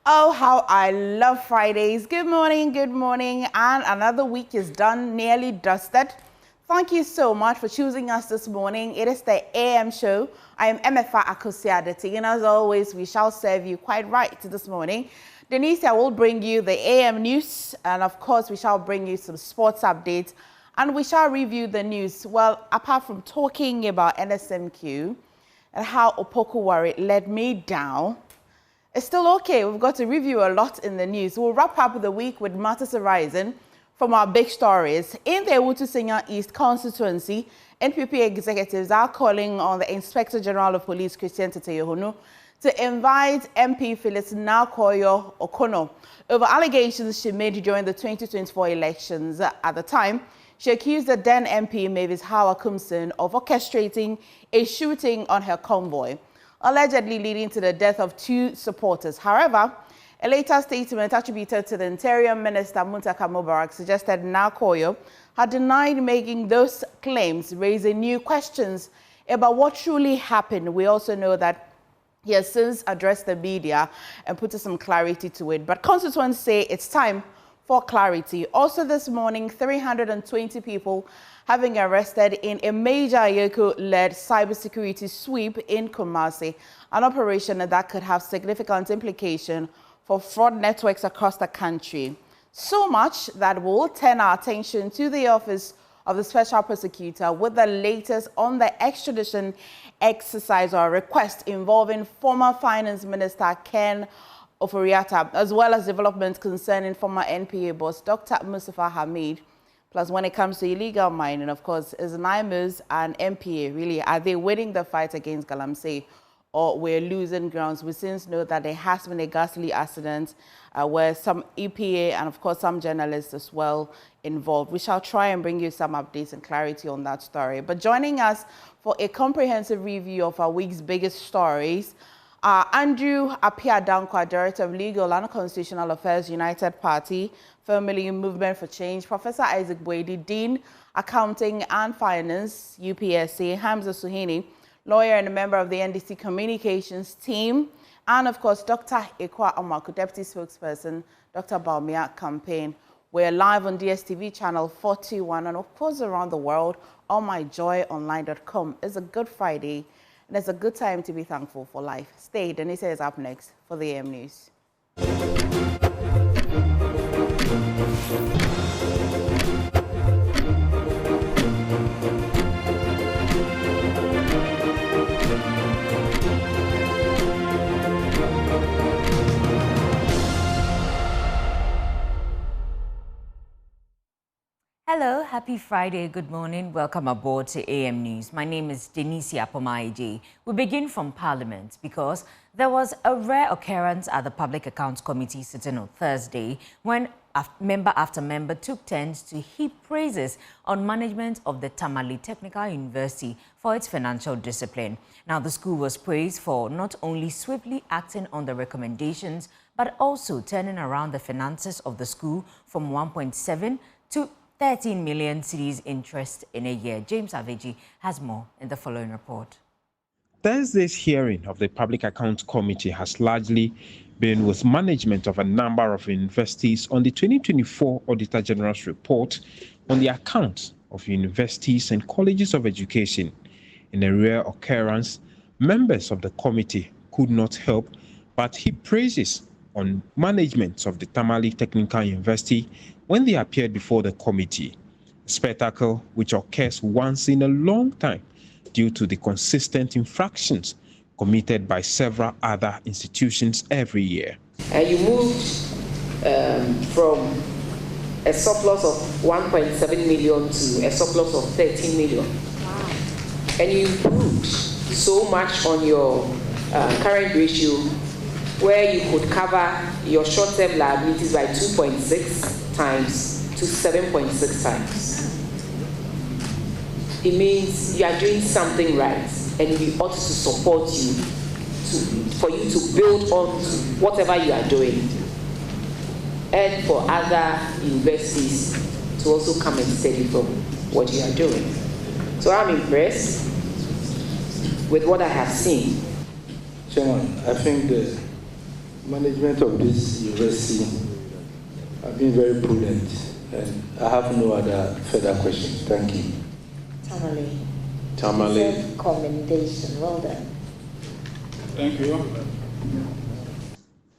Oh, how I love Fridays. Good morning, and another week is done, nearly dusted. Thank you so much for choosing us this morning. It is the AM show. I am Emefa Akosiadeti, and as always, we shall serve you quite right this morning. Denisia will bring you the AM news, and of course, we shall bring you some sports updates, and we shall review the news. Well, apart from talking about NSMQ and how Opokuwari let me down, it's still okay. We've got to review a lot in the news. We'll wrap up the week with matters arising from our big stories. In the Ewutu-Senya East constituency, NPP executives are calling on the Inspector General of Police, Christian Teteyohonu, to invite MP Phyllis Nakoyo Okono over allegations she made during the 2024 elections. At the time, she accused the then MP Mavis Hawa-Kumson of orchestrating a shooting on her convoy, allegedly leading to the death of 2 supporters. However, a later statement attributed to the Interior Minister Muntaka Mubarak suggested Nakoyo had denied making those claims, raising new questions about what truly happened. We also know that he has since addressed the media and put some clarity to it. But constituents say it's time for clarity. Also this morning, 320 people having arrested in a major Ayoko-led cybersecurity sweep in Kumasi, an operation that could have significant implication for fraud networks across the country. So much that we'll turn our attention to the Office of the Special Prosecutor with the latest on the extradition exercise or request involving former Finance Minister Ken Oforiatta, as well as developments concerning former NPA boss Dr. Mustafa Hamid. Plus, when it comes to illegal mining, of course, is LHIMS and NPA really, are they winning the fight against Galamsey, or we're losing grounds? We since know that there has been a ghastly accident where some EPA and, of course, some journalists as well involved. We shall try and bring you some updates and clarity on that story. But joining us for a comprehensive review of our week's biggest stories, Andrew Appiah-Dankwa, Director of Legal and Constitutional Affairs, United Party, formerly Movement for Change; Professor Isaac Boedi, Dean, Accounting and Finance, UPSC; Hamza Suhini, lawyer and a member of the NDC Communications team; and of course, Dr. Ekwa Omaku, Deputy Spokesperson, Dr. Baumia Campaign. We're live on DSTV channel 41 and of course around the world on myjoyonline.com. It's a good Friday. And it's a good time to be thankful for life. Stay. Denise is up next for the AM News. Hello, happy Friday, good morning. Welcome aboard to AM News. My name is Denisia Pomaide. We begin from Parliament because there was a rare occurrence at the Public Accounts Committee sitting on Thursday when member after member took turns to heap praises on management of the Tamale Technical University for its financial discipline. Now, the school was praised for not only swiftly acting on the recommendations, but also turning around the finances of the school from 1.7 to 13 million cedis interest in a year. James Aveji has more in the following report. Thursday's hearing of the Public Accounts Committee has largely been with management of a number of universities on the 2024 Auditor General's report on the accounts of universities and colleges of education. In a rare occurrence, members of the committee could not help but heap praises on management of the Tamale Technical University when they appeared before the committee, a spectacle which occurs once in a long time due to the consistent infractions committed by several other institutions every year. And you moved from a surplus of 1.7 million to a surplus of 13 million. Wow. And you improved so much on your current ratio, where you could cover your short-term liabilities by 2.6 times to 7.6 times. It means you are doing something right, and we ought to support you for you to build on whatever you are doing, and for other universities to also come and study from what you are doing. So I'm impressed with what I have seen. Chairman, I think management of this university have been very prudent, and I have no other further questions. Thank you. Tamale. Commendation. Well done. Thank you.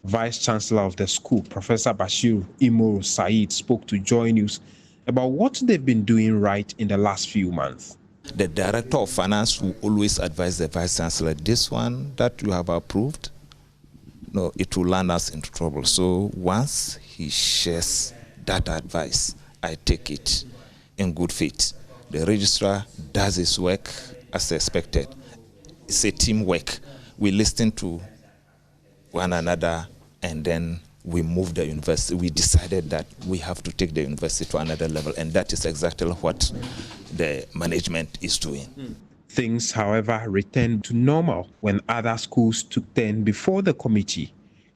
Vice Chancellor of the school, Professor Bashir Imoro Said, spoke to JoyNews about what they've been doing right in the last few months. The Director of Finance will always advise the Vice Chancellor, this one that you have approved, no, it will land us into trouble. So once he shares that advice, I take it in good faith. The registrar does his work as expected. It's a teamwork. We listen to one another, and then we moved the university. We decided that we have to take the university to another level, and that is exactly what the management is doing. Things, however, returned to normal when other schools took turn before the committee.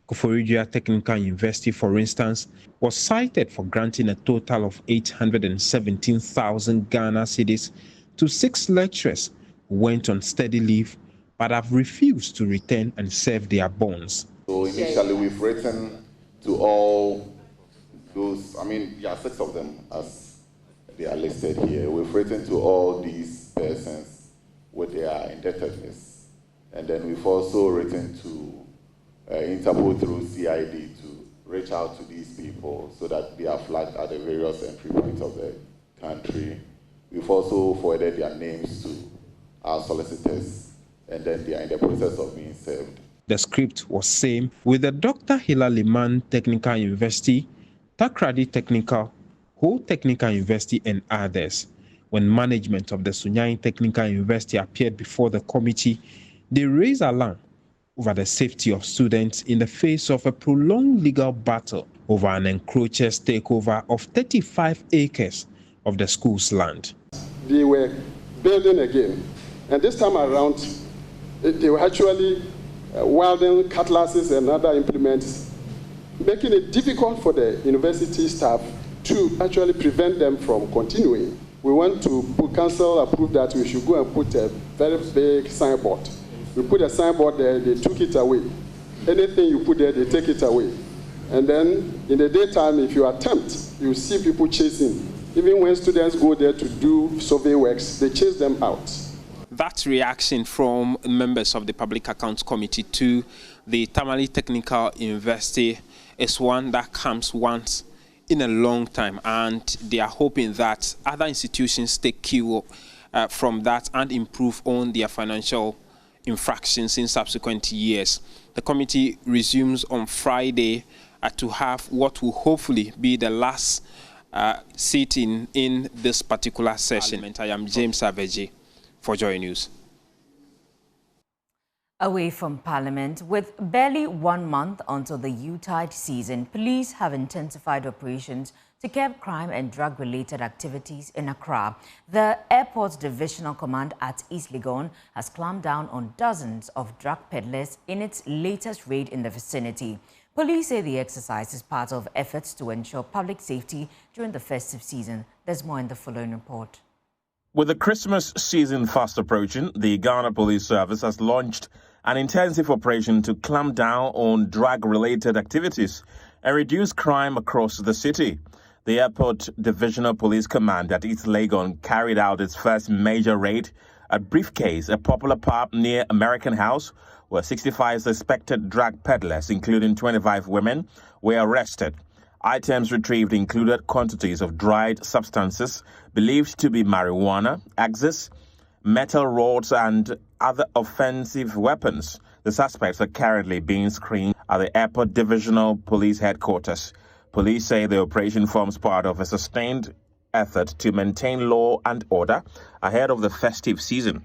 Koforidua Technical University, for instance, was cited for granting a total of 817,000 Ghana cedis to 6 lecturers who went on study leave but have refused to return and serve their bonds. So initially we've written to all those, there are 6 of them as they are listed here. We've written to all these persons with their indebtedness. And then we've also written to Interpol through CID to reach out to these people so that they are flagged at the various entry points of the country. We've also forwarded their names to our solicitors, and then they are in the process of being served. The script was same with the Dr. Hila Liman Technical University, Takrady Technical, Ho Technical University, and others. When management of the Sunyani Technical University appeared before the committee, they raised alarm over the safety of students in the face of a prolonged legal battle over an encroacher's takeover of 35 acres of the school's land. They were building again, and this time around, they were actually wielding cutlasses and other implements, making it difficult for the university staff to actually prevent them from continuing. We want to put council approve that we should go and put a very big signboard. We put a signboard there, they took it away. Anything you put there, they take it away. And then in the daytime, if you attempt, you see people chasing. Even when students go there to do survey works, they chase them out. That reaction from members of the Public Accounts Committee to the Tamale Technical University is one that comes once in a long time, and they are hoping that other institutions take cue from that and improve on their financial infractions in subsequent years. The committee resumes on Friday to have what will hopefully be the last sitting in this particular session. I am James Savage for JoyNews. Away from Parliament, with barely 1 month until the Yuletide season, police have intensified operations to curb crime and drug-related activities in Accra. The airport's divisional command at East Legon has clamped down on dozens of drug peddlers in its latest raid in the vicinity. Police say the exercise is part of efforts to ensure public safety during the festive season. There's more in the following report. With the Christmas season fast approaching, the Ghana Police Service has launched an intensive operation to clamp down on drug-related activities and reduce crime across the city. The Airport Divisional Police Command at East Legon carried out its first major raid at Briefcase, a popular pub near American House, where 65 suspected drug peddlers, including 25 women, were arrested. Items retrieved included quantities of dried substances believed to be marijuana, axes, metal rods, and other offensive weapons. The suspects are currently being screened at the Airport Divisional Police Headquarters. Police say the operation forms part of a sustained effort to maintain law and order ahead of the festive season.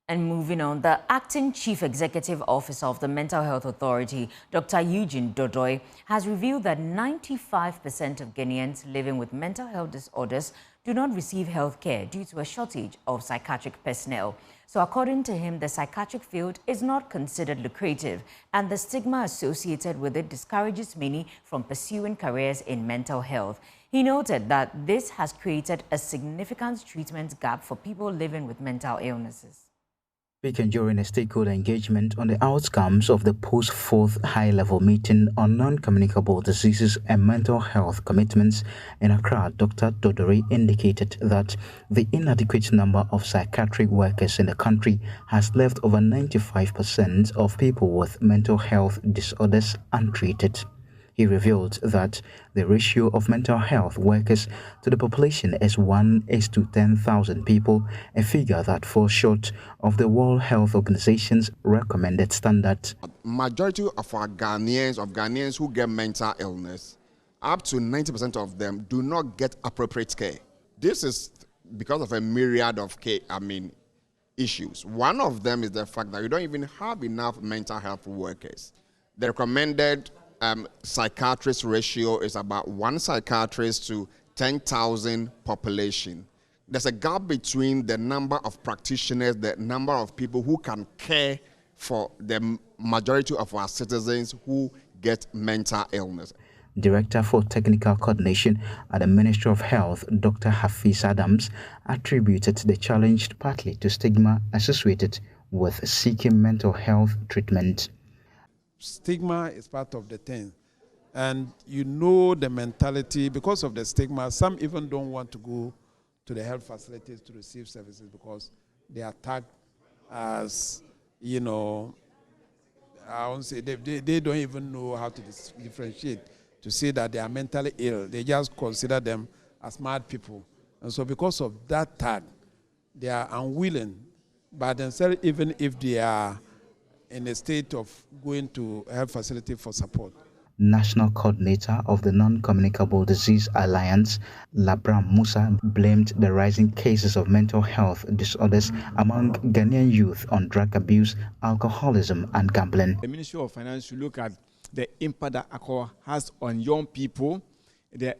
And moving on, the acting chief executive officer of the Mental Health Authority, Dr. Eugene Dodoi, has revealed that 95% of Ghanaians living with mental health disorders do not receive health care due to a shortage of psychiatric personnel. So according to him, the psychiatric field is not considered lucrative, and the stigma associated with it discourages many from pursuing careers in mental health. He noted that this has created a significant treatment gap for people living with mental illnesses. Speaking during a stakeholder engagement on the outcomes of the post-4th high-level meeting on non-communicable diseases and mental health commitments in Accra, Dr. Dodori indicated that the inadequate number of psychiatric workers in the country has left over 95% of people with mental health disorders untreated. He revealed that the ratio of mental health workers to the population is 1:10,000 people, a figure that falls short of the World Health Organization's recommended standard. Majority of our Ghanaians who get mental illness, up to 90% of them do not get appropriate care. This is because of a myriad of issues. One of them is the fact that you don't even have enough mental health workers. The recommended psychiatrist ratio is about 1 psychiatrist to 10,000 population. There's a gap between the number of practitioners, the number of people who can care for the majority of our citizens who get mental illness. Director for Technical Coordination at the Ministry of Health, Dr. Hafiz Adams, attributed the challenge partly to stigma associated with seeking mental health treatment. Stigma is part of the thing, and you know the mentality. Because of the stigma, some even don't want to go to the health facilities to receive services because they are tagged as, I won't say, they don't even know how to differentiate, to say that they are mentally ill. They just consider them as mad people. And so because of that tag, they are unwilling by themselves, even if they are in a state of going to health facility for support. National Coordinator of the Non-Communicable Disease Alliance, Labram Musa, blamed the rising cases of mental health disorders among Ghanaian youth on drug abuse, alcoholism, and gambling. The Ministry of Finance should look at the impact that alcohol has on young people, the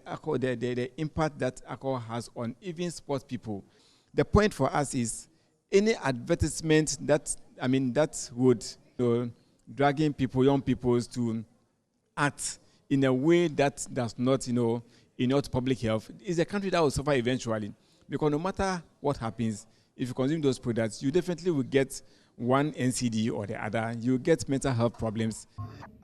impact that alcohol has on even sports people. The point for us is any advertisement that would dragging people, young people, to act in a way that does not, inert public health, is a country that will suffer eventually. Because no matter what happens, if you consume those products, you definitely will get one NCD or the other. You get mental health problems.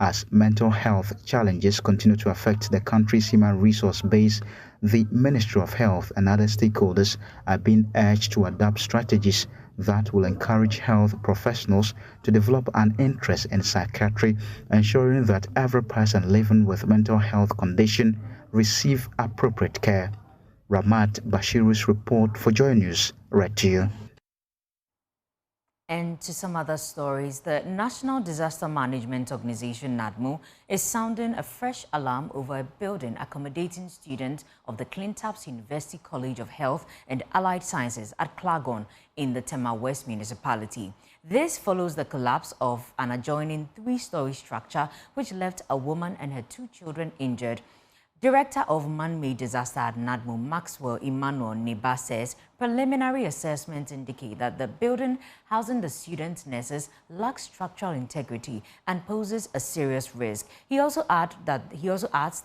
As mental health challenges continue to affect the country's human resource base, the Ministry of Health and other stakeholders are being urged to adopt strategies that will encourage health professionals to develop an interest in psychiatry, ensuring that every person living with mental health condition receive appropriate care. Ramat Bashiru's report for JoyNews, read to you. And to some other stories, the National Disaster Management Organization, NADMO, is sounding a fresh alarm over a building accommodating students of the Clintaps University College of Health and Allied Sciences at Klagon in the Tema West municipality. This follows the collapse of an adjoining 3-story structure which left a woman and her 2 children injured. Director of Man-Made Disaster at NADMO, Maxwell Emmanuel Neba, says preliminary assessments indicate that the building housing the student nurses lacks structural integrity and poses a serious risk. He also adds that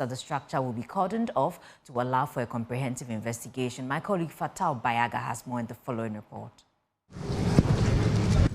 the structure will be cordoned off to allow for a comprehensive investigation. My colleague Fatal Bayaga has more in the following report.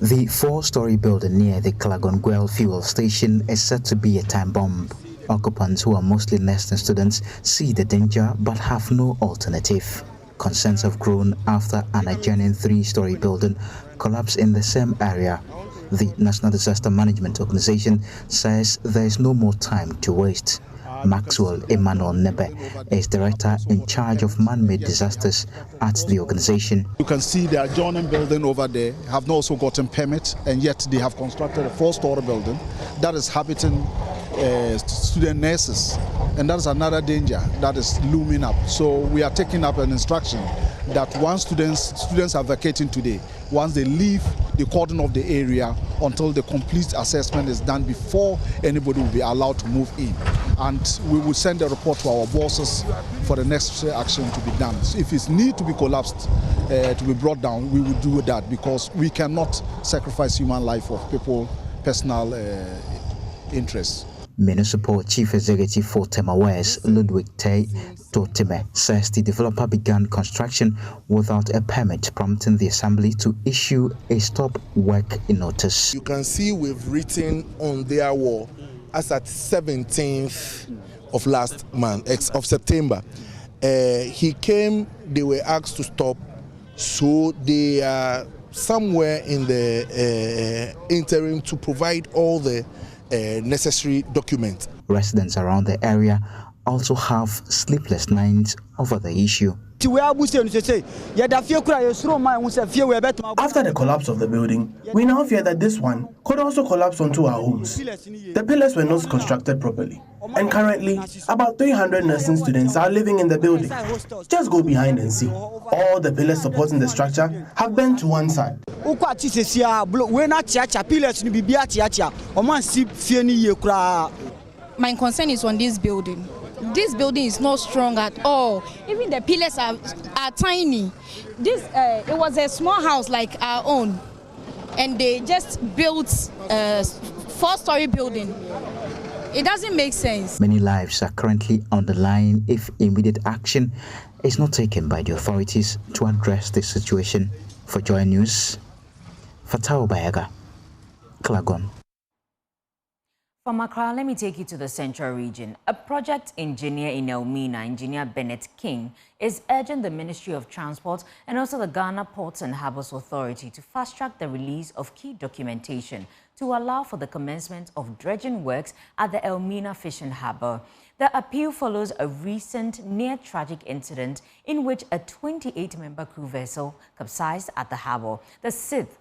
The 4-story building near the Klagon fuel station is said to be a time bomb. Occupants, who are mostly nursing students, see the danger but have no alternative. Concerns have grown after an adjoining 3-story building collapsed in the same area. The National Disaster Management Organization says there is no more time to waste. Maxwell Emmanuel Nebe is director in charge of man-made disasters at the organization. You can see the adjoining building over there have not also gotten permits, and yet they have constructed a 4-story building that is habiting student nurses, and that is another danger that is looming up. So we are taking up an instruction that once students are vacating today, once they leave the cordon of the area until the complete assessment is done before anybody will be allowed to move in. And we will send a report to our bosses for the next action to be done. So if it's need to be collapsed, to be brought down, we will do that, because we cannot sacrifice human life of people, personal interests. Municipal Chief Executive for Tema West, Ludwig Tay Totime, says the developer began construction without a permit, prompting the assembly to issue a stop work notice. You can see we've written on their wall as at 17th of last month, of September. He came, they were asked to stop, so they are somewhere in the interim to provide all the necessary documents. Residents around the area also have sleepless nights over the issue. After the collapse of the building, we now fear that this one could also collapse onto our homes. The pillars were not constructed properly, and currently, about 300 nursing students are living in the building. Just go behind and see. All the pillars supporting the structure have bent to one side. My concern is on this building. This building is not strong at all. Even the pillars are tiny. This it was a small house like our own, and they just built a 4-story building. It doesn't make sense. Many lives are currently on the line if immediate action is not taken by the authorities to address this situation. For JoyNews, Fatao Bayaga, Klagon. From Accra, let me take you to the Central Region. A project engineer in Elmina, Engineer Bennett King, is urging the Ministry of Transport and also the Ghana Ports and Harbours Authority to fast-track the release of key documentation to allow for the commencement of dredging works at the Elmina Fishing Harbour. The appeal follows a recent near-tragic incident in which a 28-member crew vessel capsized at the harbour, the sixth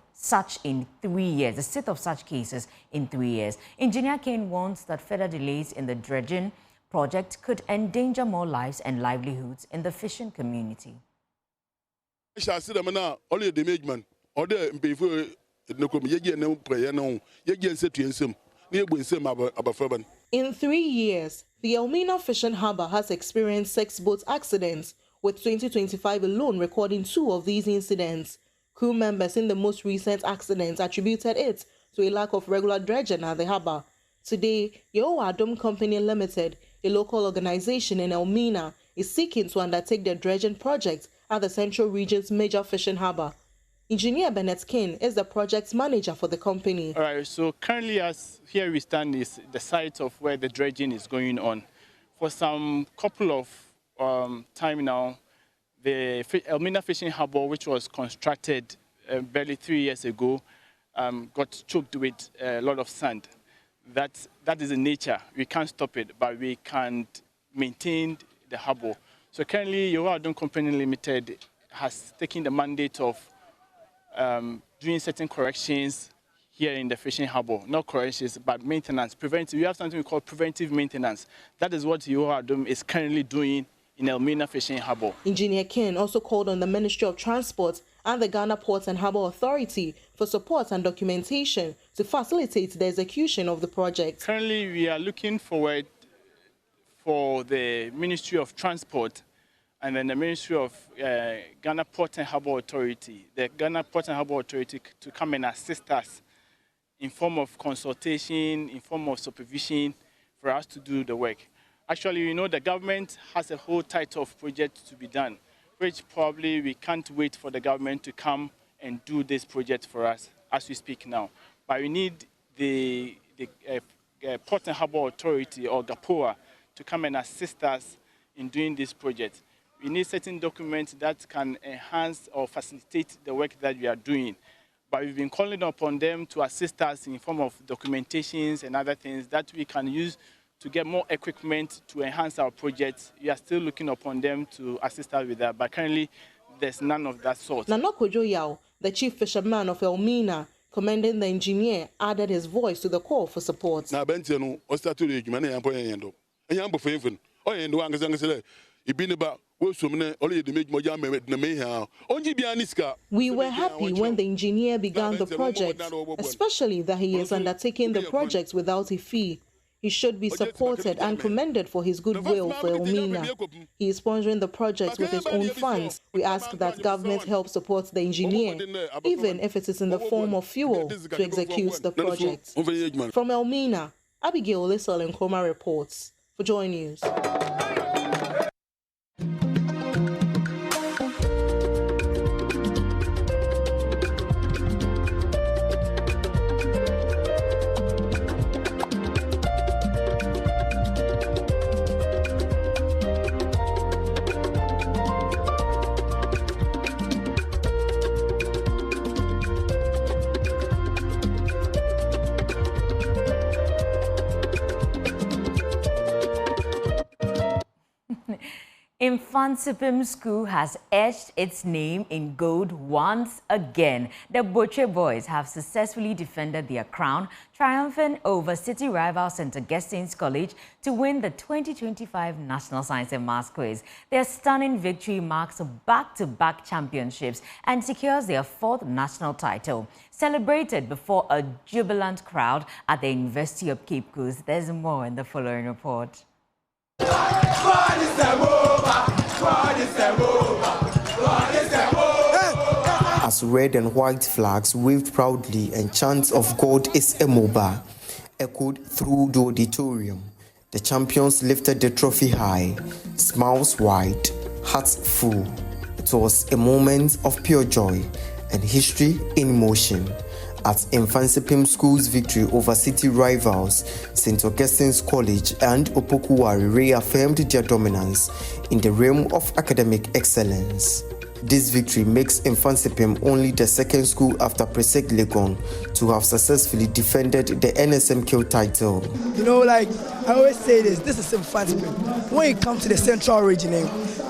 of such cases in 3 years. Engineer Kane warns that further delays in the dredging project could endanger more lives and livelihoods in the fishing community. In 3 years, the Elmina Fishing Harbour has experienced 6 boat accidents, with 2025 alone recording 2 of these incidents. Crew members in the most recent accidents attributed it to a lack of regular dredging at the harbour. Today, Yeo Adom Company Limited, a local organization in Elmina, is seeking to undertake the dredging project at the Central Region's major fishing harbour. Engineer Bennett King is the project manager for the company. All right, so currently as here we stand is the site of where the dredging is going on. For some couple of time now, the Elmina Fishing Harbour, which was constructed barely 3 years ago, got choked with a lot of sand. That is the nature. We can't stop it, but we can't maintain the harbour. So currently, Yeo Adom Company Limited has taken the mandate of doing certain corrections here in the fishing harbour. Not corrections, but maintenance. Preventive. We have something we call preventive maintenance. That is what Yeo Adom is currently doing in Elmina Fishing Harbour. Engineer Ken also called on the Ministry of Transport and the Ghana Ports and Harbour Authority for support and documentation to facilitate the execution of the project. Currently, we are looking forward for the Ministry of Transport and then the Ministry of Ghana Ports and Harbour Authority, the Ghana Ports and Harbour Authority to come and assist us in form of consultation, in form of supervision for us to do the work. Actually, you know, the government has a whole type of project to be done, which probably we can't wait for the government to come and do this project for us as we speak now. But we need the Port and Harbour Authority, or GAPOA, to come and assist us in doing this project. We need certain documents that can enhance or facilitate the work that we are doing. But we've been calling upon them to assist us in form of documentations and other things that we can use to get more equipment to enhance our projects. We are still looking upon them to assist us with that, but currently there's none of that sort. Nanokojo Yao, the chief fisherman of Elmina, commending the engineer, added his voice to the call for support. We were happy when the engineer began the project, especially that he is undertaking the project without a fee. He should be supported and commended for his goodwill for Elmina. He is sponsoring the project with his own funds. We ask that government help support the engineer, even if it is in the form of fuel, to execute the project. From Elmina, Abigail Lisol Nkrumah reports for JoyNews. Infansipim School has etched its name in gold once again. The Butcher boys have successfully defended their crown, triumphing over city rival St. Augustine's College to win the 2025 National Science and Maths Quiz. Their stunning victory marks back-to-back championships and secures their 4th national title. Celebrated before a jubilant crowd at the University of Cape Coast. There's more in the following report. As red and white flags waved proudly and chants of God is a MOBA echoed through the auditorium, the champions lifted the trophy high, smiles wide, hearts full. It was a moment of pure joy and history in motion. At Infansipim School's victory over city rivals St. Augustine's College and Opokuwari reaffirmed their dominance in the realm of academic excellence. This victory makes Infansipim only the 2nd school after Presec Legon to have successfully defended the NSMQ title. You know, like I always say this is Infansipim. When it comes to the central region,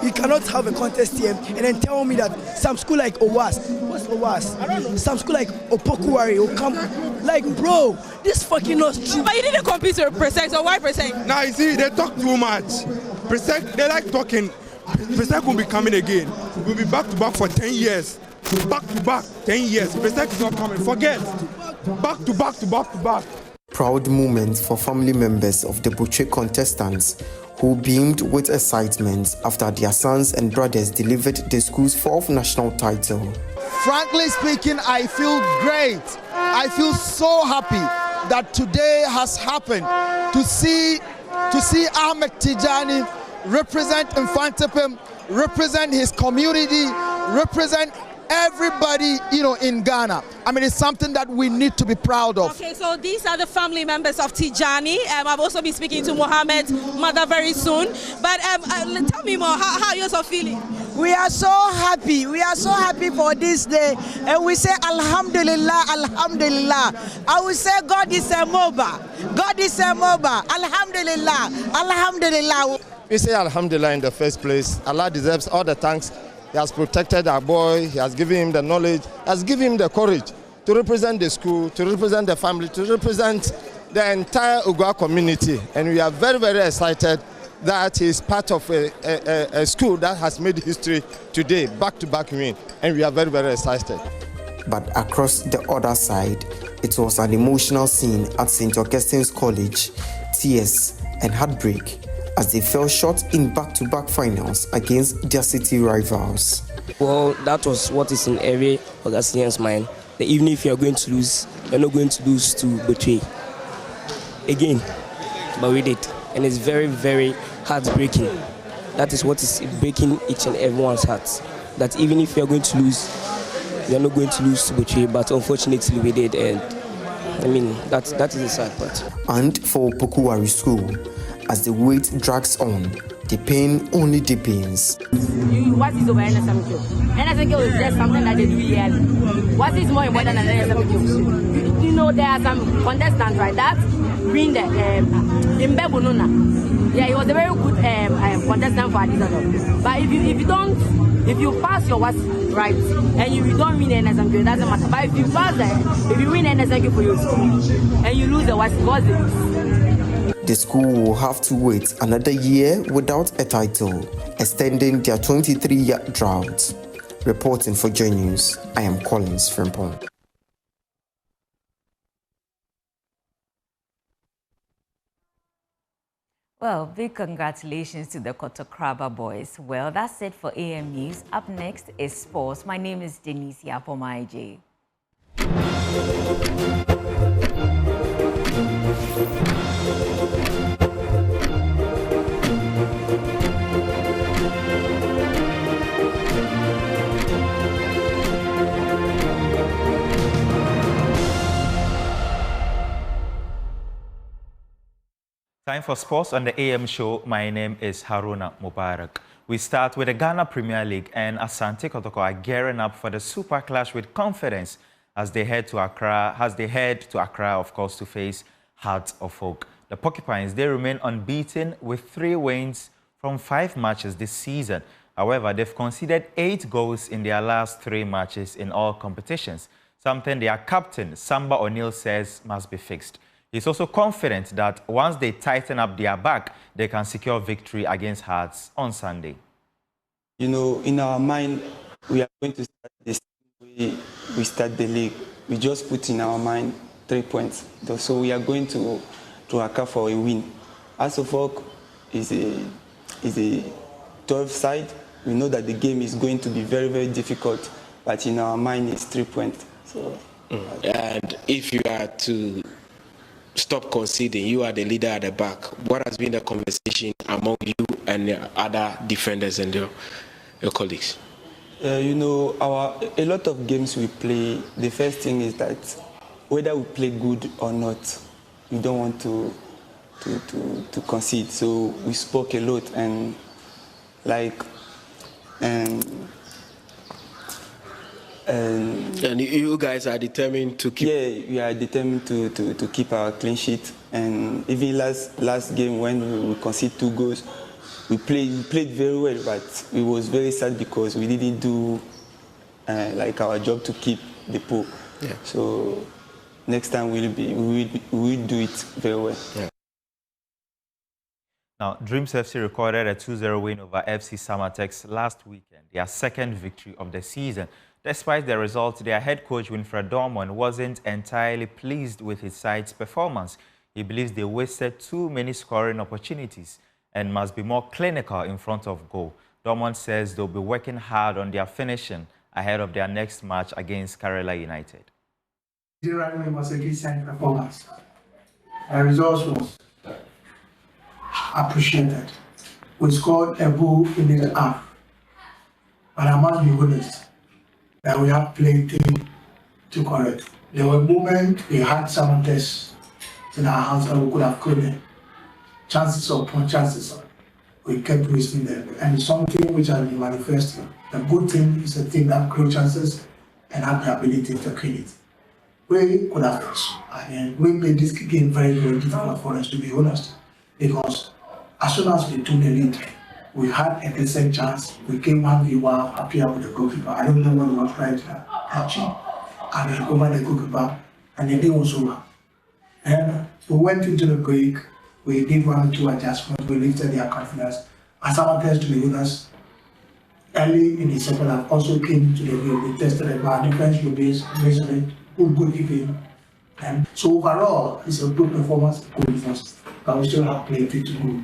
you cannot have a contest here and then tell me that some school like OWAS, what's OWAS? I don't know. Some school like Opokuwari will come, like bro, this fucking not true. But you didn't compete with Presec, so why Presec? Now you see, they talk too much. Presec, they like talking. Presec will be coming again. We'll be back to back for 10 years. Back to back, 10 years. Presec is not coming. Forget. Back to back to back to back. Proud moments for family members of the Butcher contestants who beamed with excitement after their sons and brothers delivered the school's 4th national title. Frankly speaking, I feel great. I feel so happy that today has happened to see Ahmed Tijani represent Infansipim, represent his community, represent everybody, in Ghana. I mean, it's something that we need to be proud of. Okay, so these are the family members of Tijani. I've also been speaking to Mohammed's mother very soon. But tell me more, how are you so feeling? We are so happy. We are so happy for this day. And we say, Alhamdulillah, Alhamdulillah. I will say, God is a MOBA. God is a MOBA. Alhamdulillah, Alhamdulillah. We say Alhamdulillah in the first place. Allah deserves all the thanks. He has protected our boy. He has given him the knowledge, has given him the courage to represent the school, to represent the family, to represent the entire Ugwa community. And we are very, very excited that he is part of a school that has made history today, back-to-back win. And we are very, very excited. But across the other side, it was an emotional scene at St. Augustine's College, tears and heartbreak as they fell short in back-to-back finals against their city rivals. Well, that was what is in every Augustine's mind. That even if you're going to lose, you're not going to lose to betray. Again, but we did. And it's very, very heartbreaking. That is what is breaking each and everyone's hearts. That even if you're going to lose, you're not going to lose to betray. But unfortunately, we did. And I mean, that is the sad part. And for Opokuwari School, as the wait drags on, the pain only deepens. What is over NSMQ? NSMQ is just something that they do yearly. What is more important than NSMQ? You know, there are some contestants, right? That win the Imbebununa. Yeah, he was a very good contestant for Addis. But if you pass your what's right and you don't win NSMQ, it doesn't matter. But if you pass that, if you win NSMQ for your school and you lose the what's the use? The school will have to wait another year without a title, extending their 23-year drought. Reporting for JoyNews, I am Collins Frimpong. Well, big congratulations to the Kotokraba boys. Well, that's it for AM News. Up next is sports. My name is Denise Yapomaije. Time for sports on the AM show. My name is Haruna Mubarak. We start with the Ghana Premier League, and Asante Kotoko are gearing up for the Super Clash with confidence as they head to Accra, of course, to face Hearts of Oak. The Porcupines, they remain unbeaten with 3 wins from 5 matches this season. However, they've conceded 8 goals in their last 3 matches in all competitions, something their captain, Samba O'Neill, says must be fixed. He's also confident that once they tighten up their back, they can secure victory against Hearts on Sunday. You know, in our mind, we are going to start the same way we start the league. We just put in our mind 3 points. So we are going to Accra for a win. Asofok is a tough side. We know that the game is going to be very, very difficult, but in our mind, it's 3 points. So, And if you are to stop conceding, you are the leader at the back. What has been the conversation among you and the other defenders and your colleagues? You know, a lot of games we play, the first thing is that whether we play good or not, we don't want to concede. So we spoke a lot, and and you guys are determined to keep... Yeah, we are determined to keep our clean sheet. And even last game when we conceded 2 goals, we played very well, but it was very sad because we didn't do our job to keep the pool. Yeah. So next time we will do it very well. Yeah. Now, Dreams FC recorded a 2-0 win over FC Samatex last weekend, their 2nd victory of the season. Despite the result, their head coach Winfred Dorman wasn't entirely pleased with his side's performance. He believes they wasted too many scoring opportunities and must be more clinical in front of goal. Dorman says they'll be working hard on their finishing ahead of their next match against Kerala United. It was a decent performance. The result was appreciated. We scored a goal in the half, but I must be honest that we have plenty to correct. There were moments we had some tests in our hands that we could have created. Chances upon chances, we kept wasting them. And it's something which has been manifesting. The good thing is the team that create chances and have the ability to create it. We could have, and we made this game very, very difficult for us, to be honest, because as soon as we took the lead, we had a decent chance. We came 1v1 appear with the goalkeeper. I don't know what we were trying to achieve. And we recovered the goalkeeper, and the game was over. And we went into the break. We did 1 or 2 adjustments. We lifted their confidence. As our test, to be honest, early in the second half also came to the game. We tested the bar defense, good goalkeeping. And so overall, it's a good performance, good defense, but we still have plenty to go.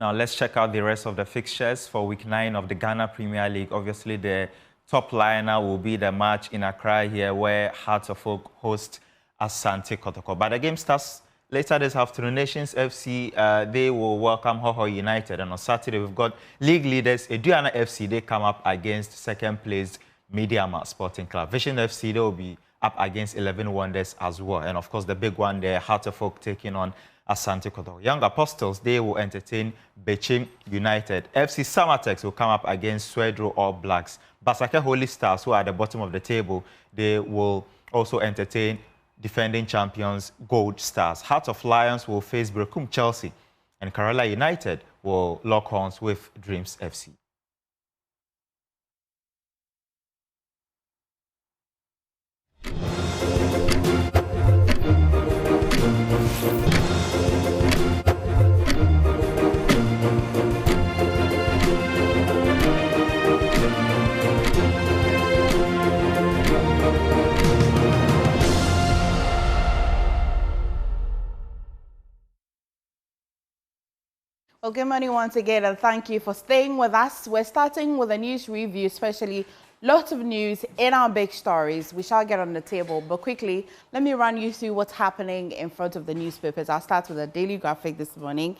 Now, let's check out the rest of the fixtures for week 9 of the Ghana Premier League. Obviously, the top liner will be the match in Accra here, where Hearts of Oak host Asante Kotoko. But the game starts later this afternoon. Nations FC, they will welcome Overhaul United. And on Saturday, we've got league leaders, Aduana FC. They come up against second-placed Mediama Sporting Club. Vision FC, they will be up against 11 Wonders as well. And, of course, the big one there, Hearts of Oak taking on Asante Kotoko. Young Apostles, they will entertain Bechim United. FC Samatex will come up against Swedro All Blacks. Basake Holy Stars, who are at the bottom of the table, they will also entertain defending champions Gold Stars. Heart of Lions will face Brekum Chelsea, and Kerala United will lock horns with Dreams FC. Well, good morning once again, and thank you for staying with us. We're starting with a news review, especially Lots of news in our big stories. We shall get on the table, but quickly, let me run you through what's happening in front of the newspapers. I'll start with the Daily Graphic this morning.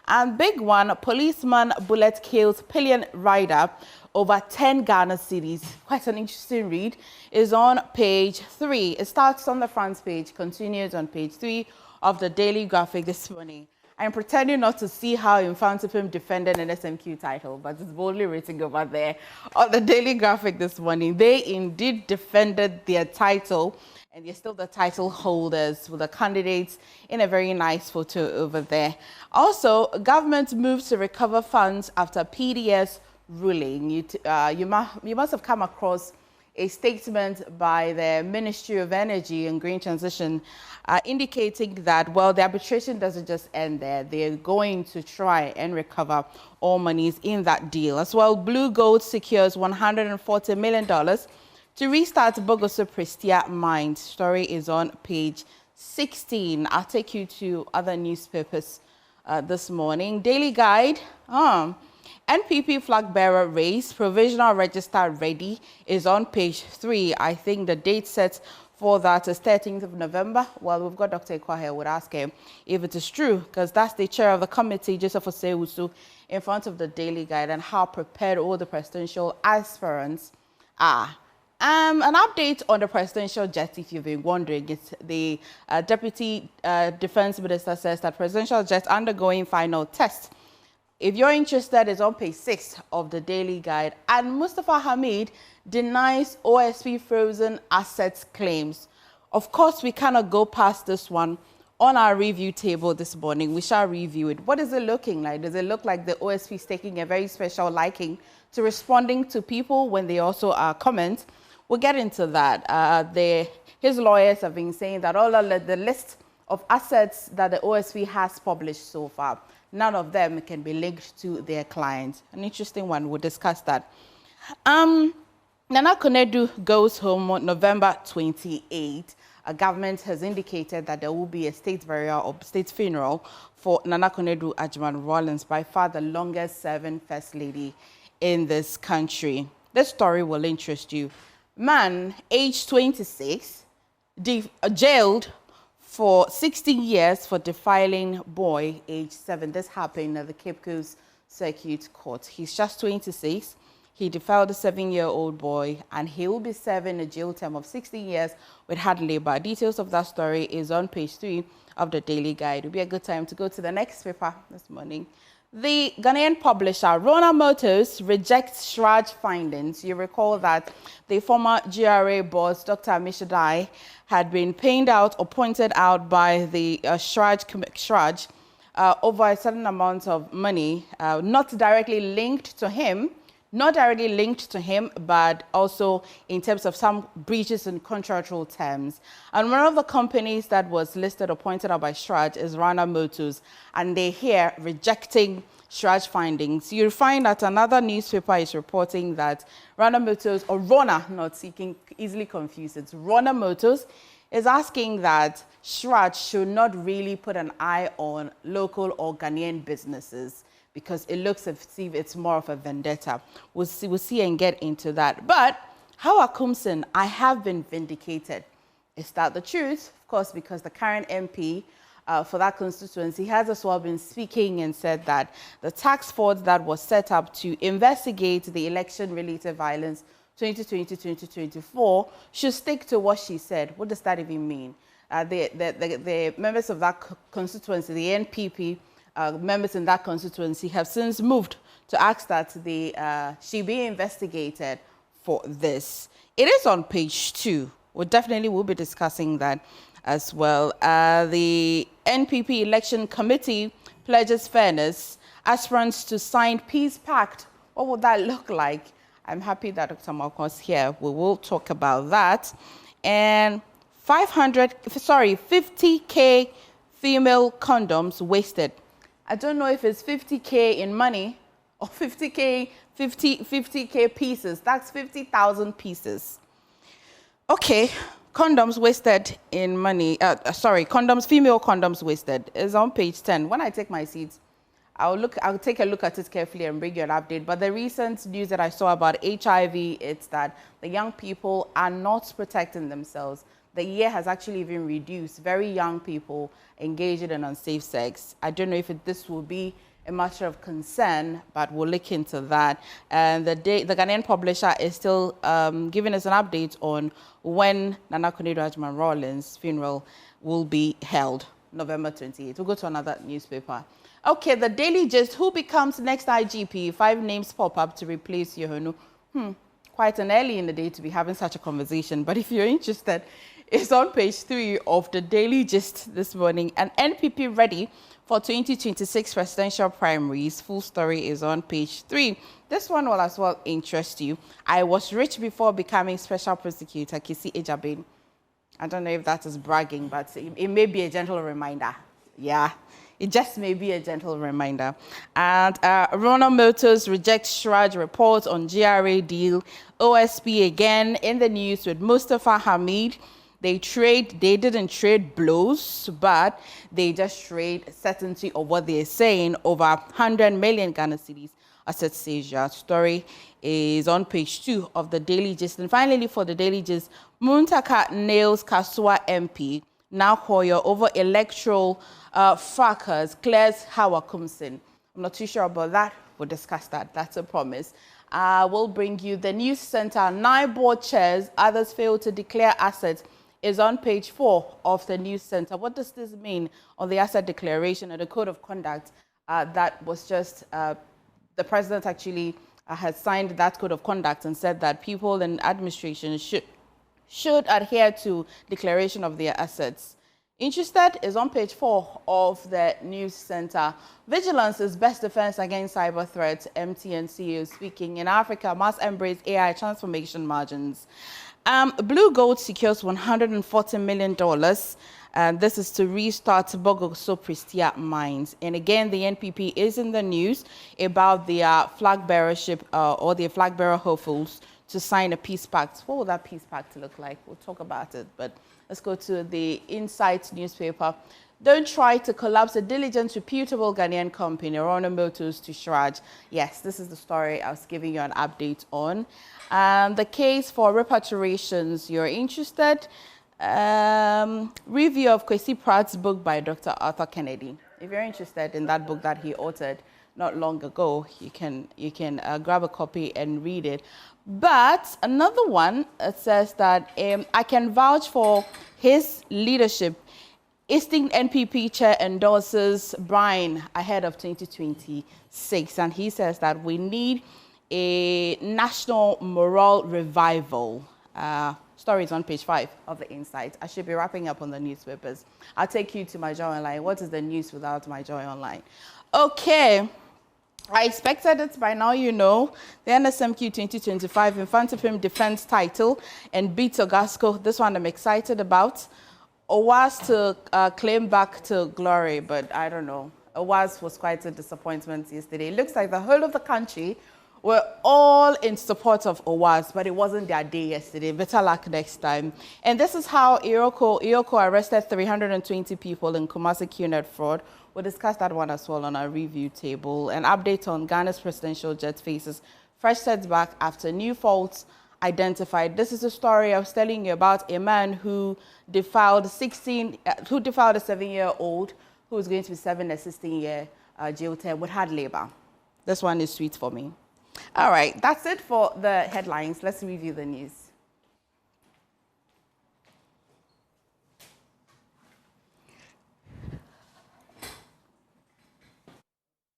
And big one, policeman bullet kills pillion rider over 10 Ghana cedis. Quite an interesting read. Is on page 3. It starts on the front page, continues on page 3 of the Daily Graphic this morning. I'm pretending not to see how Infantipim defended an SMQ title, but it's boldly written over there on the Daily Graphic this morning. They indeed defended their title, and they're still the title holders with the candidates in a very nice photo over there. Also, government moves to recover funds after PDS ruling. You must have come across a statement by the Ministry of Energy and Green Transition indicating that, well, the arbitration doesn't just end there. They're going to try and recover all monies in that deal. As well, Blue Gold secures $140 million to restart Bogoso Prestia mine. Story is on page 16. I'll take you to other newspapers this morning. Daily Guide. NPP flag bearer race, provisional register ready, is on page 3. I think the date set for that is 13th of November. Well, we've got Dr. Ikwa here. Would ask him if it is true, because that's the chair of the committee, Joseph Osewusu, in front of the Daily Guide, and how prepared all the presidential aspirants are. An update on the presidential jet, if you've been wondering. It's the Deputy Defense Minister says that presidential jet undergoing final test. If you're interested, it's on page 6 of the Daily Guide. And Mustafa Hamid denies OSP frozen assets claims. Of course, we cannot go past this one on our review table this morning. We shall review it. What is it looking like? Does it look like the OSP is taking a very special liking to responding to people when they also comment? We'll get into that. His lawyers have been saying that all of the list of assets that the OSP has published so far, none of them can be linked to their clients. An interesting one. We'll discuss that. Nana Konadu goes home on November 28. A government has indicated that there will be a state burial or state funeral for Nana Konadu Agyeman-Rawlings, by far the longest serving first lady in this country. This story will interest you. Man, age 26, jailed for 16 years for defiling boy, age 7. This happened at the Cape Coast Circuit Court. He's just 26. He defiled a 7-year-old boy, and he will be serving a jail term of 16 years with hard labor. Details of that story is on page 3 of the Daily Guide. It will be a good time to go to the next paper this morning. The Ghanaian publisher Rona Motors rejects Shraj findings. You recall that the former GRA boss, Dr. Amishadai, had been paid out or pointed out by the Shraj over a certain amount of money, not directly linked to him, but also in terms of some breaches in contractual terms. And one of the companies that was listed or pointed out by Shraj is Rana Motors, and they're here rejecting Shraj findings. You'll find that another newspaper is reporting that Rana Motors, or Rona, not seeking easily confused, it's Rona Motors, is asking that Shraj should not really put an eye on local or Ghanaian businesses, because it looks as if it's more of a vendetta. We'll see and get into that. But Hawa Kumsin, I have been vindicated. Is that the truth? Of course, because the current MP for that constituency has as well been speaking and said that the task force that was set up to investigate the election-related violence 2020-2024 should stick to what she said. What does that even mean? The members of that constituency, the NPP, members in that constituency have since moved to ask that she be investigated for this. It is on page 2. We definitely will be discussing that as well. The NPP Election Committee pledges fairness. Aspirants to sign peace pact. What would that look like? I'm happy that Dr. Malcolm's here. We will talk about that. And 50K female condoms wasted. I don't know if it's 50K in money or 50K pieces. That's 50,000 pieces. Okay, condoms wasted in money. Female condoms wasted is on page 10. When I take my seats, I'll take a look at it carefully and bring you an update. But the recent news that I saw about HIV, it's that the young people are not protecting themselves. The year has actually even reduced. Very young people engaging in unsafe sex. I don't know if this will be a matter of concern, but we'll look into that. And the Ghanaian publisher is still giving us an update on when Nana Konadu Rawlings' funeral will be held, November 28th. We'll go to another newspaper. Okay, the Daily Gist, who becomes next IGP? 5 names pop up to replace Yohonu. Quite an early in the day to be having such a conversation, but if you're interested, it's on page 3 of the Daily Gist this morning. An NPP ready for 2026 presidential primaries. Full story is on page 3. This one will as well interest you. I was rich before becoming special prosecutor, Kisi Ejabin. I don't know if that is bragging, but it may be a gentle reminder. Yeah. It just may be a gentle reminder. And Rona Motors rejects Shraj report on GRA deal. OSP again in the news with Mustafa Hamid. They didn't trade blows, but they just trade certainty of what they're saying over 100 million Ghana cedis assets Asia. Story is on page 2 of the Daily Gist. And finally, for the Daily Gist, Muntaka nails Kasua MP. Now Hoyer over electoral fracas, clears Hawa Kumsin. I'm not too sure about that. We'll discuss that. That's a promise. We'll bring you the news center. 9 board chairs, others fail to declare assets, is on page 4 of the news center. What does this mean on the asset declaration and the code of conduct that was just, the president actually has signed that code of conduct and said that people in administration should adhere to declaration of their assets. Interested is on page 4 of the news center. Vigilance is best defense against cyber threats. MTN CEO speaking. In Africa must embrace AI transformation margins. Blue Gold secures $140 million. And this is to restart Bogoso Prestia mines. And again, the NPP is in the news about their flag bearership or their flag bearer hopefuls to sign a peace pact. What will that peace pact look like? We'll talk about it, but let's go to the Insight newspaper. Don't try to collapse a diligent, reputable Ghanaian company, Rona Motors to Shraj. Yes, this is the story I was giving you an update on. The case for repatriations, you're interested? Review of Kwesi Pratt's book by Dr. Arthur Kennedy. If you're interested in that book that he authored not long ago, you can grab a copy and read it. But another one says that I can vouch for his leadership. Eastern NPP chair endorses Brian ahead of 2026. And he says that we need a national moral revival. Stories on page 5 of the Insight. I should be wrapping up on the newspapers. I'll take you to My Joy Online. What is the news without My Joy Online? Okay. I expected it by now, you know. The NSMQ 2025 in front of him defense title and beats Ogasco. This one I'm excited about. OWAS to claim back to glory, but I don't know. OWAS was quite a disappointment yesterday. It looks like the whole of the country were all in support of OWAS, but it wasn't their day yesterday. Better luck next time. And this is how Iroko arrested 320 people in Kumasi QNet fraud. We'll discuss that one as well on our review table. An update on Ghana's presidential jet faces fresh setback after new faults identified. This is a story I was telling you about a man who defiled a 7-year-old who was going to be serving a 16-year jail term with hard labor. This one is sweet for me. All right, that's it for the headlines. Let's review the news.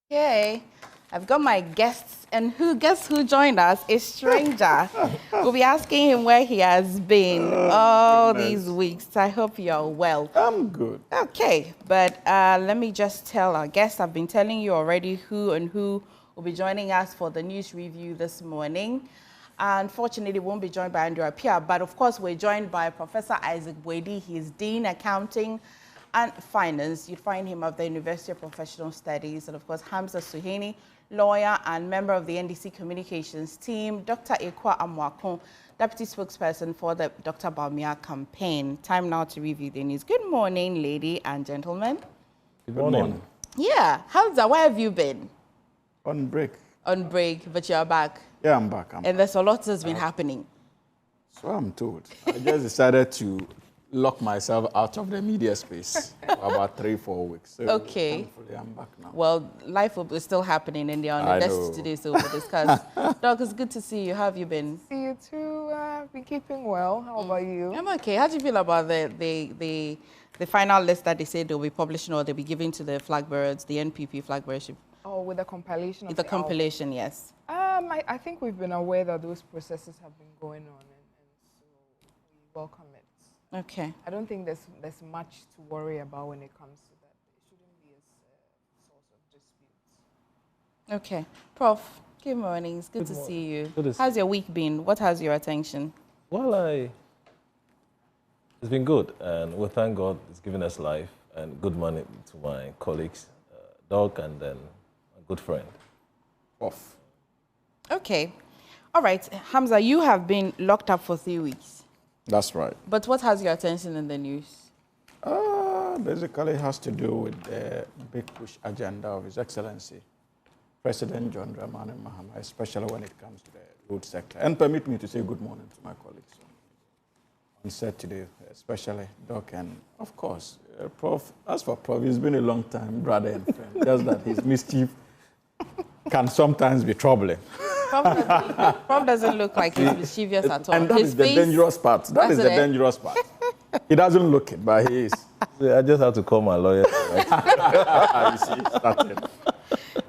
Okay, I've got my guests, and guess who joined us? A stranger. We'll be asking him where he has been all these weeks. I hope you're well. I'm good. Okay, but let me just tell our guests. I've been telling you already who will be joining us for the news review this morning. Unfortunately, we won't be joined by Andrew Appiah, but of course, we're joined by Professor Isaac Boedi. He's Dean Accounting and Finance. You'd find him at the University of Professional Studies. And of course, Hamza Suhaini, lawyer and member of the NDC Communications team. Dr. Ekwa Amwakon, Deputy Spokesperson for the Dr. Bawumia campaign. Time now to review the news. Good morning, ladies and gentlemen. Good morning. Yeah. Hamza, where have you been? On break. On break, but you're back. Yeah, I'm back. And there's a lot that's been happening. So I'm told. I just decided to lock myself out of the media space for about 3-4 weeks. So okay. Thankfully, I'm back now. Well, life is still happening in the university today, so we'll discuss. Doc, it's good to see you. How have you been? See you too. I've been keeping well. How about you? I'm okay. How do you feel about the final list that they say they'll be publishing or they'll be giving to the flag bearers, the NPP flag bearership? Oh, with the compilation of the compilation, yes. I think we've been aware that those processes have been going on, and so we welcome it. Okay. I don't think there's much to worry about when it comes to that. It shouldn't be a source of disputes. Okay. Prof, good morning. It's good to see you. How's your week been? What has your attention? Well, it's been good, and we thank God it's given us life, and good morning to my colleagues, Doc, and then a good friend. Off. Okay. All right. Hamza, you have been locked up for 3 weeks. That's right. But what has your attention in the news? Basically, it has to do with the big push agenda of His Excellency, President John Dramani Mahama, especially when it comes to the road sector. And permit me to say good morning to my colleagues on set today, especially Doc and, of course, Prof. As for Prof, he's been a long time brother and friend. Just that his mischief can sometimes be troubling. Prof doesn't look like he's mischievous at all. And that is the dangerous part. That is the dangerous part. He doesn't look it, but he is. I just have to call my lawyer. You see, started.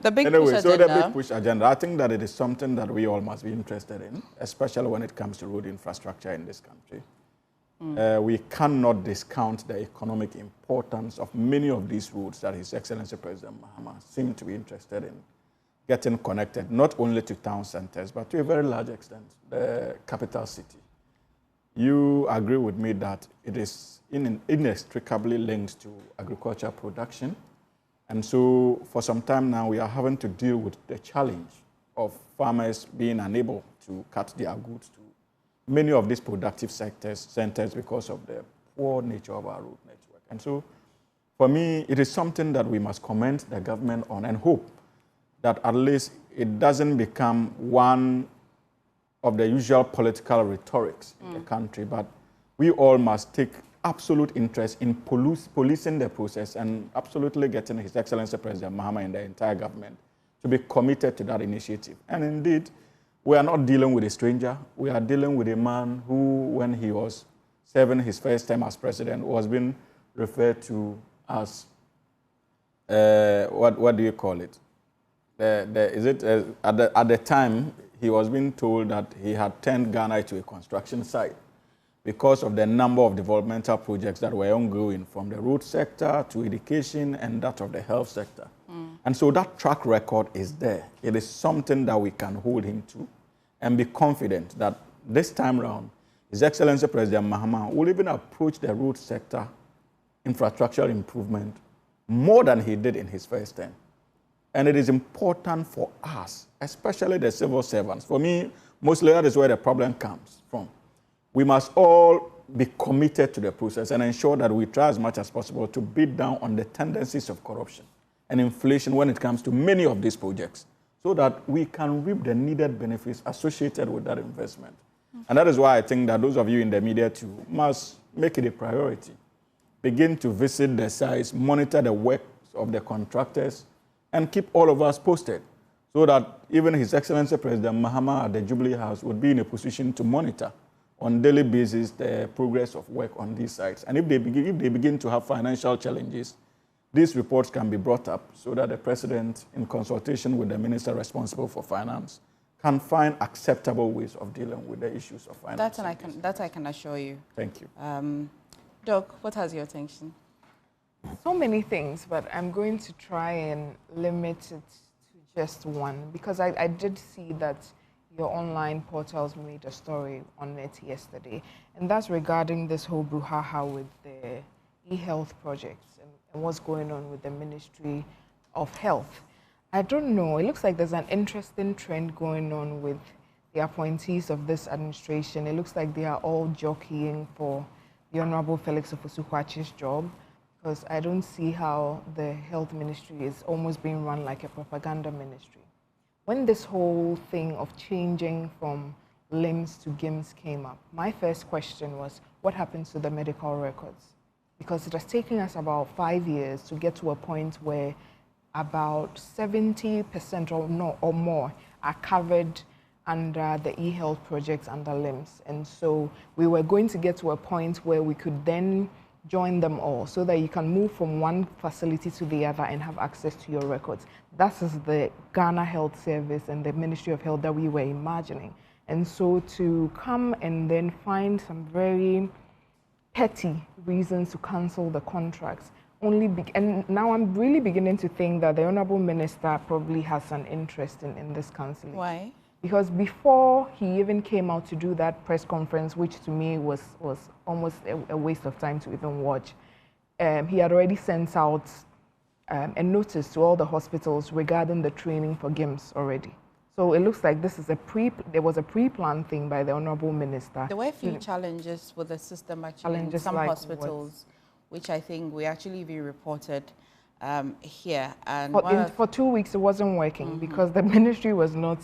The big anyway, push so agenda. the big push agenda, I think that it is something that we all must be interested in, especially when it comes to road infrastructure in this country. We cannot discount the economic importance of many of these roads that His Excellency President Mahama seemed to be interested in getting connected, not only to town centers, but to a very large extent, the capital city. You agree with me that it is inextricably linked to agricultural production. And so for some time now, we are having to deal with the challenge of farmers being unable to cut their goods to many of these productive centers because of the poor nature of our road network. And so for me, it is something that we must commend the government on and hope that at least it doesn't become one of the usual political rhetorics in the country, but we all must take absolute interest in policing the process and absolutely getting His Excellency President Mahama and the entire government to be committed to that initiative. And indeed, we are not dealing with a stranger. We are dealing with a man who, when he was serving his first term as president, was being referred to as, what do you call it? At the time, he was being told that he had turned Ghana into a construction site because of the number of developmental projects that were ongoing from the road sector to education and that of the health sector. And so that track record is there. It is something that we can hold him to and be confident that this time around, His Excellency President Mahama will even approach the road sector infrastructure improvement more than he did in his first term. And it is important for us, especially the civil servants. For me, mostly that is where the problem comes from. We must all be committed to the process and ensure that we try as much as possible to beat down on the tendencies of corruption and inflation when it comes to many of these projects so that we can reap the needed benefits associated with that investment. And that is why I think that those of you in the media too must make it a priority. Begin to visit the sites, monitor the work of the contractors, and keep all of us posted so that even His Excellency President Mahama at the Jubilee House would be in a position to monitor on a daily basis the progress of work on these sites. And if they begin to have financial challenges, these reports can be brought up so that the President, in consultation with the Minister responsible for finance, can find acceptable ways of dealing with the issues of finance. That I can assure you. Thank you. Doc, what has your attention? So many things, but I'm going to try and limit it to just one because I did see that your online portals made a story on it yesterday, and that's regarding this whole brouhaha with the e-health projects and what's going on with the Ministry of Health. I don't know, it looks like there's an interesting trend going on with the appointees of this administration. It looks like they are all jockeying for the Honorable Felix Ofosu-Kwakye's job. because I don't see how the health ministry is almost being run like a propaganda ministry. When this whole thing of changing from LHIMS to GHIMS came up, my first question was, what happens to the medical records? Because it has taken us about 5 years to get to a point where about 70% or more are covered under the e-health projects under LHIMS. And so we were going to get to a point where we could then join them all so that you can move from one facility to the other and have access to your records. That is the Ghana Health Service and the Ministry of Health that we were imagining. And so to come and then find some very petty reasons to cancel the contracts, and now I'm really beginning to think that the Honourable Minister probably has an interest in this cancelling. Why? Because before he even came out to do that press conference, which to me was almost a waste of time to even watch, he had already sent out a notice to all the hospitals regarding the training for GHIMS already. So it looks like this is there was a pre-planned thing by the Honourable Minister. There were a few challenges with the system actually in some like hospitals, which I think we actually reported here. And for 2 weeks it wasn't working because the ministry was not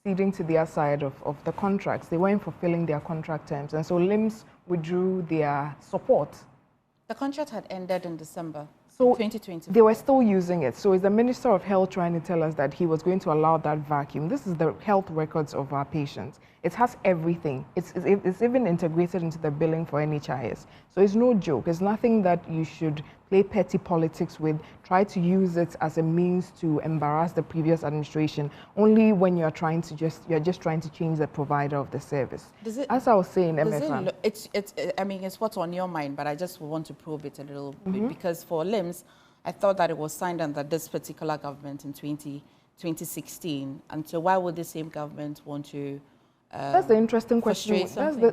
ceding to their side of the contracts. They weren't fulfilling their contract terms. And so LHIMS withdrew their support. The contract had ended in December. So 2020. They were still using it. So is the Minister of Health trying to tell us that he was going to allow that vacuum? This is the health records of our patients. It has everything. It's even integrated into the billing for NHIS. So it's no joke. It's nothing that you should play petty politics with, try to use it as a means to embarrass the previous administration, only when you're just trying to change the provider of the service. As I was saying, MFM. I mean, it's what's on your mind, but I just want to probe it a little bit, because for LHIMS, I thought that it was signed under this particular government in 2016. And so why would the same government want to that's the interesting question.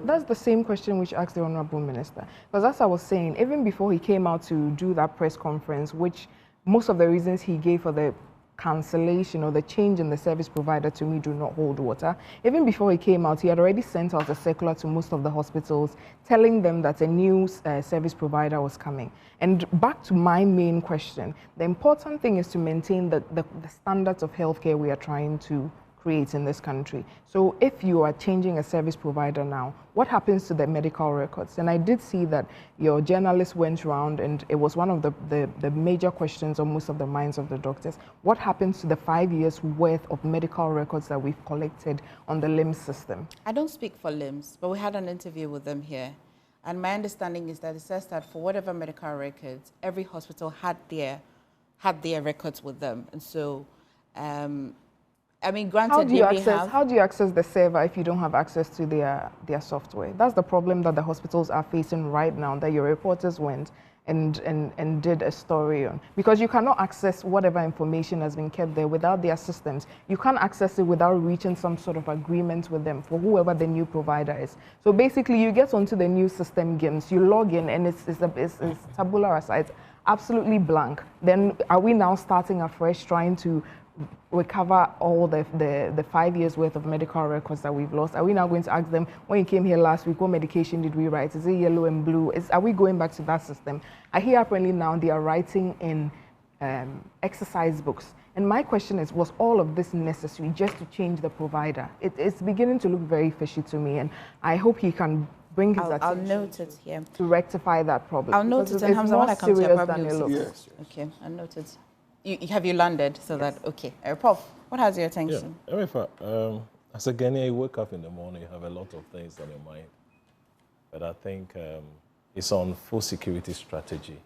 That's the same question which asked the Honourable Minister. Because as I was saying, even before he came out to do that press conference, which most of the reasons he gave for the cancellation or the change in the service provider to me do not hold water. Even before he came out, he had already sent out a circular to most of the hospitals telling them that a new service provider was coming. And back to my main question, the important thing is to maintain the standards of healthcare we are trying to create in this country. So if you are changing a service provider now, what happens to the medical records? And I did see that your journalist went around and it was one of the major questions on most of the minds of the doctors. What happens to the 5 years worth of medical records that we've collected on the LHIMS system? I don't speak for LHIMS, but we had an interview with them here. And my understanding is that it says that for whatever medical records, every hospital had their records with them. And so, I mean, granted, how do you access the server if you don't have access to their software? That's the problem that the hospitals are facing right now, that your reporters went and did a story on. Because you cannot access whatever information has been kept there without their systems. You can't access it without reaching some sort of agreement with them for whoever the new provider is. So basically, you get onto the new system, GHIMS, you log in and it's tabula rasa, it's absolutely blank. Then are we now starting afresh trying to recover all the 5 years worth of medical records that we've lost? Are we now going to ask them, when you came here last week, what medication did we write? Is it yellow and blue? Are we going back to that system? I hear apparently now they are writing in exercise books. And my question is, was all of this necessary just to change the provider? It's beginning to look very fishy to me, and I hope he can bring his attention I'll note it here to rectify that problem. I'll note it, and Hamza, when I come to your problem, yes. Okay, I'll note it. Have you landed so that, okay. Prof, what has your attention? Yeah. As a Ghanaian, you wake up in the morning, you have a lot of things on your mind. But I think it's on full security strategy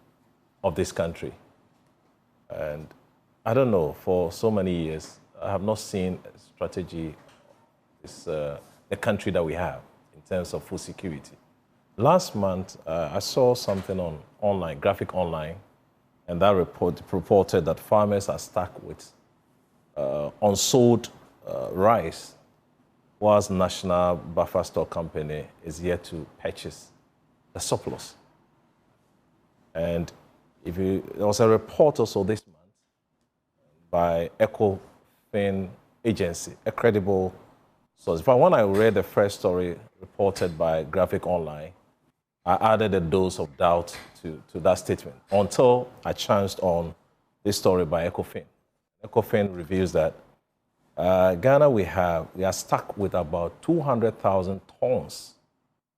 of this country. And I don't know, for so many years, I have not seen a strategy, the country that we have in terms of full security. Last month, I saw something on online, graphic online, and that report reported that farmers are stuck with unsold rice, whilst National Buffer Stock Company is yet to purchase the surplus. And there was a report also this month by Ecofin Agency, a credible source. In fact, when I read the first story reported by Graphic Online, I added a dose of doubt to that statement until I chanced on this story by ECOFIN. ECOFIN reveals that Ghana, we are stuck with about 200,000 tons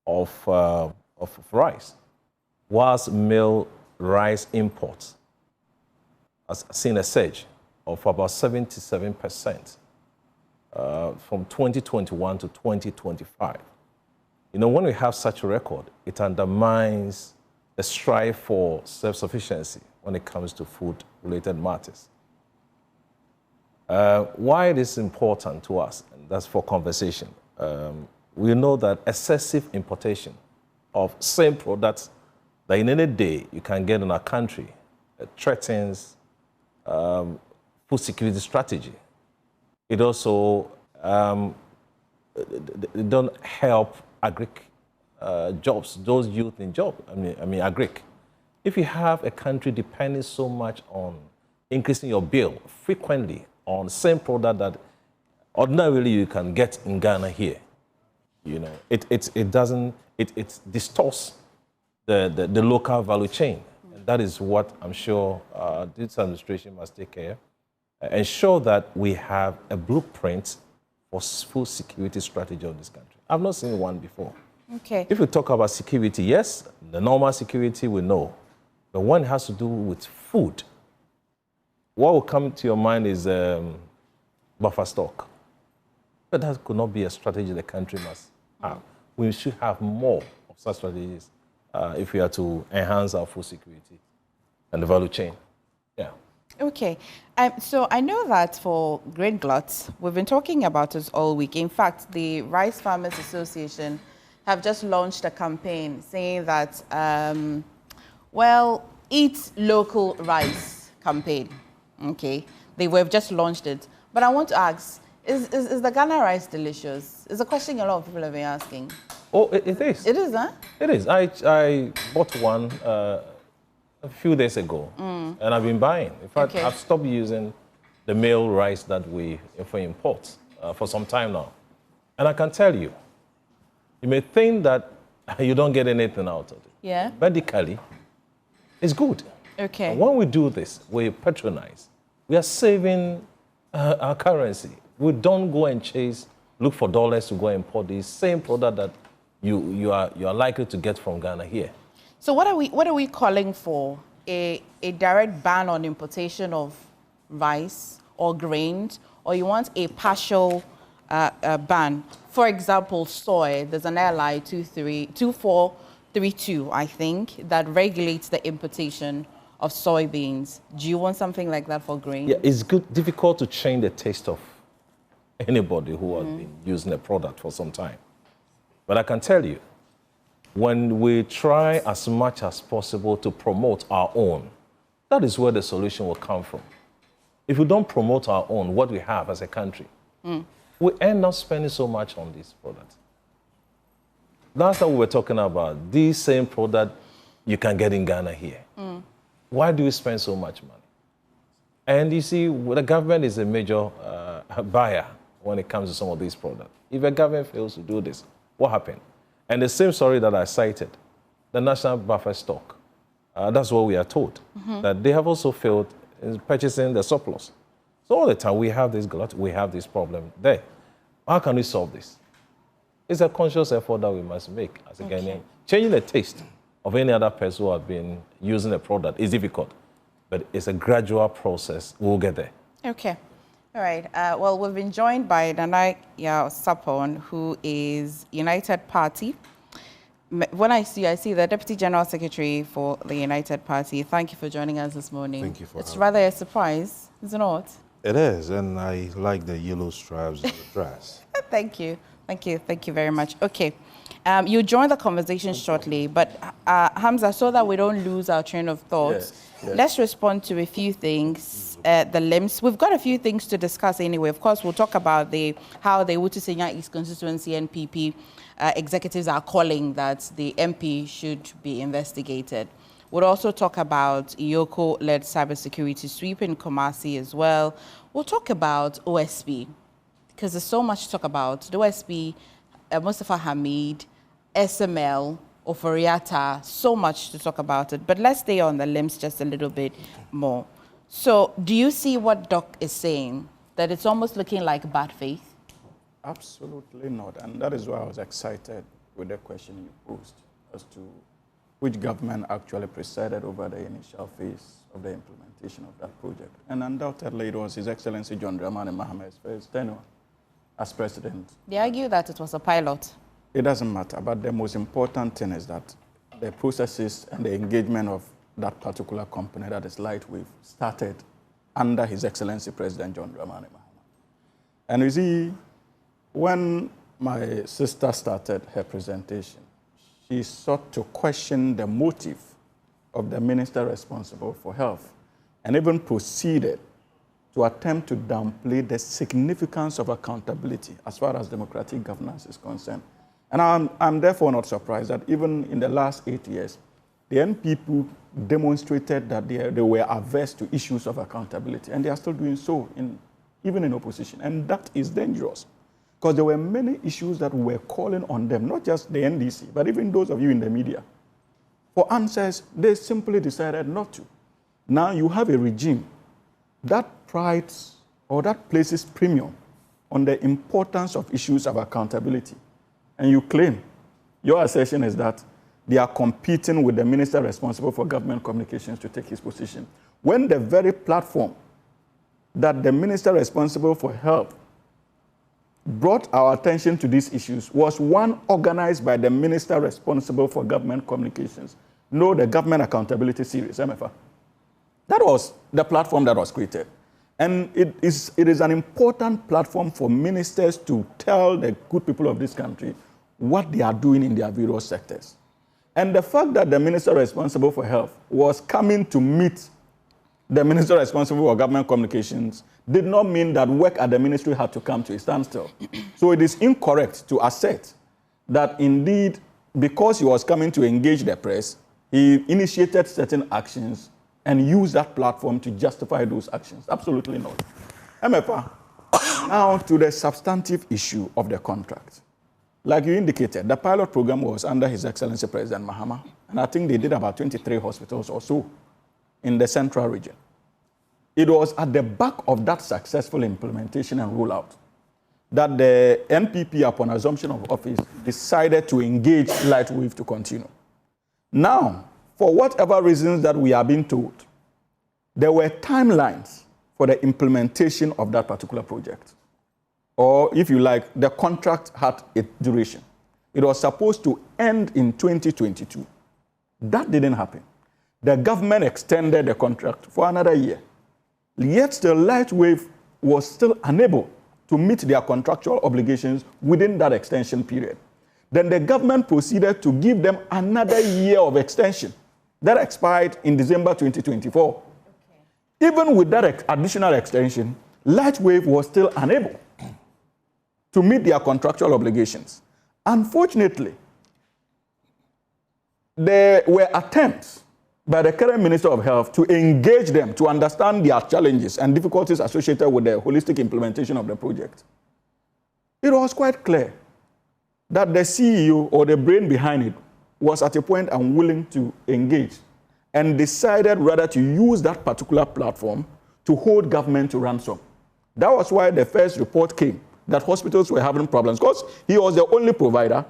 of rice, whilst male rice imports has seen a surge of about 77% from 2021 to 2025. You know, when we have such a record, it undermines the strive for self-sufficiency when it comes to food-related matters. Why it is important to us, and that's for conversation, we know that excessive importation of same products that in any day you can get in our country threatens food security strategy. It also it don't help agric jobs, those youth in job. I mean agric. If you have a country depending so much on increasing your bill frequently on the same product that ordinarily you can get in Ghana here, you know, it distorts the local value chain. And that is what I'm sure this administration must take care, ensure that we have a blueprint for food security strategy of this country. I've not seen one before. Okay. If we talk about security, yes, the normal security we know, but one has to do with food. What will come to your mind is buffer stock. But that could not be a strategy the country must have. We should have more of such strategies if we are to enhance our food security and the value chain. Yeah. Okay. So I know that for grain gluts, we've been talking about this all week. In fact, the Rice Farmers Association have just launched a campaign saying that, well, eat local rice campaign. Okay. We've just launched it. But I want to ask, is the Ghana rice delicious? It's a question a lot of people have been asking. Oh, it is. It is, huh? It is. I bought one a few days ago, and I've been buying. In fact, I've stopped using the male rice that we import for some time now. And I can tell you, you may think that you don't get anything out of it. Yeah. Medically, it's good. Okay. And when we do this, we patronize. We are saving our currency. We don't go and look for dollars to go and import the same product that you are likely to get from Ghana here. So what are we calling for? A direct ban on importation of rice or grains, or you want a partial ban? For example, soy. There's an LI 2432, I think, that regulates the importation of soybeans. Do you want something like that for grain? Yeah, it's difficult to change the taste of anybody who has been using a product for some time. But I can tell you, when we try as much as possible to promote our own, that is where the solution will come from. If we don't promote our own, what we have as a country, we end up spending so much on these products. Last time we were talking about these same product you can get in Ghana here. Why do we spend so much money? And you see, the government is a major buyer when it comes to some of these products. If a government fails to do this, what happened? And the same story that I cited, the national buffer stock, that's what we are told, that they have also failed in purchasing the surplus. So all the time we have this glut, we have this problem there. How can we solve this? It's a conscious effort that we must make as a Ghanaian. Changing the taste of any other person who has been using a product is difficult, but it's a gradual process. We'll get there. Okay. All right. Well, we've been joined by Nana Sapon, who is United Party. When I see the Deputy General Secretary for the United Party. Thank you for joining us this morning. Thank you for It's rather a surprise, is it not? It is, and I like the yellow stripes of the dress. Thank you. Thank you. Thank you very much. Okay. You join the conversation shortly, but Hamza, so that we don't lose our train of thoughts, let's respond to a few things. The LHIMS, we've got a few things to discuss anyway. Of course, we'll talk about how the Wutusenya East constituency NPP executives are calling that the MP should be investigated. We'll also talk about Iyoko-led cybersecurity sweep in Kumasi as well. We'll talk about OSP, because there's so much to talk about. The OSP, Mustafa Hamid, SML, Oforiatta. So much to talk about it. But let's stay on the LHIMS just a little bit more. So do you see what Doc is saying, that it's almost looking like bad faith? Absolutely not. And that is why I was excited with the question you posed as to which government actually presided over the initial phase of the implementation of that project. And undoubtedly it was His Excellency John Dramani Mahamad's first tenure as president. They argue that it was a pilot. It doesn't matter, but the most important thing is that the processes and the engagement of that particular company, that is Lightwave, started under His Excellency President John Dramani Mahama. And you see, when my sister started her presentation, she sought to question the motive of the minister responsible for health and even proceeded to attempt to downplay the significance of accountability as far as democratic governance is concerned. And I'm therefore not surprised that even in the last 8 years, the NPP demonstrated that they were averse to issues of accountability, and they are still doing so, even in opposition. And that is dangerous, because there were many issues that were calling on them, not just the NDC, but even those of you in the media. For answers, they simply decided not to. Now you have a regime that prides or that places premium on the importance of issues of accountability. And you claim, your assertion is that they are competing with the minister responsible for government communications to take his position, when the very platform that the minister responsible for health brought our attention to these issues was one organized by the minister responsible for government communications. No, the Government Accountability Series, MFA. That was the platform that was created. And it is an important platform for ministers to tell the good people of this country what they are doing in their various sectors. And the fact that the minister responsible for health was coming to meet the minister responsible for government communications did not mean that work at the ministry had to come to a standstill. So it is incorrect to assert that indeed, because he was coming to engage the press, he initiated certain actions and used that platform to justify those actions. Absolutely not. MFA, now to the substantive issue of the contract. Like you indicated, the pilot program was under His Excellency President Mahama, and I think they did about 23 hospitals or so in the central region. It was at the back of that successful implementation and rollout that the NPP, upon assumption of office, decided to engage Lightwave to continue. Now, for whatever reasons that we are being told, there were timelines for the implementation of that particular project. Or, if you like, the contract had a duration. It was supposed to end in 2022. That didn't happen. The government extended the contract for another year. Yet still, Lightwave was still unable to meet their contractual obligations within that extension period. Then the government proceeded to give them another year of extension that expired in December 2024. Okay. Even with that additional extension, Lightwave was still unable to meet their contractual obligations. Unfortunately, there were attempts by the current Minister of Health to engage them to understand their challenges and difficulties associated with the holistic implementation of the project. It was quite clear that the CEO or the brain behind it was at a point unwilling to engage and decided rather to use that particular platform to hold government to ransom. That was why the first report came that hospitals were having problems, because he was the only provider.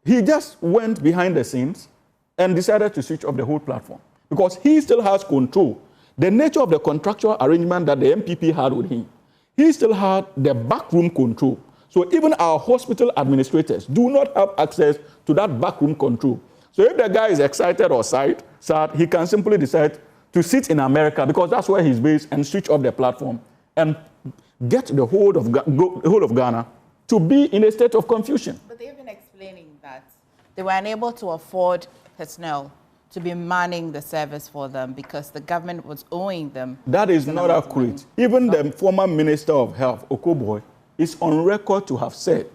He just went behind the scenes and decided to switch off the whole platform because he still has control. The nature of the contractual arrangement that the MPP had with him, he still had the backroom control. So even our hospital administrators do not have access to that backroom control. So if the guy is excited or sad, he can simply decide to sit in America because that's where he's based and switch off the platform and get the whole of Ghana to be in a state of confusion. But they've been explaining that they were unable to afford personnel to be manning the service for them because the government was owing them. That is not accurate. Even the former Minister of Health, Okoboy, is on record to have said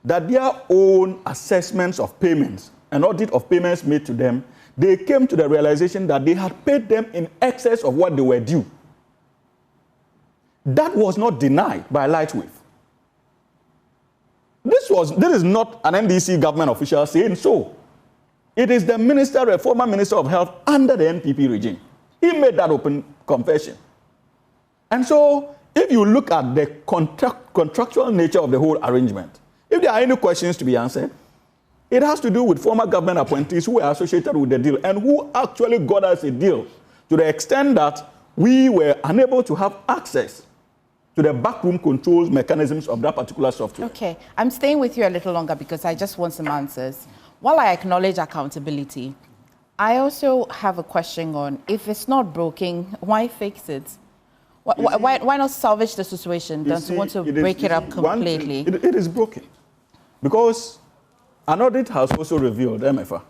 that their own assessments of payments and audit of payments made to them, they came to the realization that they had paid them in excess of what they were due. That was not denied by Lightwave. This is not an NDC government official saying so. It is the minister, a former minister of health under the NPP regime. He made that open confession. And so, if you look at the contractual nature of the whole arrangement, if there are any questions to be answered, it has to do with former government appointees who were associated with the deal and who actually got us a deal to the extent that we were unable to have access to the backroom controls mechanisms of that particular software. Okay, I'm staying with you a little longer because I just want some answers. While I acknowledge accountability, I also have a question on if it's not broken, why fix it? Why not salvage the situation? Don't you want to break it up completely? It is broken because an audit has also revealed, MFA,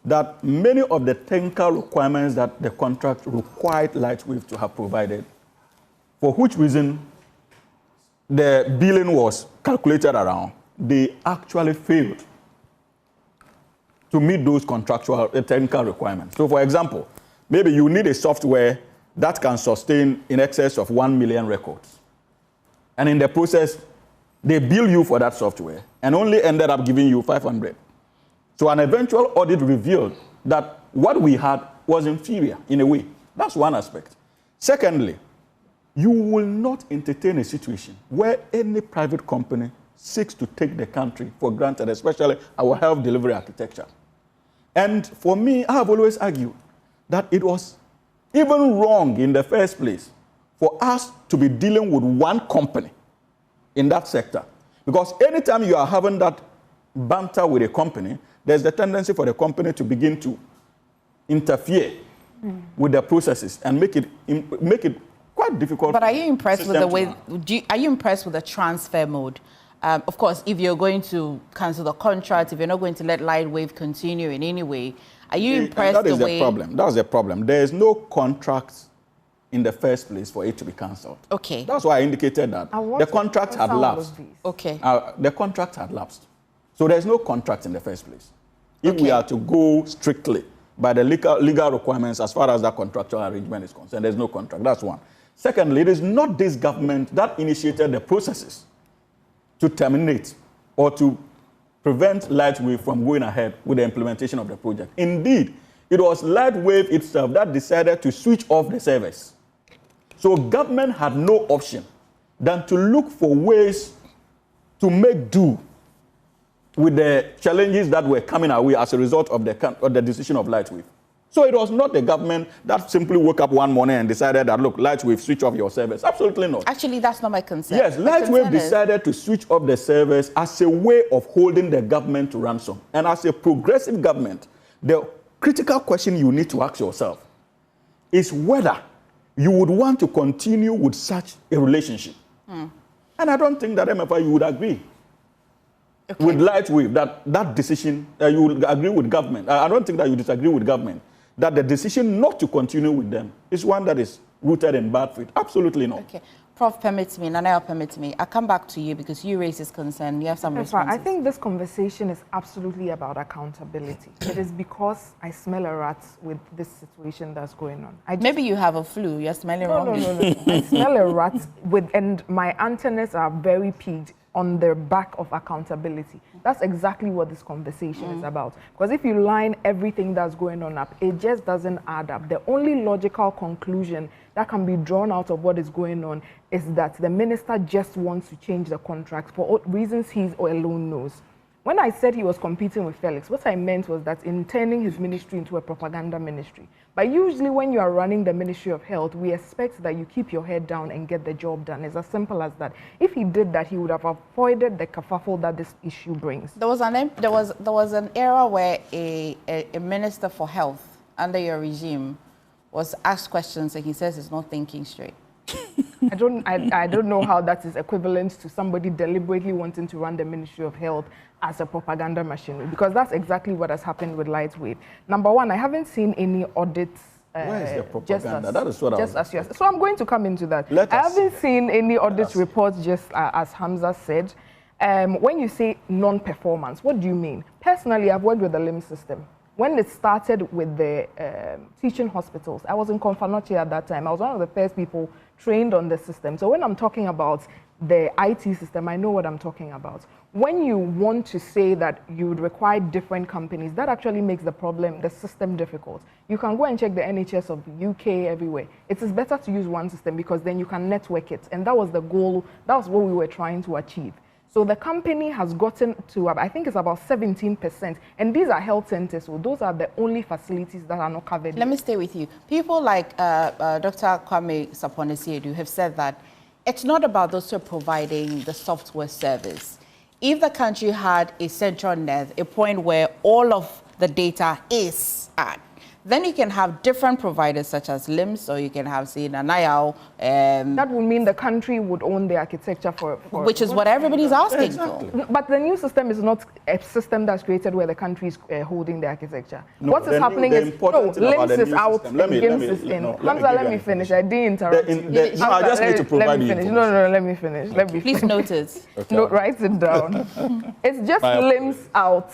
that many of the technical requirements that the contract required Lightwave to have provided, for which reason the billing was calculated around, they actually failed to meet those contractual technical requirements. So, for example, maybe you need a software that can sustain in excess of 1 million records. And in the process, they bill you for that software and only ended up giving you 500. So an eventual audit revealed that what we had was inferior in a way. That's one aspect. Secondly, you will not entertain a situation where any private company seeks to take the country for granted, especially our health delivery architecture. And for me, I have always argued that it was even wrong in the first place for us to be dealing with one company in that sector. Because anytime you are having that banter with a company, there's the tendency for the company to begin to interfere with the processes and make it quite difficult. But are you impressed with the way? Are you impressed with the transfer mode? Of course, if you're going to cancel the contract, if you're not going to let Lightwave continue in any way, are you impressed? That is the problem. That's the problem. There is no contract in the first place for it to be cancelled. Okay. That's why I indicated that the contract had lapsed. Okay. The contract had lapsed. So there's no contract in the first place. If we are to go strictly by the legal requirements as far as that contractual arrangement is concerned, there's no contract. That's one. Secondly, it is not this government that initiated the processes to terminate or to prevent Lightwave from going ahead with the implementation of the project. Indeed, it was Lightwave itself that decided to switch off the service. So government had no option than to look for ways to make do with the challenges that were coming our way as a result of the decision of Lightwave. So it was not the government that simply woke up one morning and decided that, look, Lightwave, switch off your service. Absolutely not. Actually, that's not my concern. Yes, Lightwave decided to switch off the service as a way of holding the government to ransom. And as a progressive government, the critical question you need to ask yourself is whether you would want to continue with such a relationship. And I don't think that MFI, you would agree with Lightwave that decision, you would agree with government. I don't think that you disagree with government, that the decision not to continue with them is one that is rooted in bad faith. Absolutely not. Okay. Prof, permits me, Nanaya permits me. I'll come back to you because you raised this concern. You have some responses. I think this conversation is absolutely about accountability. It is because I smell a rat with this situation that's going on. Maybe you have a flu. You're smelling wrong. No. I smell a rat and my antennas are very peaked on the back of accountability. That's exactly what this conversation is about. Because if you line everything that's going on up, it just doesn't add up. The only logical conclusion that can be drawn out of what is going on is that the minister just wants to change the contract for reasons he alone knows. When I said he was competing with Felix, what I meant was that in turning his ministry into a propaganda ministry. But usually when you are running the Ministry of Health, we expect that you keep your head down and get the job done. It's as simple as that. If he did that, he would have avoided the kerfuffle that this issue brings. There was an era where a minister for health under your regime was asked questions and he says he's not thinking straight. I don't know how that is equivalent to somebody deliberately wanting to run the Ministry of Health as a propaganda machinery, because that's exactly what has happened with Lightwave. Number one, I haven't seen any audits. Where is the propaganda? That is what So I'm going to come into that. I haven't seen any audit reports, just as Hamza said. When you say non-performance, what do you mean? Personally, I've worked with the LHIMS system. when it started with the teaching hospitals, I was in Konfanoche at that time. I was one of the first people trained on the system. So when I'm talking about the IT system, I know what I'm talking about. When you want to say that you would require different companies, that actually makes the system difficult. You can go and check the NHS of UK everywhere. It is better to use one system because then you can network it. And that was the goal, that was what we were trying to achieve. So the company has gotten to, I think it's about 17%. And these are health centers, so those are the only facilities that are not covered. Let me stay with you. People like Dr. Kwame Saponesiedu have said that it's not about those who are providing the software service. If the country had a central net, a point where all of the data is at, then you can have different providers such as LHIMS, or you can have, say, Nanayao. That would mean the country would own the architecture for which is what everybody's asking for. But the new system is not a system that's created where the country is holding the architecture. No, what is happening is, LHIMS is out, GHIMS is in. Hamza, let me finish. I didn't interrupt you. No, I just need to provide you. No, let me finish. Please note it. Okay. No, write it down. It's just LHIMS out,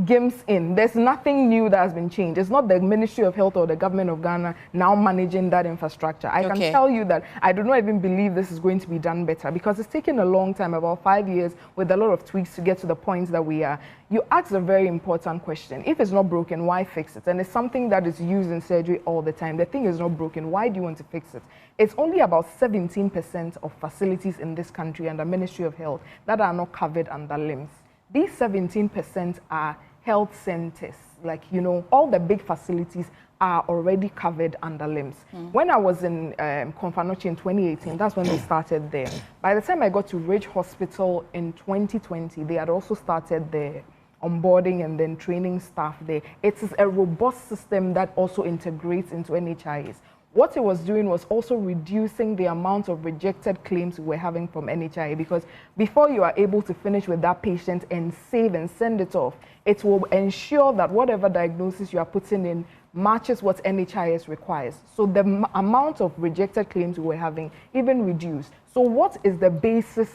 GHIMS in. There's nothing new that has been changed. It's not the Ministry of Health or the government of Ghana now managing that infrastructure. I can tell you that I do not even believe this is going to be done better because it's taken a long time, about 5 years, with a lot of tweaks to get to the point that we are. You asked a very important question. If it's not broken, why fix it? And it's something that is used in surgery all the time. The thing is not broken. Why do you want to fix it? It's only about 17% of facilities in this country under Ministry of Health that are not covered under LHIMS. These 17% are health centers, like, you know, all the big facilities are already covered under LHIMS. When I was in Konfanoche in 2018, that's when they started there. By the time I got to Ridge Hospital in 2020, they had also started the onboarding and then training staff there. It is a robust system that also integrates into NHIS. What it was doing was also reducing the amount of rejected claims we were having from NHIA, because before you are able to finish with that patient and save and send it off, it will ensure that whatever diagnosis you are putting in matches what NHIS requires. So the amount of rejected claims we were having even reduced. So what is the basis,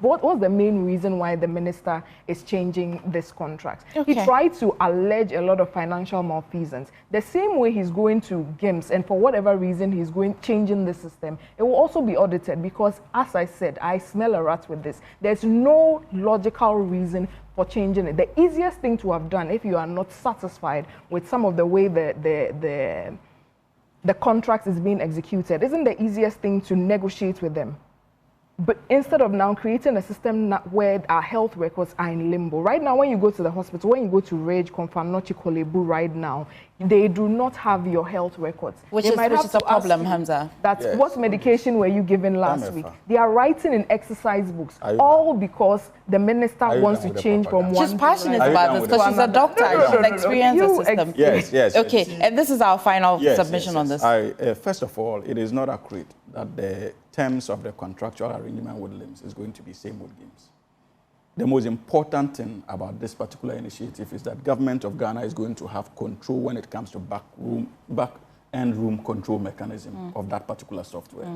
what was the main reason why the minister is changing this contract? He tried to allege a lot of financial malfeasance. The same way he's going to GHIMS, and for whatever reason he's changing the system, it will also be audited because, as I said, I smell a rat with this. There's no logical reason for changing it. The easiest thing to have done if you are not satisfied with some of the way the contract is being executed, isn't the easiest thing to negotiate with them? But instead of now creating a system where our health records are in limbo. Right now, when you go to the hospital, when you go to Ridge, Konfanoche, Kolebu right now, they do not have your health records. Which is a problem, Hamza. That's what medication were you given last week? They are writing in exercise books, all because the minister wants to change from one. She's passionate about this because she's a doctor. She's experienced the system. Yes. Okay, and this is our final submission on this. First of all, it is not accurate that the terms of the contractual arrangement with LHIMS is going to be same with GHIMS. The most important thing about this particular initiative is that government of Ghana is going to have control when it comes to back-end room control mechanism of that particular software.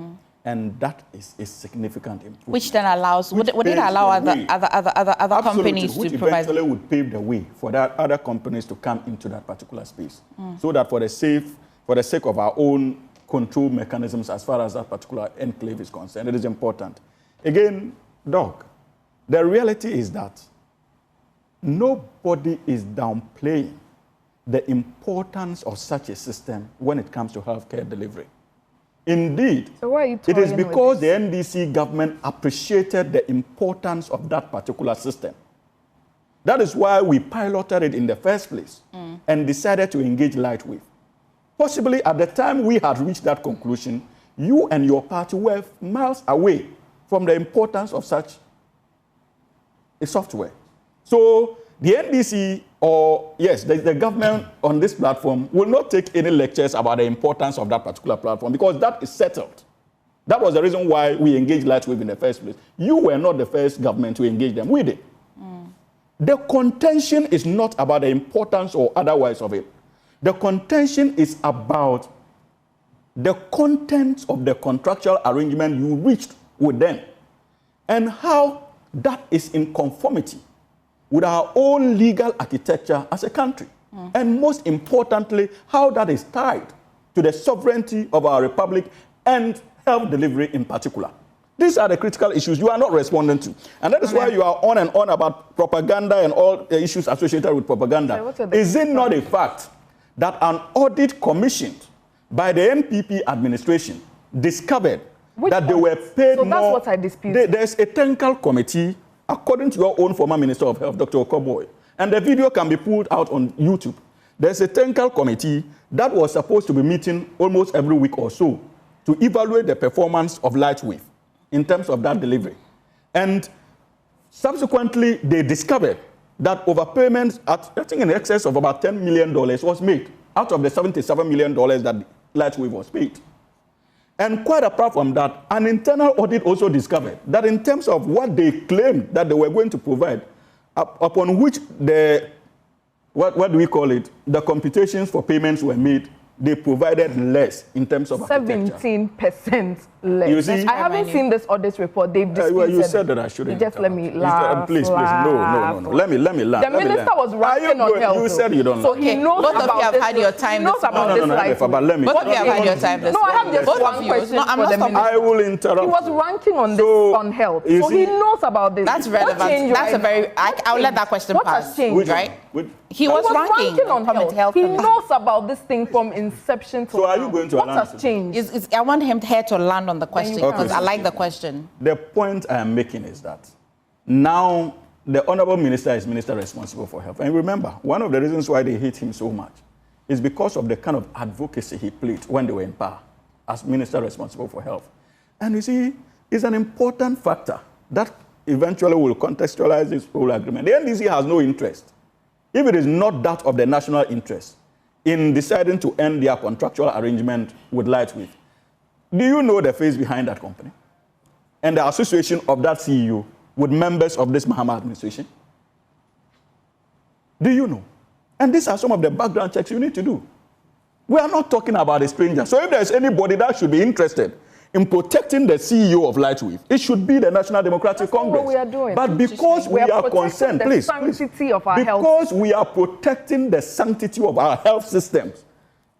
And that is a significant improvement. Which then allows, would it allow other companies to provide? Eventually would pave the way for that other companies to come into that particular space. So that for the sake of our own control mechanisms as far as that particular enclave is concerned, it is important. Again, Doc, the reality is that nobody is downplaying the importance of such a system when it comes to healthcare delivery. Indeed, it is because the NDC government appreciated the importance of that particular system. That is why we piloted it in the first place and decided to engage Lightwave. Possibly at the time we had reached that conclusion, you and your party were miles away from the importance of such a software. So the NDC, or the government on this platform will not take any lectures about the importance of that particular platform because that is settled. That was the reason why we engaged Lightwave in the first place. You were not the first government to engage them. We did. The contention is not about the importance or otherwise of it. The contention is about the contents of the contractual arrangement you reached with them and how that is in conformity with our own legal architecture as a country. And most importantly, how that is tied to the sovereignty of our republic and health delivery in particular. These are the critical issues you are not responding to. And that is why you are on and on about propaganda and all the issues associated with propaganda. Is it not a fact that an audit commissioned by the NPP administration discovered that they were paid more? So that's what I dispute. There's a technical committee, according to your own former Minister of Health, Dr. Okoboy, and the video can be pulled out on YouTube. There's a technical committee that was supposed to be meeting almost every week or so to evaluate the performance of LHIMS in terms of that delivery. And subsequently, they discovered that overpayments at, I think, in excess of about $10 million was made out of the $77 million that LHIMS was paid. And quite apart from that, an internal audit also discovered that in terms of what they claimed that they were going to provide, upon which the, what do we call it, the computations for payments were made, they provided less in terms of 17% less. You see, I haven't seen this audit report. They've disputed. Well, you said that I shouldn't. Just let me laugh. Please, no. Let me laugh. The minister was ranting on health. You said you don't. So he knows both of you have had your time. No, but let me. Both of you have had your time. No, I have just one question for the minister. I will interrupt. He was ranting on this on health, so he knows about this. That's relevant. That's a very. I'll let that question pass. What has changed, right? He was ranking on health. He knows about this thing from inception to. So are you going to? What has changed? I want him here to land on the question because I like the question. The point I am making is that now the honorable minister is minister responsible for health. And remember, one of the reasons why they hate him so much is because of the kind of advocacy he played when they were in power as minister responsible for health. And you see, it's an important factor that eventually will contextualize this whole agreement. The NDC has no interest, if it is not that of the national interest, in deciding to end their contractual arrangement with LHIMS. Do you know the face behind that company? And the association of that CEO with members of this Mahama administration? Do you know? And these are some of the background checks you need to do. We are not talking about a stranger. So if there's anybody that should be interested in protecting the CEO of LHIMS, it should be the National Democratic Congress. What we are doing. But because we are concerned, please, of our health. Because we are protecting the sanctity of our health systems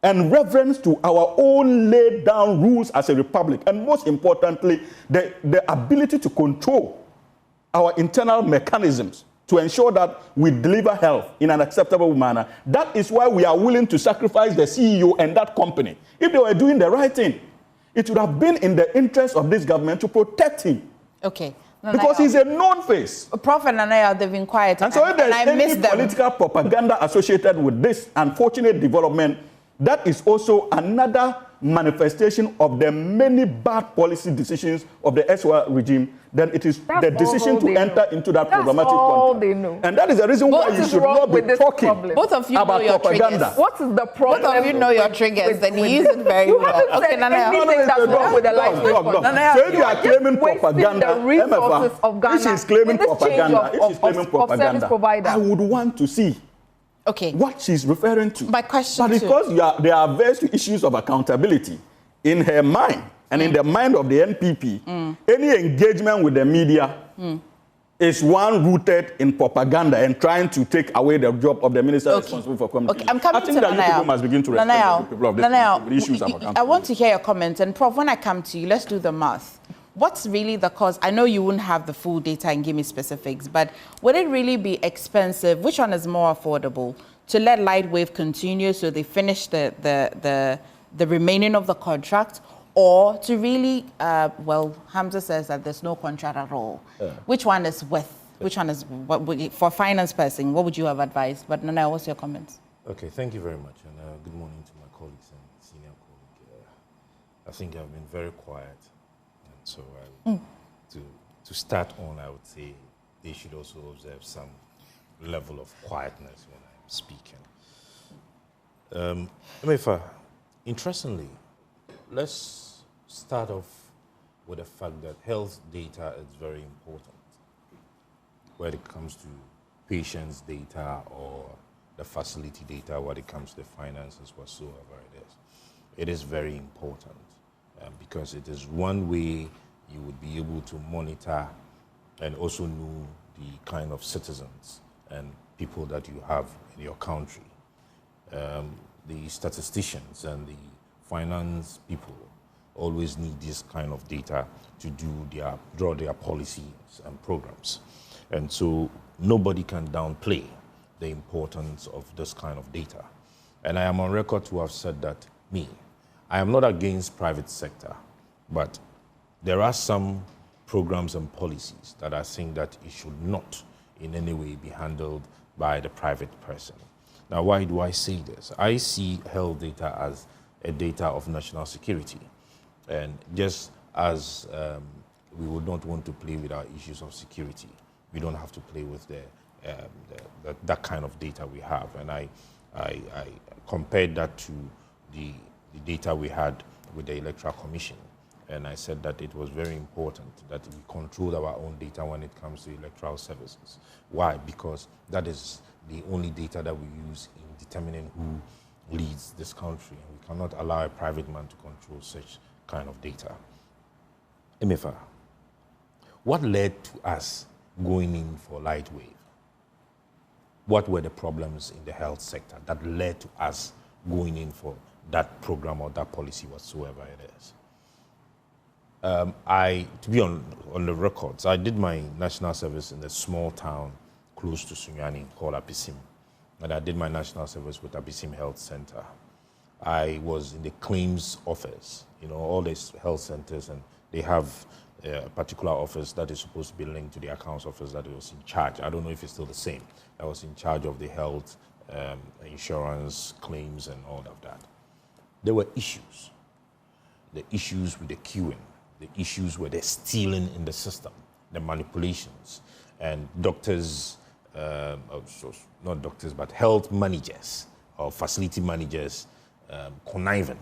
and reverence to our own laid down rules as a republic, and most importantly, the ability to control our internal mechanisms to ensure that we deliver health in an acceptable manner. That is why we are willing to sacrifice the CEO and that company. If they were doing the right thing, it would have been in the interest of this government to protect him. Okay. Because he's a known face. Prof and Nanaya, they've been quiet. And so if there's any political propaganda associated with this unfortunate development, that is also another manifestation of the many bad policy decisions of the SY regime. Then it is the decision to enter into that problematic contract. And that is the reason why you should not be talking about propaganda. What is the problem? Both of you know your triggers and you use it very well. Okay, anything that's wrong with the life. So if you are claiming propaganda, if she's claiming propaganda, I would want to see what she's referring to. My question but because they are averse to issues of accountability, in her mind and in the mind of the NPP, any engagement with the media is one rooted in propaganda and trying to take away the job of the minister responsible for communication. I'm coming I think that you people must begin to respect the people of the issues of accountability. I want to hear your comments. And Prof, when I come to you, let's do the math. What's really the cost? I know you wouldn't have the full data and give me specifics, but would it really be expensive? Which one is more affordable? To let Lightwave continue so they finish the remaining of the contract, or to really, well, Hamza says that there's no contract at all. Which one is worth? Which one is, for a finance person, what would you have advised? But Nana, what's your comments? Okay, thank you very much. And good morning to my colleagues and senior colleague. I think I've been very quiet. And so to start on, I would say they should also observe some level of quietness when I'm speaking. Interestingly, let's start off with the fact that health data is very important when it comes to patients' data or the facility data, when it comes to the finances, whatsoever it is. It is very important because it is one way you would be able to monitor and also know the kind of citizens and people that you have in your country. the statisticians and the finance people always need this kind of data to draw their policies and programs. And so nobody can downplay the importance of this kind of data. And I am on record to have said that I am not against private sector, but there are some programs and policies that I think that it should not in any way be handled by the private person. Now, why do I say this? I see health data as a data of national security. And just as we would not want to play with our issues of security, we don't have to play with that kind of data we have. And I compared that to the data we had with the Electoral Commission. And I said that it was very important that we control our own data when it comes to electoral services. Why? Because that is the only data that we use in determining who leads this country. And we cannot allow a private man to control such kind of data. Emefa, what led to us going in for Lightwave? What were the problems in the health sector that led to us going in for that program or that policy whatsoever it is? To be on the records, I did my national service in a small town close to Sunyani called Apisim. And I did my national service with Apisim Health Center. I was in the claims office, all these health centers, and they have a particular office that is supposed to be linked to the accounts office that was in charge. I don't know if it's still the same. I was in charge of the health, insurance, claims, and all of that. There were issues. The issues with the queuing, the issues with the stealing in the system, the manipulations, and doctors, not doctors, but health managers or facility managers conniving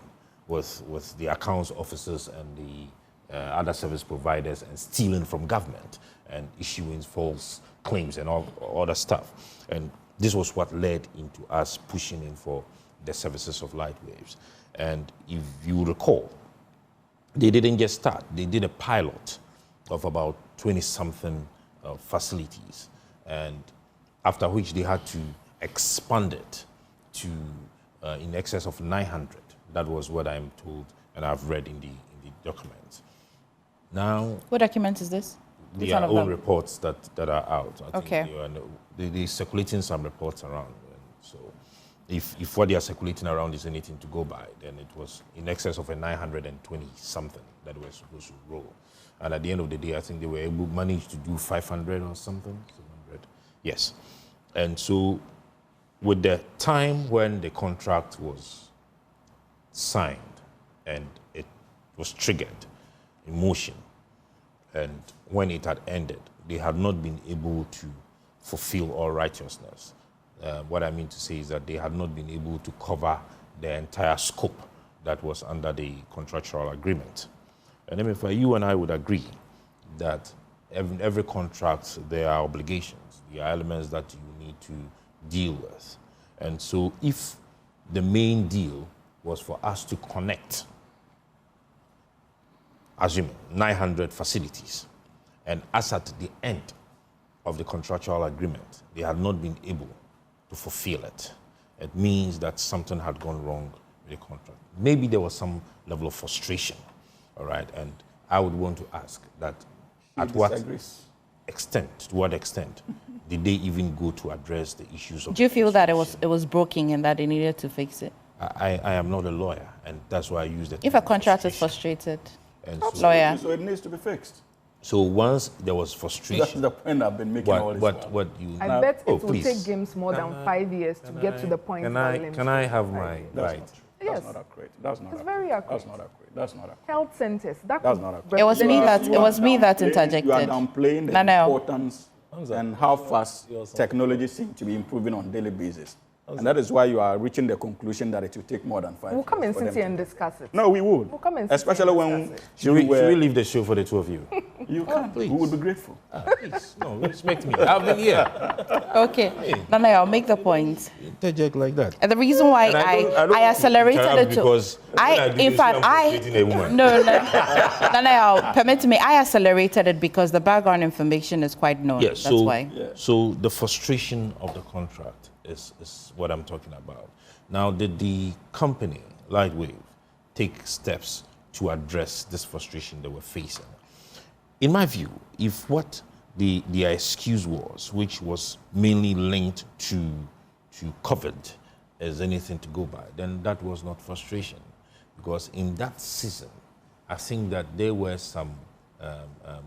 with the accounts officers and the other service providers and stealing from government and issuing false claims and all other stuff. And this was what led into us pushing in for the services of Lightwaves. And if you recall, they didn't just start. They did a pilot of about 20-something facilities, and after which they had to expand it to in excess of 900. That was what I'm told, and I've read in the documents. Now, what document is this? Their own reports that are out. I okay. Think they're circulating some reports around. So if what they are circulating around is anything to go by, then it was in excess of a 920-something that were supposed to roll. And at the end of the day, I think they were able to manage to do 500 or something, 700. Yes. And so with the time when the contract was signed and it was triggered in motion, and when it had ended, they had not been able to fulfill all righteousness. What I mean to say is that they had not been able to cover the entire scope that was under the contractual agreement. And if you and I would agree that every contract, there are obligations, there are elements that you need to deal with. And so if the main deal was for us to connect, assuming 900 facilities, and as at the end of the contractual agreement, they had not been able to fulfill it, it means that something had gone wrong with the contract. Maybe there was some level of frustration, all right? And I would want to ask that at what extent did they even go to address the issues of... Do you feel that it was broken and that they needed to fix it? I am not a lawyer, and that's why I use the term. If a contract is frustrated, lawyer. So it needs to be fixed. So once there was frustration... That's the point I've been making all this while. I bet it will take GHIMS more than 5 years to get to the point where LHIMS... Can I have my right? Yes. That's not accurate. That's not it's very accurate. That's not accurate. That's not accurate. Health centers. That's not accurate. It was me that interjected. You are downplaying the importance and how fast technology seems to be improving on a daily basis. And that is why you are reaching the conclusion that it will take more than 5 years. We'll come and sit here and discuss it. No, we would. We'll come and especially when... Should we leave the show for the two of you? You can. Please. We would be grateful. Please. No, respect me. I've been here. Okay. Nana, I'll make the point. Interject like that. And the reason why I accelerated it because Nana, permit me, I accelerated it because the background information is quite known. Yeah, that's why. So the frustration of the contract is what I'm talking about. Now, did the company, Lightwave, take steps to address this frustration they were facing? In my view, if what their excuse was, which was mainly linked to COVID as anything to go by, then that was not frustration. Because in that season, I think that there were some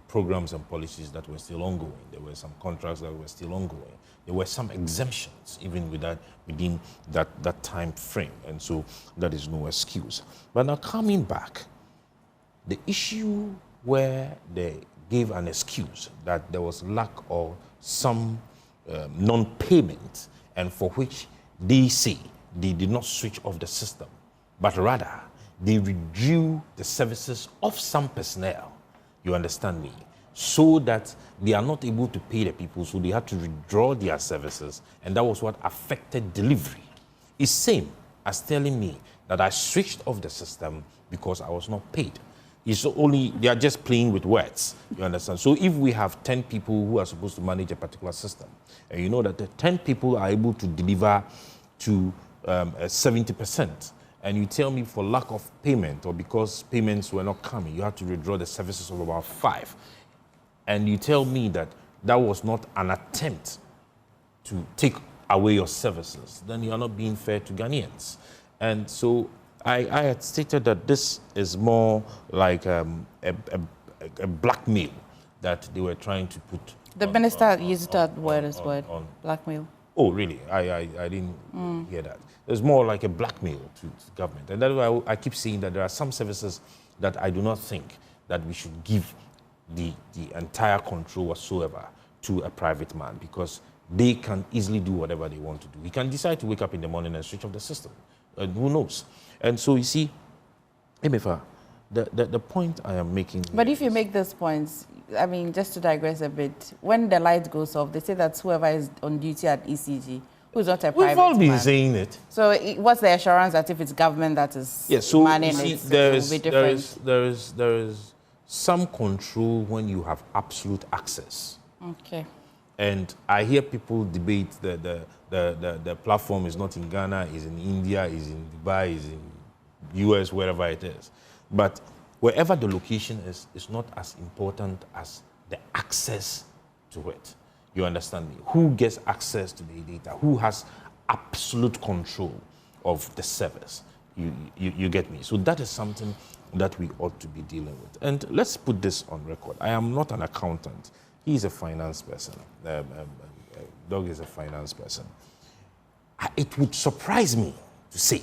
programs and policies that were still ongoing. There were some contracts that were still ongoing. There were some exemptions even within that time frame. And so that is no excuse. But now coming back, the issue where they gave an excuse that there was lack of some non-payment, and for which they say they did not switch off the system, but rather they withdrew the services of some personnel, you understand me, so that they are not able to pay the people, so they had to withdraw their services, and that was what affected delivery. It's same as telling me that I switched off the system because I was not paid. It's only, they are just playing with words, you understand? So if we have 10 people who are supposed to manage a particular system, and you know that the 10 people are able to deliver to 70%, and you tell me for lack of payment or because payments were not coming, you have to withdraw the services of about 5, and you tell me that that was not an attempt to take away your services, then you are not being fair to Ghanaians. And so I had stated that this is more like a blackmail that they were trying to put. The minister used that word as word, blackmail. Oh, really? I didn't hear that. It's more like a blackmail to the government. And that's why I keep saying that there are some services that I do not think that we should give the entire control whatsoever to a private man, because they can easily do whatever they want to do. He can decide to wake up in the morning and switch off the system. And who knows? And so you see, Emefa, the point I am making... But if you make those points, I mean, just to digress a bit, when the light goes off, they say that whoever is on duty at ECG, who's not a private man. We've all been saying it. So what's the assurance that if it's government that is manning it, it will be different? There is some control when you have absolute access. Okay. And I hear people debate the platform is not in Ghana, is in India, is in Dubai, is in US, wherever it is. But wherever the location is, it's not as important as the access to it. You understand me? Who gets access to the data? Who has absolute control of the service? You get me? So that is something that we ought to be dealing with. And let's put this on record. I am not an accountant. He is a finance person. Doug is a finance person. It would surprise me to say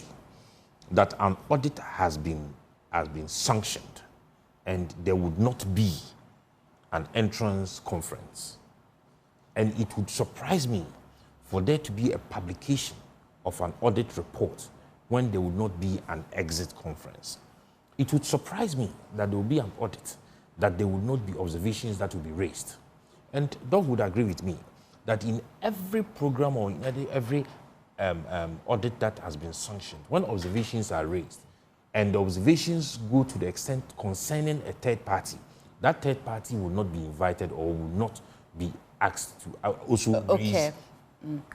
that an audit has been sanctioned and there would not be an entrance conference. And it would surprise me for there to be a publication of an audit report when there would not be an exit conference. It would surprise me that there will be an audit, that there would not be observations that will be raised. And Doug would agree with me that in every program or in every audit that has been sanctioned, when observations are raised and the observations go to the extent concerning a third party, that third party will not be invited or will not be asked to also raise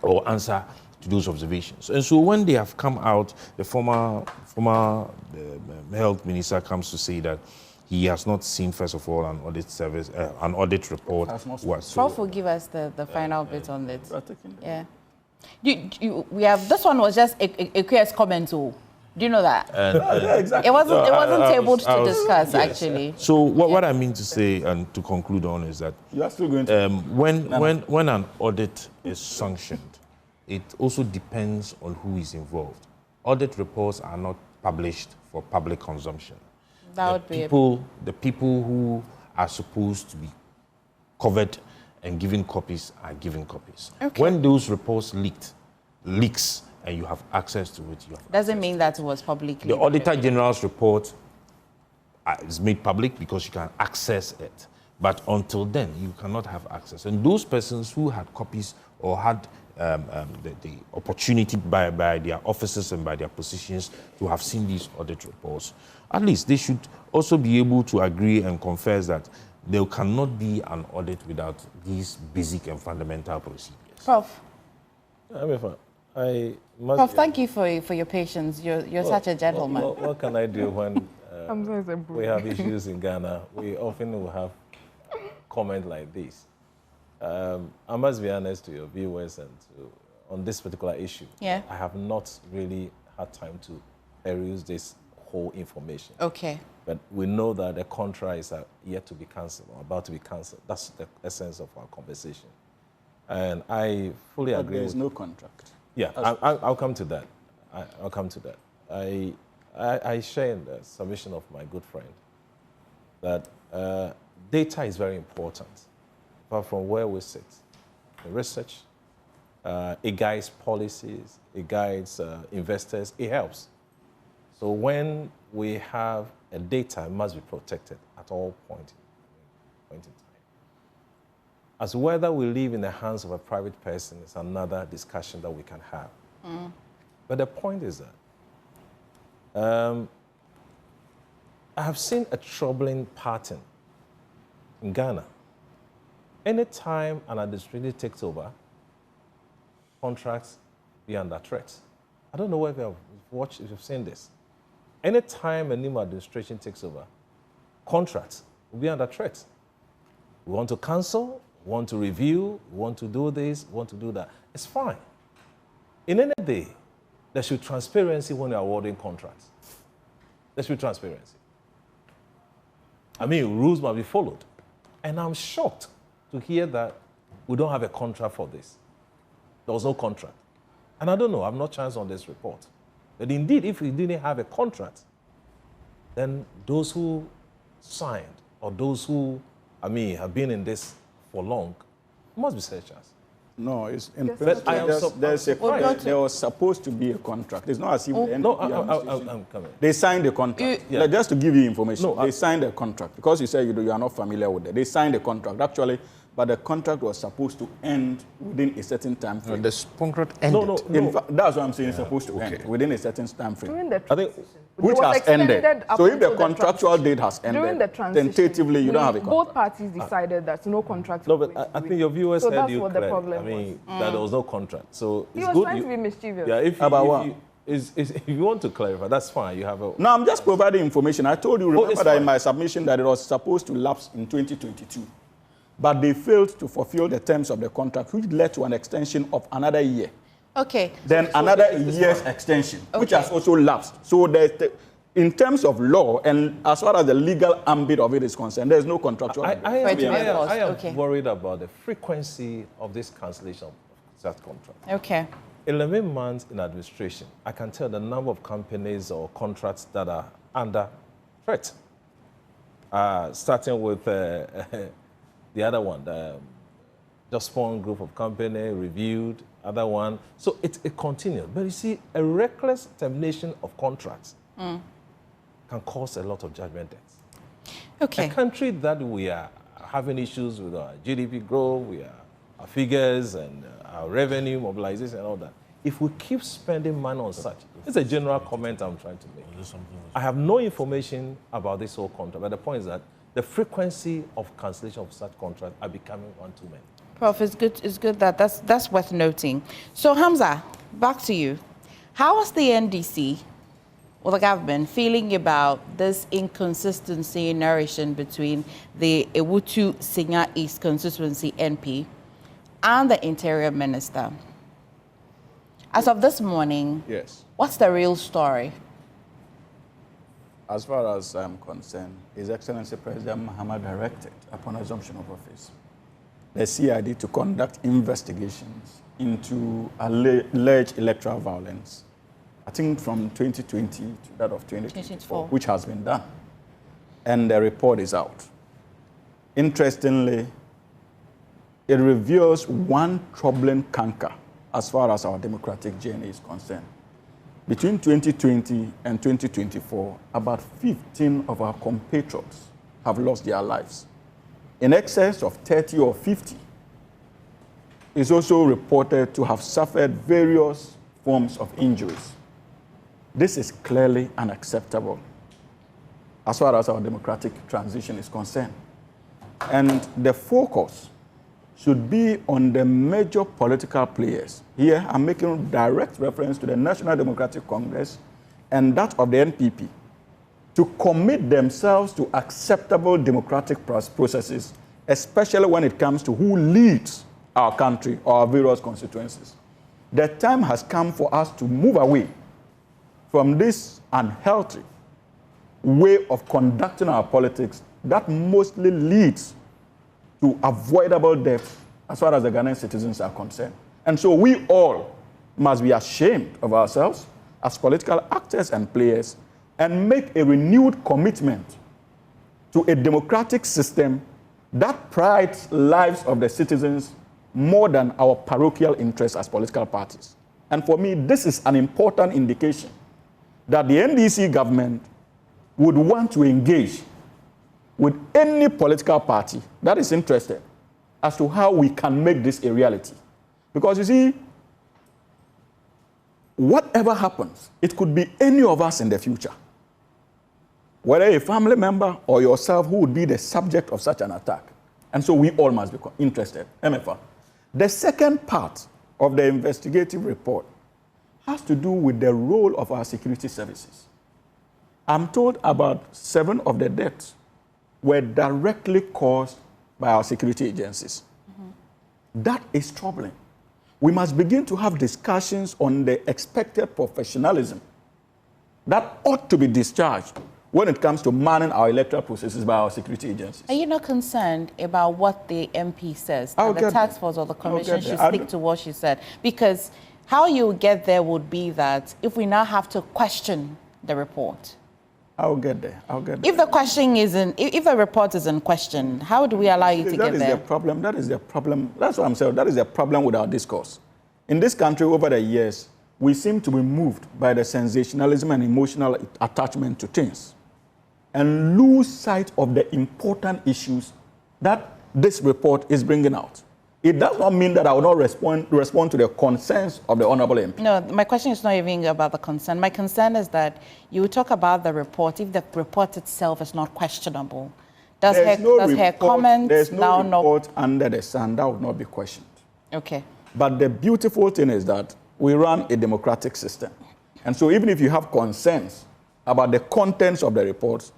or answer to those observations. And so when they have come out, the former health minister comes to say that he has not seen, first of all, an audit service, an audit report. Prof will give us the final bit on it. Yeah. We have, this one was just a curious comment too. Do you know that? Yeah, exactly. It wasn't tabled to discuss, yes, actually. So what I mean to say and to conclude on is that you are still going to when an audit is sanctioned, it also depends on who is involved. Audit reports are not published for public consumption. The people who are supposed to be covered and given copies are given copies. Okay. When those reports leaks, and you have access to it, you have doesn't mean that it was publicly. The Auditor General's report is made public because you can access it. But until then, you cannot have access. And those persons who had copies or had the opportunity by their offices and by their positions to have seen these audit reports, at least they should also be able to agree and confess that there cannot be an audit without these basic and fundamental procedures. Prof. Prof, thank you for your patience. You're such a gentleman. What can I do when we have issues in Ghana? We often will have comment like this. I must be honest to your viewers and on this particular issue. Yeah. I have not really had time to peruse this whole information. Okay. But we know that the contract is yet to be cancelled, or about to be cancelled. That's the essence of our conversation. And I fully agree. There's no contract. Yeah, I'll come to that. I'll come to that. I share in the submission of my good friend that data is very important. Apart from where we sit, the research, it guides policies, it guides investors, it helps. So when we have a data, it must be protected at all point in time. As whether we live in the hands of a private person is another discussion that we can have. But the point is that I have seen a troubling pattern in Ghana. Anytime an administration takes over, contracts be under threat. I don't know whether if you've seen this. Anytime a new administration takes over, contracts will be under threat. We want to cancel, we want to review, we want to do this, we want to do that. It's fine. In any day, there should be transparency when you're awarding contracts. There should be transparency. I mean, rules must be followed. And I'm shocked to hear that we don't have a contract for this. There was no contract. And I don't know, I've not chanced on this report. But indeed, if we didn't have a contract, then those who signed or those who, have been in this for long must be searchers. No, it's in But there was supposed to be a contract. It's not as if I'm coming. They signed the contract. Just to give you information, they signed a contract. Because you say you are not familiar with it. They signed a contract, actually, but the contract was supposed to end within a certain time frame. The contract ended? In fact, that's what I'm saying. It's supposed to end within a certain time frame. During the transition, which has ended. So if the contractual date has ended, tentatively you don't have a contract. Both parties decided that no contract. No, but I think your viewers so heard you what clearly. The problem was. That there was no contract. So he it's was good. trying to be mischievous. Yeah, if you want to clarify, that's fine. You have a. No, I'm just providing information. I told you, remember that in my submission that it was supposed to lapse in 2022. But they failed to fulfill the terms of the contract, which led to an extension of another year. Okay. Then another year's extension, which has also lapsed. So in terms of law and as far as the legal ambit of it is concerned, there's no contractual. I am worried about the frequency of this cancellation of that contract. Okay. 11 months in administration, I can tell the number of companies or contracts that are under threat. Starting with the other one, the just one group of company reviewed, other one. So it continued. But you see, a reckless termination of contracts can cause a lot of judgment debts. Okay. A country that we are having issues with our GDP growth, our figures and our revenue mobilization and all that. If we keep spending money on such, it's a general comment I'm trying to make. I have no information about this whole contract, but the point is that the frequency of cancellation of such contracts are becoming one too many. Prof, it's good that that's worth noting. So Hamza, back to you. How is the NDC or the government feeling about this inconsistency in narration between the Ewutu Sinya East constituency MP and the Interior Minister? As of this morning, yes, what's the real story? As far as I'm concerned, His Excellency President Mahama directed, upon assumption of office, the CID to conduct investigations into alleged electoral violence, I think from 2020 to that of 2024, which has been done. And the report is out. Interestingly, it reveals one troubling canker as far as our democratic journey is concerned. Between 2020 and 2024, about 15 of our compatriots have lost their lives. In excess of 30 or 50 is also reported to have suffered various forms of injuries. This is clearly unacceptable as far as our democratic transition is concerned. And the focus should be on the major political players. Here, I'm making direct reference to the National Democratic Congress and that of the NPP to commit themselves to acceptable democratic processes, especially when it comes to who leads our country or our various constituencies. The time has come for us to move away from this unhealthy way of conducting our politics that mostly leads to avoidable death as far as the Ghanaian citizens are concerned. And so we all must be ashamed of ourselves as political actors and players and make a renewed commitment to a democratic system that prides lives of the citizens more than our parochial interests as political parties. And for me, this is an important indication that the NDC government would want to engage with any political party that is interested as to how we can make this a reality. Because you see, whatever happens, it could be any of us in the future. Whether a family member or yourself who would be the subject of such an attack. And so we all must be interested. MFA. The second part of the investigative report has to do with the role of our security services. I'm told about 7 of the deaths were directly caused by our security agencies. That is troubling. We must begin to have discussions on the expected professionalism that ought to be discharged when it comes to manning our electoral processes by our security agencies. Are you not concerned about what the MP says? That the task force or the commission should stick to what she said? Because how you get there would be that if we now have to question the report. I'll get there. If the question isn't, if the report is in question, how do we allow you to get there? That is the problem. That is the problem. That's what I'm saying. That is the problem with our discourse. In this country, over the years, we seem to be moved by the sensationalism and emotional attachment to things and lose sight of the important issues that this report is bringing out. It does not mean that I will not respond to the concerns of the Honorable MP. No, my question is not even about the concern. My concern is that you talk about the report if the report itself is not questionable. Does her comment there's no now report under the sun that would not be questioned. Okay. But the beautiful thing is that we run a democratic system. And so even if you have concerns about the contents of the reports,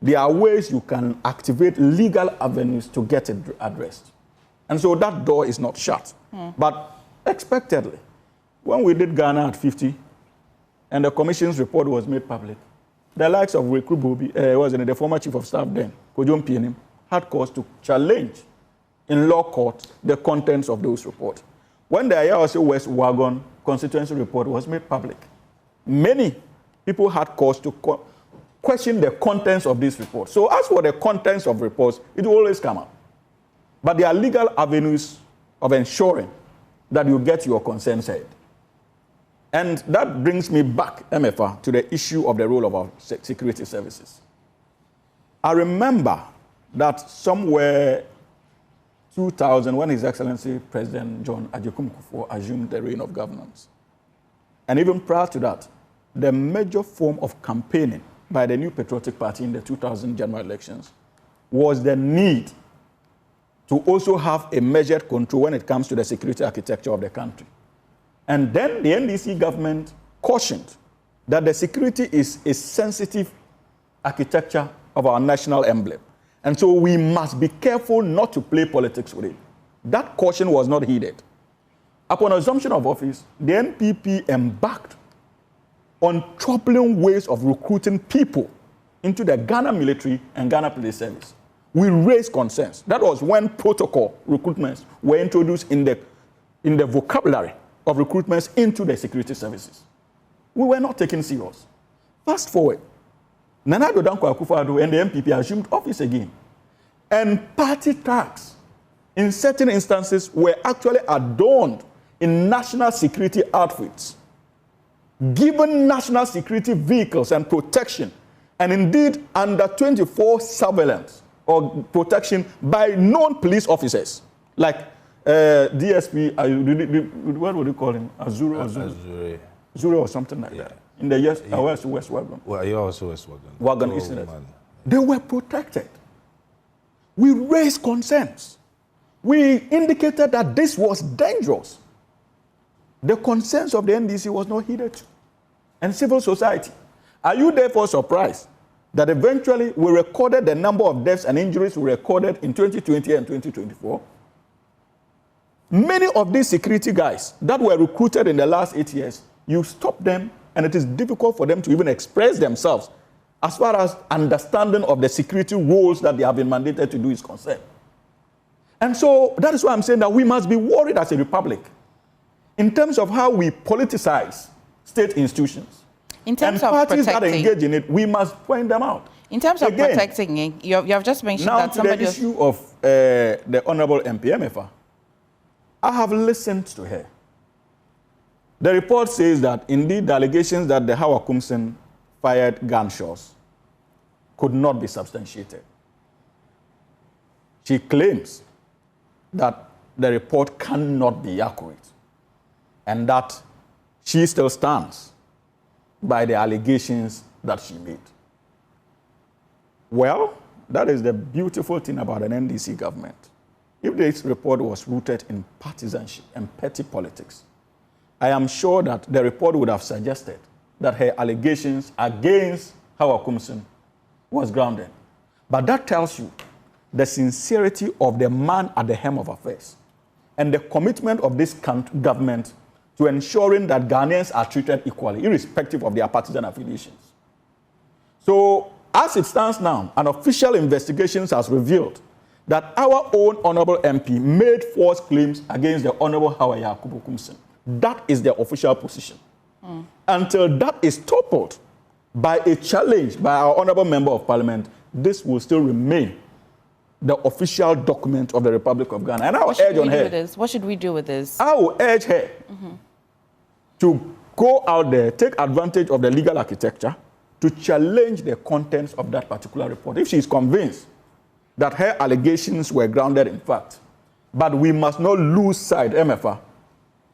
there are ways you can activate legal avenues to get it addressed. And so that door is not shut. But expectedly, when we did Ghana at 50, and the commission's report was made public, the likes of Recruit Bobi, the former chief of staff then, Kojom PNM, had cause to challenge in law court the contents of those reports. When the Ayawase West Wagon constituency report was made public, many people had cause to question the contents of this report. So as for the contents of reports, it will always come up. But there are legal avenues of ensuring that you get your concerns heard. And that brings me back, MFA, to the issue of the role of our security services. I remember that somewhere 2000, when His Excellency President John Agyekum Kufuor assumed the reign of governance. And even prior to that, the major form of campaigning by the New Patriotic Party in the 2000 general elections was the need to also have a measured control when it comes to the security architecture of the country. And then the NDC government cautioned that the security is a sensitive architecture of our national emblem. And so we must be careful not to play politics with it. That caution was not heeded. Upon assumption of office, the NPP embarked on troubling ways of recruiting people into the Ghana military and Ghana police service. We raised concerns. That was when protocol recruitments were introduced in the vocabulary of recruitments into the security services. We were not taken serious. Fast forward, Nana Addo Dankwa Akufo-Addo and the NPP assumed office again. And party tags, in certain instances, were actually adorned in national security outfits, given national security vehicles and protection, and indeed under 24 surveillance or protection by known police officers, like DSP, what would you call him? Azure or something like that. In the West Wagon. Well, you also West Wagon. Wagon, isn't it? They were protected. We raised concerns. we indicated that this was dangerous. The concerns of the NDC was not heeded to. And civil society. Are you therefore surprised that eventually we recorded the number of deaths and injuries we recorded in 2020 and 2024? Many of these security guys that were recruited in the last 8 years, you stop them and it is difficult for them to even express themselves as far as understanding of the security roles that they have been mandated to do is concerned. And so that is why I'm saying that we must be worried as a republic in terms of how we politicize state institutions. In terms and of parties protecting, that engage in it, we must point them out. In terms of Again, protecting it, you have just mentioned now that somebody to the issue of the Honorable MP Emefa, I have listened to her. The report says that indeed the allegations that the Hawa Kumsen fired gunshots could not be substantiated. She claims that the report cannot be accurate and that she still stands by the allegations that she made. Well, that is the beautiful thing about an NDC government. If this report was rooted in partisanship and petty politics, I am sure that the report would have suggested that her allegations against Hawa Kumsen was grounded. But that tells you the sincerity of the man at the helm of affairs and the commitment of this government to ensuring that Ghanaians are treated equally, irrespective of their partisan affiliations. So, as it stands now, an official investigation has revealed that our own Honorable MP made false claims against the Honorable Hawa Yakubu Kumsen. That is the official position. Until that is toppled by a challenge by our Honorable Member of Parliament, this will still remain the official document of the Republic of Ghana. And I will urge on her. What should we do with this? I will urge her to go out there, take advantage of the legal architecture to challenge the contents of that particular report. If she is convinced that her allegations were grounded in fact, but we must not lose sight, MFA,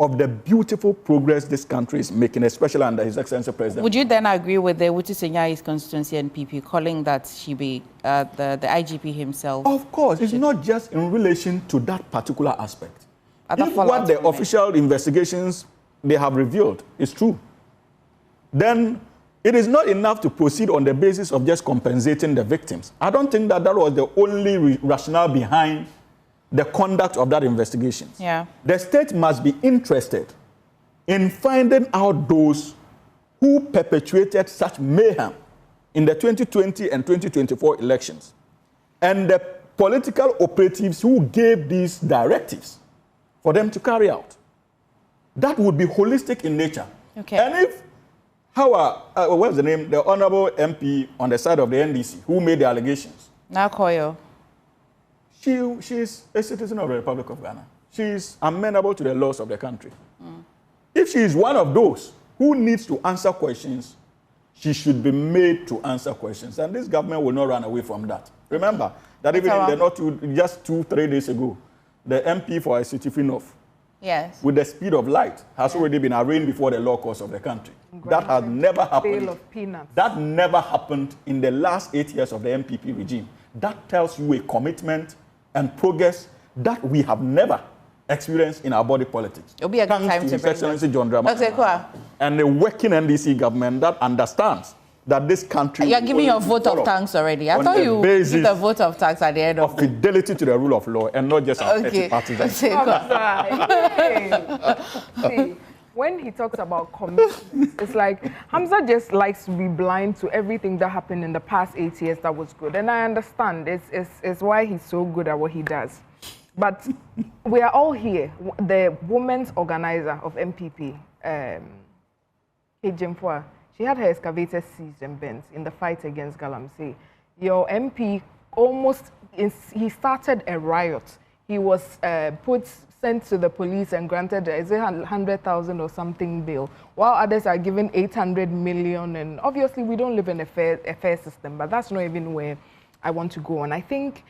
of the beautiful progress this country is making, especially under His Excellency President. Would you then agree with the Wuti Senyai's constituency and PP calling that she be the IGP himself? Of course, it's not just in relation to that particular aspect. If what the official investigations they have revealed is true, then it is not enough to proceed on the basis of just compensating the victims. I don't think that that was the only rationale behind the conduct of that investigation. Yeah. The state must be interested in finding out those who perpetuated such mayhem in the 2020 and 2024 elections and the political operatives who gave these directives for them to carry out. That would be holistic in nature. Okay. And if what's the name? The Honorable MP on the side of the NDC who made the allegations. Nakoyo. She is a citizen of the Republic of Ghana. She is amenable to the laws of the country. If she is one of those who needs to answer questions, she should be made to answer questions. And this government will not run away from that. Remember that even just 2-3 days ago, the MP for ICTF North, yes, with the speed of light, has already been arraigned before the law courts of the country. That has never happened. Bail of peanuts. That never happened in the last 8 years of the MPP regime. That tells you a commitment and progress that we have never experienced in our body politics. It'll be a good time to His Excellency John Drama and the working NDC government that understands that this country... You're giving your vote of thanks already. I thought you give the vote of thanks at the end of fidelity to the rule of law and not just our petty partisans. See, when he talks about commitment, it's like Hamza just likes to be blind to everything that happened in the past 8 years that was good. And I understand. It's why he's so good at what he does. But we are all here. The women's organizer of MPP, Kejimfua, she had her excavator seized and bent in the fight against Galamsey. Your MP he started a riot. He was sent to the police and granted, is it 100,000 or something bail, while others are given 800 million. And obviously we don't live in a fair system, but that's not even where I want to go. And I think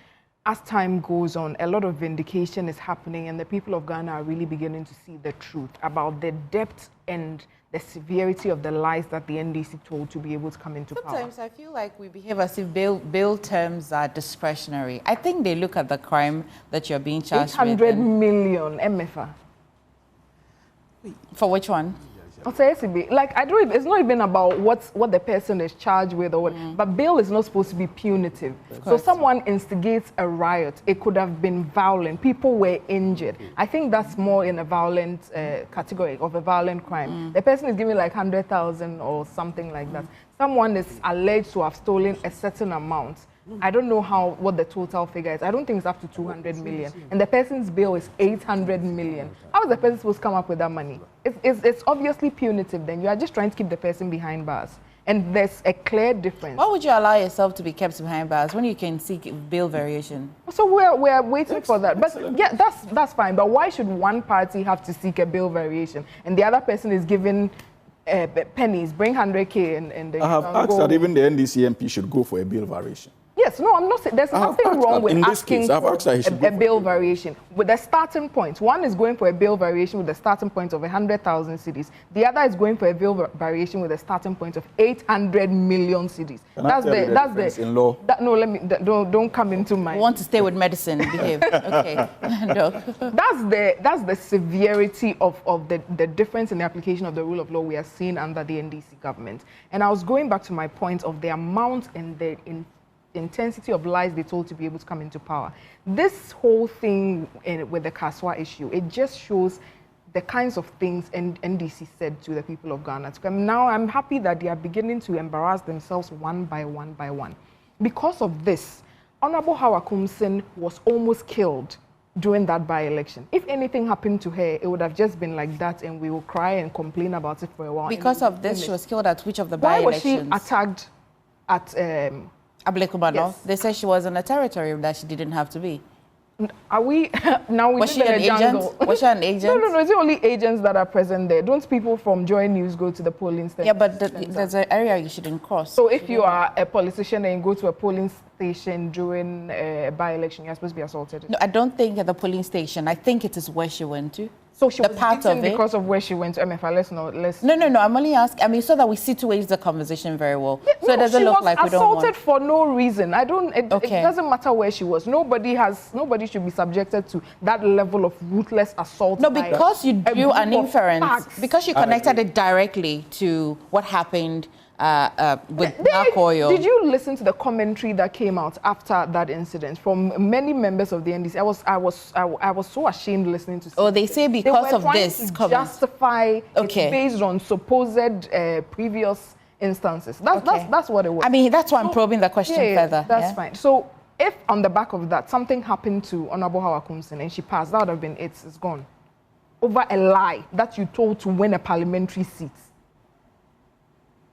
as time goes on, a lot of vindication is happening, and the people of Ghana are really beginning to see the truth about the depth and the severity of the lies that the NDC told to be able to come into power. Sometimes I feel like we behave as if bail terms are discretionary. I think they look at the crime that you're being charged with. 800 million MFA. For which one? Like, I don't. It's not even about what the person is charged with or what. But bail is not supposed to be punitive. So someone instigates a riot. It could have been violent. People were injured. I think that's more in a violent category of a violent crime. The person is given like 100,000 or something like that. Someone is alleged to have stolen a certain amount. I don't know what the total figure is. I don't think it's up to 200 million. And the person's bill is 800 million. How is the person supposed to come up with that money? It's obviously punitive then. You are just trying to keep the person behind bars. And there's a clear difference. Why would you allow yourself to be kept behind bars when you can seek bail variation? So we're waiting for that. But yeah, that's fine. But why should one party have to seek a bail variation and the other person is given pennies, bring 100K and they I have asked that even the NDC MP should go for a bail variation. Yes, no, I'm not saying there's nothing wrong with asking for a bail variation with a starting point. One is going for a bail variation with a starting point of 100,000 cedis. The other is going for a bail variation with a starting point of 800 million cedis. That's the in law. Don't come into my. You want to stay with medicine, behave. Okay. No. That's the severity of the difference in the application of the rule of law we are seeing under the NDC government. And I was going back to my point of the amount and the intensity of lies they told to be able to come into power. This whole thing with the Kaswa issue, it just shows the kinds of things NDC said to the people of Ghana. Now I'm happy that they are beginning to embarrass themselves one by one. Because of this, Honorable Hawa Kumsin was almost killed during that by-election. If anything happened to her, it would have just been like that and we will cry and complain about it for a while. Because of this, she was killed at which of the by-elections? Why was she attacked at... Ablekuma, yes. They said she was in a territory that she didn't have to be. Are we now? Was she an agent? Was she an agent? No. It's only agents that are present there. Don't people from JoyNews go to the polling station? Yeah, but there's an area you shouldn't cross. So if you are a politician and you go to a polling station during a by-election, you're supposed to be assaulted? No, I don't think at the polling station. I think it is where she went to. So she was beaten because of where she went to MFA. No. I'm only asking. I mean, so that we situate the conversation very well. Yeah, so it doesn't look like we don't want. She was assaulted for no reason. It doesn't matter where she was. Nobody should be subjected to that level of ruthless assault. No, because you drew an inference, because you connected it directly to what happened with Nakoyo. Did you listen to the commentary that came out after that incident from many members of the NDC? I was so ashamed listening to. Oh, they say because of this, justify it's based on supposed previous instances. That's what it was. I mean, that's why I'm probing the question further. That's fine. So if on the back of that something happened to Honorable Hawa Kumsin and she passed, that would have been it. It's gone over a lie that you told to win a parliamentary seat.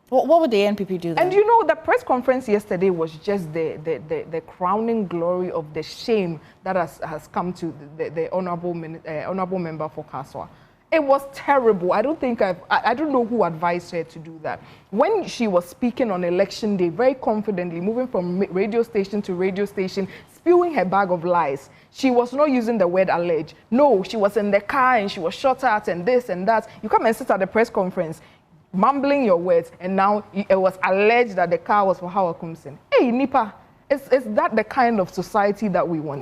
What would the NPP do then? And you know, the press conference yesterday was just the crowning glory of the shame that has come to the honorable member for Kaswa. It was terrible. I don't know who advised her to do that. When she was speaking on election day, very confidently, moving from radio station to radio station, spewing her bag of lies. She was not using the word alleged. No, she was in the car and she was shot at and this and that. You come and sit at the press conference, mumbling your words, and now it was alleged that the car was for Hawa Kumsin. Hey, Nipa, is that the kind of society that we want?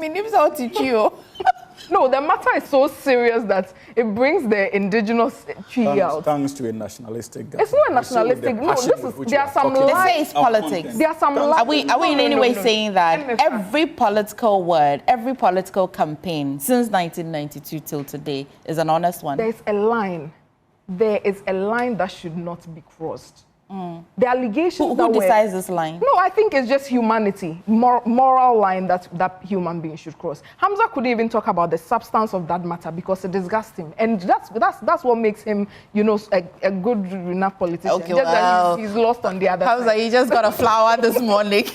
No, the matter is so serious that it brings the indigenous tree out. Thanks to a nationalistic government. It's not a nationalistic. No, there are some lies. They say it's politics. There are some lies. Are we in any way saying that every political word, every political campaign since 1992 till today is an honest one? There's a line. There is a line that should not be crossed. The allegations who decides this line? No, I think it's just humanity, moral line that human beings should cross. Hamza couldn't even talk about the substance of that matter because it disgusts him, and that's what makes him, you know, a good enough politician. Okay, just that he's lost on the other side. Hamza, you just got a flower this morning.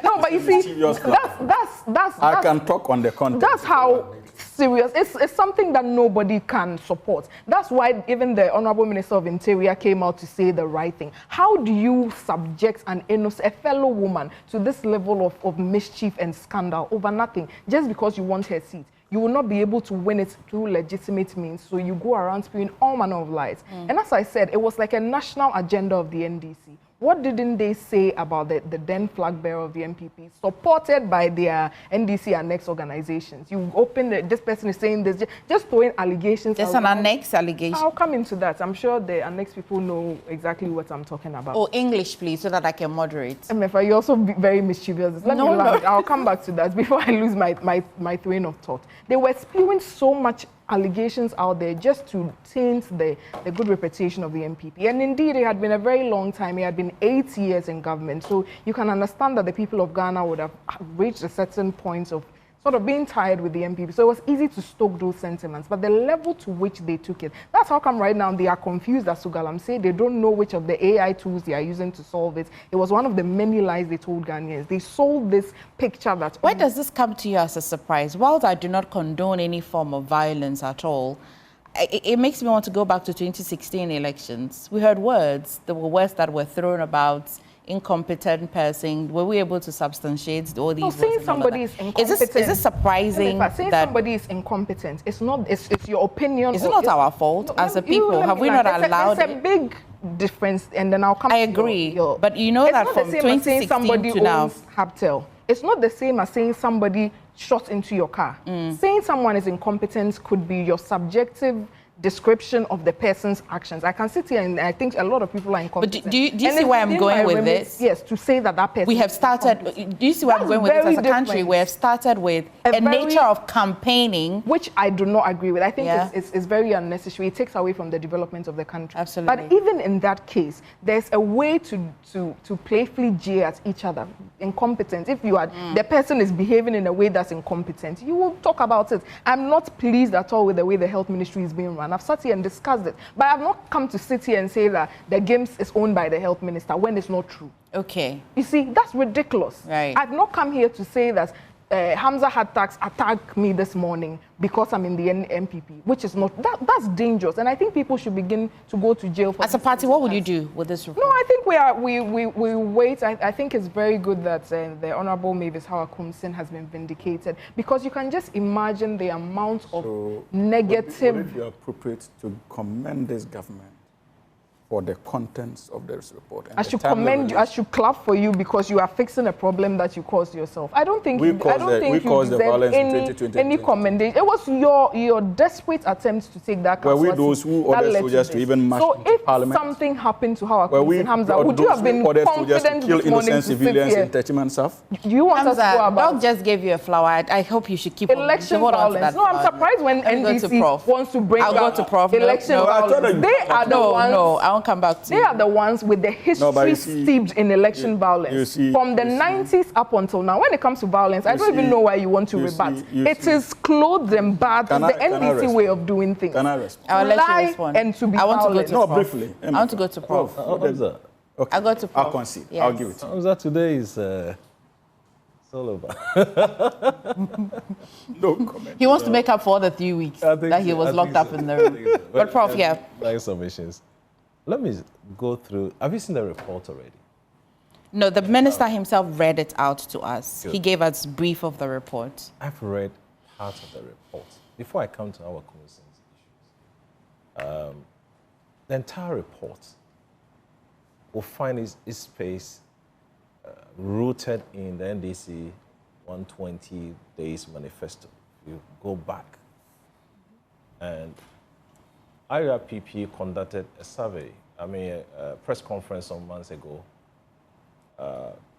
No, but you see, that's I can talk on the content. That's how serious. It's something that nobody can support. That's why even the Honorable Minister of Interior came out to say the right thing. How do you subject a fellow woman to this level of mischief and scandal over nothing, just because you want her seat? You will not be able to win it through legitimate means, so you go around spewing all manner of lies. And as I said, it was like a national agenda of the NDC. What didn't they say about the then flag bearer of the MPP, supported by their NDC annex organizations? You open this person is saying this, just throwing allegations. There's an annex allegation. I'll come into that. I'm sure the annex people know exactly what I'm talking about. Oh, English, please, so that I can moderate. Mefa, you're also very mischievous. Let me land. I'll come back to that before I lose my train of thought. They were spewing so much allegations out there just to taint the good reputation of the MPP. And indeed, it had been a very long time. It had been 8 years in government. So you can understand that the people of Ghana would have reached a certain point of sort of being tired with the MPP. So it was easy to stoke those sentiments. But the level to which they took it, that's how come right now they are confused, as Sugalam said. They don't know which of the AI tools they are using to solve it. It was one of the many lies they told Ghanaians. They sold this picture that... Why does this come to you as a surprise? Whilst I do not condone any form of violence at all, it makes me want to go back to 2016 elections. We heard words. There were words that were thrown about. Incompetent person. Were we able to substantiate all these? Saying somebody is incompetent. Is this surprising? Saying somebody is incompetent, it's not. It's your opinion. Is it not our fault as a people? Have we not allowed? There's a big difference, and then I'll come. I agree, but you know that from 2016 to now, Habtel. It's not the same as saying somebody shot into your car. Saying someone is incompetent could be your subjective description of the person's actions. I can sit here and I think a lot of people are incompetent. But do you see where I'm going with this? Yes, to say that person. We have started. Do you see where I'm going with this as a country? We have started with a nature of campaigning, which I do not agree with. I think it's very unnecessary. It takes away from the development of the country. Absolutely. But even in that case, there's a way to playfully jeer at each other. Incompetent. If you are the person is behaving in a way that's incompetent, you will talk about it. I'm not pleased at all with the way the health ministry is being run. I've sat here and discussed it, but I've not come to sit here and say that the GHIMS is owned by the health minister when it's not true. Okay. You see, that's ridiculous. Right. I've not come here to say that Hamza had attacked me this morning because I'm in the MPP, which is not, that's dangerous. And I think people should begin to go to jail for. As a party, what would you do with this report? No, I think we wait. I think it's very good that the Honorable Mavis Howard-Kumsin has been vindicated, because you can just imagine the amount of negative. Would it be appropriate to commend this government for the contents of this report? I should commend you. I should clap for you because you are fixing a problem that you caused yourself. I don't think you deserve any commendation. It was your desperate attempt to take that. Were we those who ordered soldiers to even march into Parliament? So if something happened to Howard Hamza, would you have been confident to kill this morning innocent civilians in Techiman South? You want us to go about? Dog just gave you a flower. I hope you should keep election violence. No, I'm surprised when NDC wants to bring up election violence. They are the ones. No, I won't come back to you. They are the ones with the history steeped in election violence from the 90s up until now. When it comes to violence, I don't even know why you want to rebut. It is clothed and bad. It's the NDC way of doing things. Can I respond? I'll let you respond. And to be I want violent. to go to Prof. Briefly. I want to go to Prof. Okay. I'll go to Prof. I'll concede. Yes. I'll give it to you. Hamza, today is it's all over. No comment. He wants to make up for all the 3 weeks that he was locked up in the room. But Prof, Nice submissions. Let me go through. Have you seen the report already? No, the minister himself read it out to us. Good. He gave us brief of the report. I've read part of the report. Before I come to our concerns issues, the entire report will find its space rooted in the NDC 120 Days Manifesto. You go back. And IRPP conducted a survey, a press conference some months ago,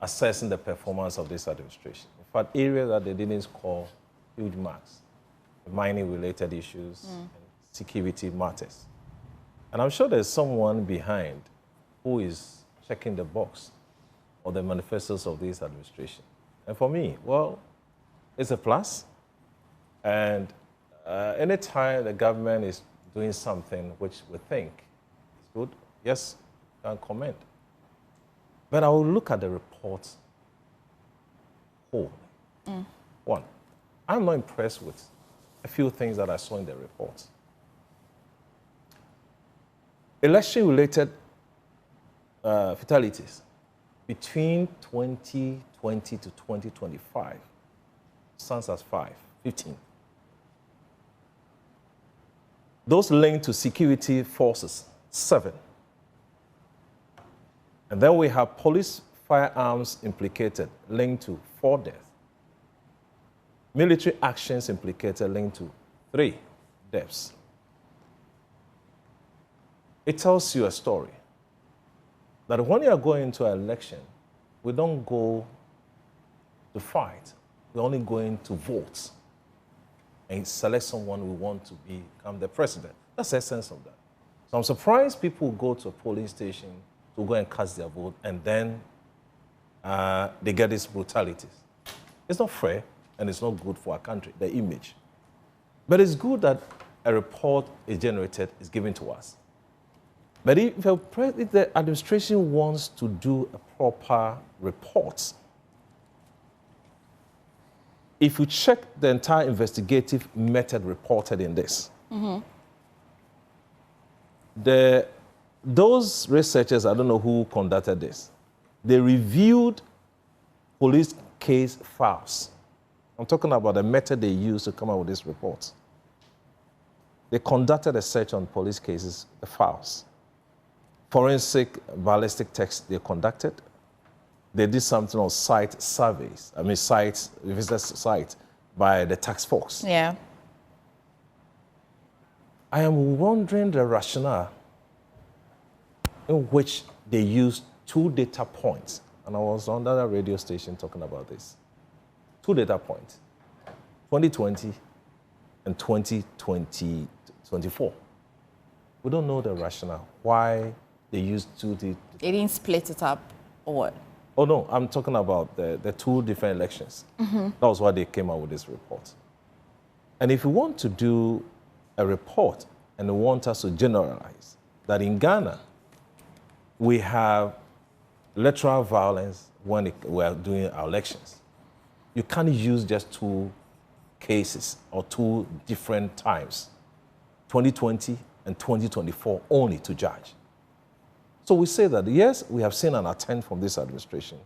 assessing the performance of this administration. In fact, areas that they didn't score huge marks, mining-related issues, and security matters. And I'm sure there's someone behind who is checking the box of the manifestos of this administration. And for me, well, it's a plus. And anytime the government is doing something which we think is good, yes, I can comment. But I will look at the report whole. One, I'm not impressed with a few things that I saw in the report. Election-related fatalities between 2020 to 2025 stands as 15. Those linked to security forces, 7. And then we have police firearms implicated, linked to 4 deaths. Military actions implicated, linked to 3 deaths. It tells you a story that when you are going into an election, we don't go to fight. We're only going to vote and select someone we want to become the president. That's the essence of that. So I'm surprised people go to a polling station to go and cast their vote, and then they get these brutalities. It's not fair, and it's not good for our country, the image. But it's good that a report is generated, is given to us. But if the administration wants to do a proper report, if you check the entire investigative method reported in this, those researchers, I don't know who conducted this, they reviewed police case files. I'm talking about the method they used to come up with this report. They conducted a search on police cases, the files. Forensic ballistic tests they conducted. They did something on site surveys, visitor site by the task force. Yeah. I am wondering the rationale in which they used 2 data points. And I was on that radio station talking about this. 2 data points, 2020 and 2024. We don't know the rationale, why they used 2 data. They didn't split it up, or what? Oh, no, I'm talking about the 2 different elections. That was why they came out with this report. And if you want to do a report and you want us to generalize that in Ghana, we have electoral violence when we are doing our elections. You can't use just 2 cases or 2 different times, 2020 and 2024 only to judge. So we say that, yes, we have seen an attempt from this administration,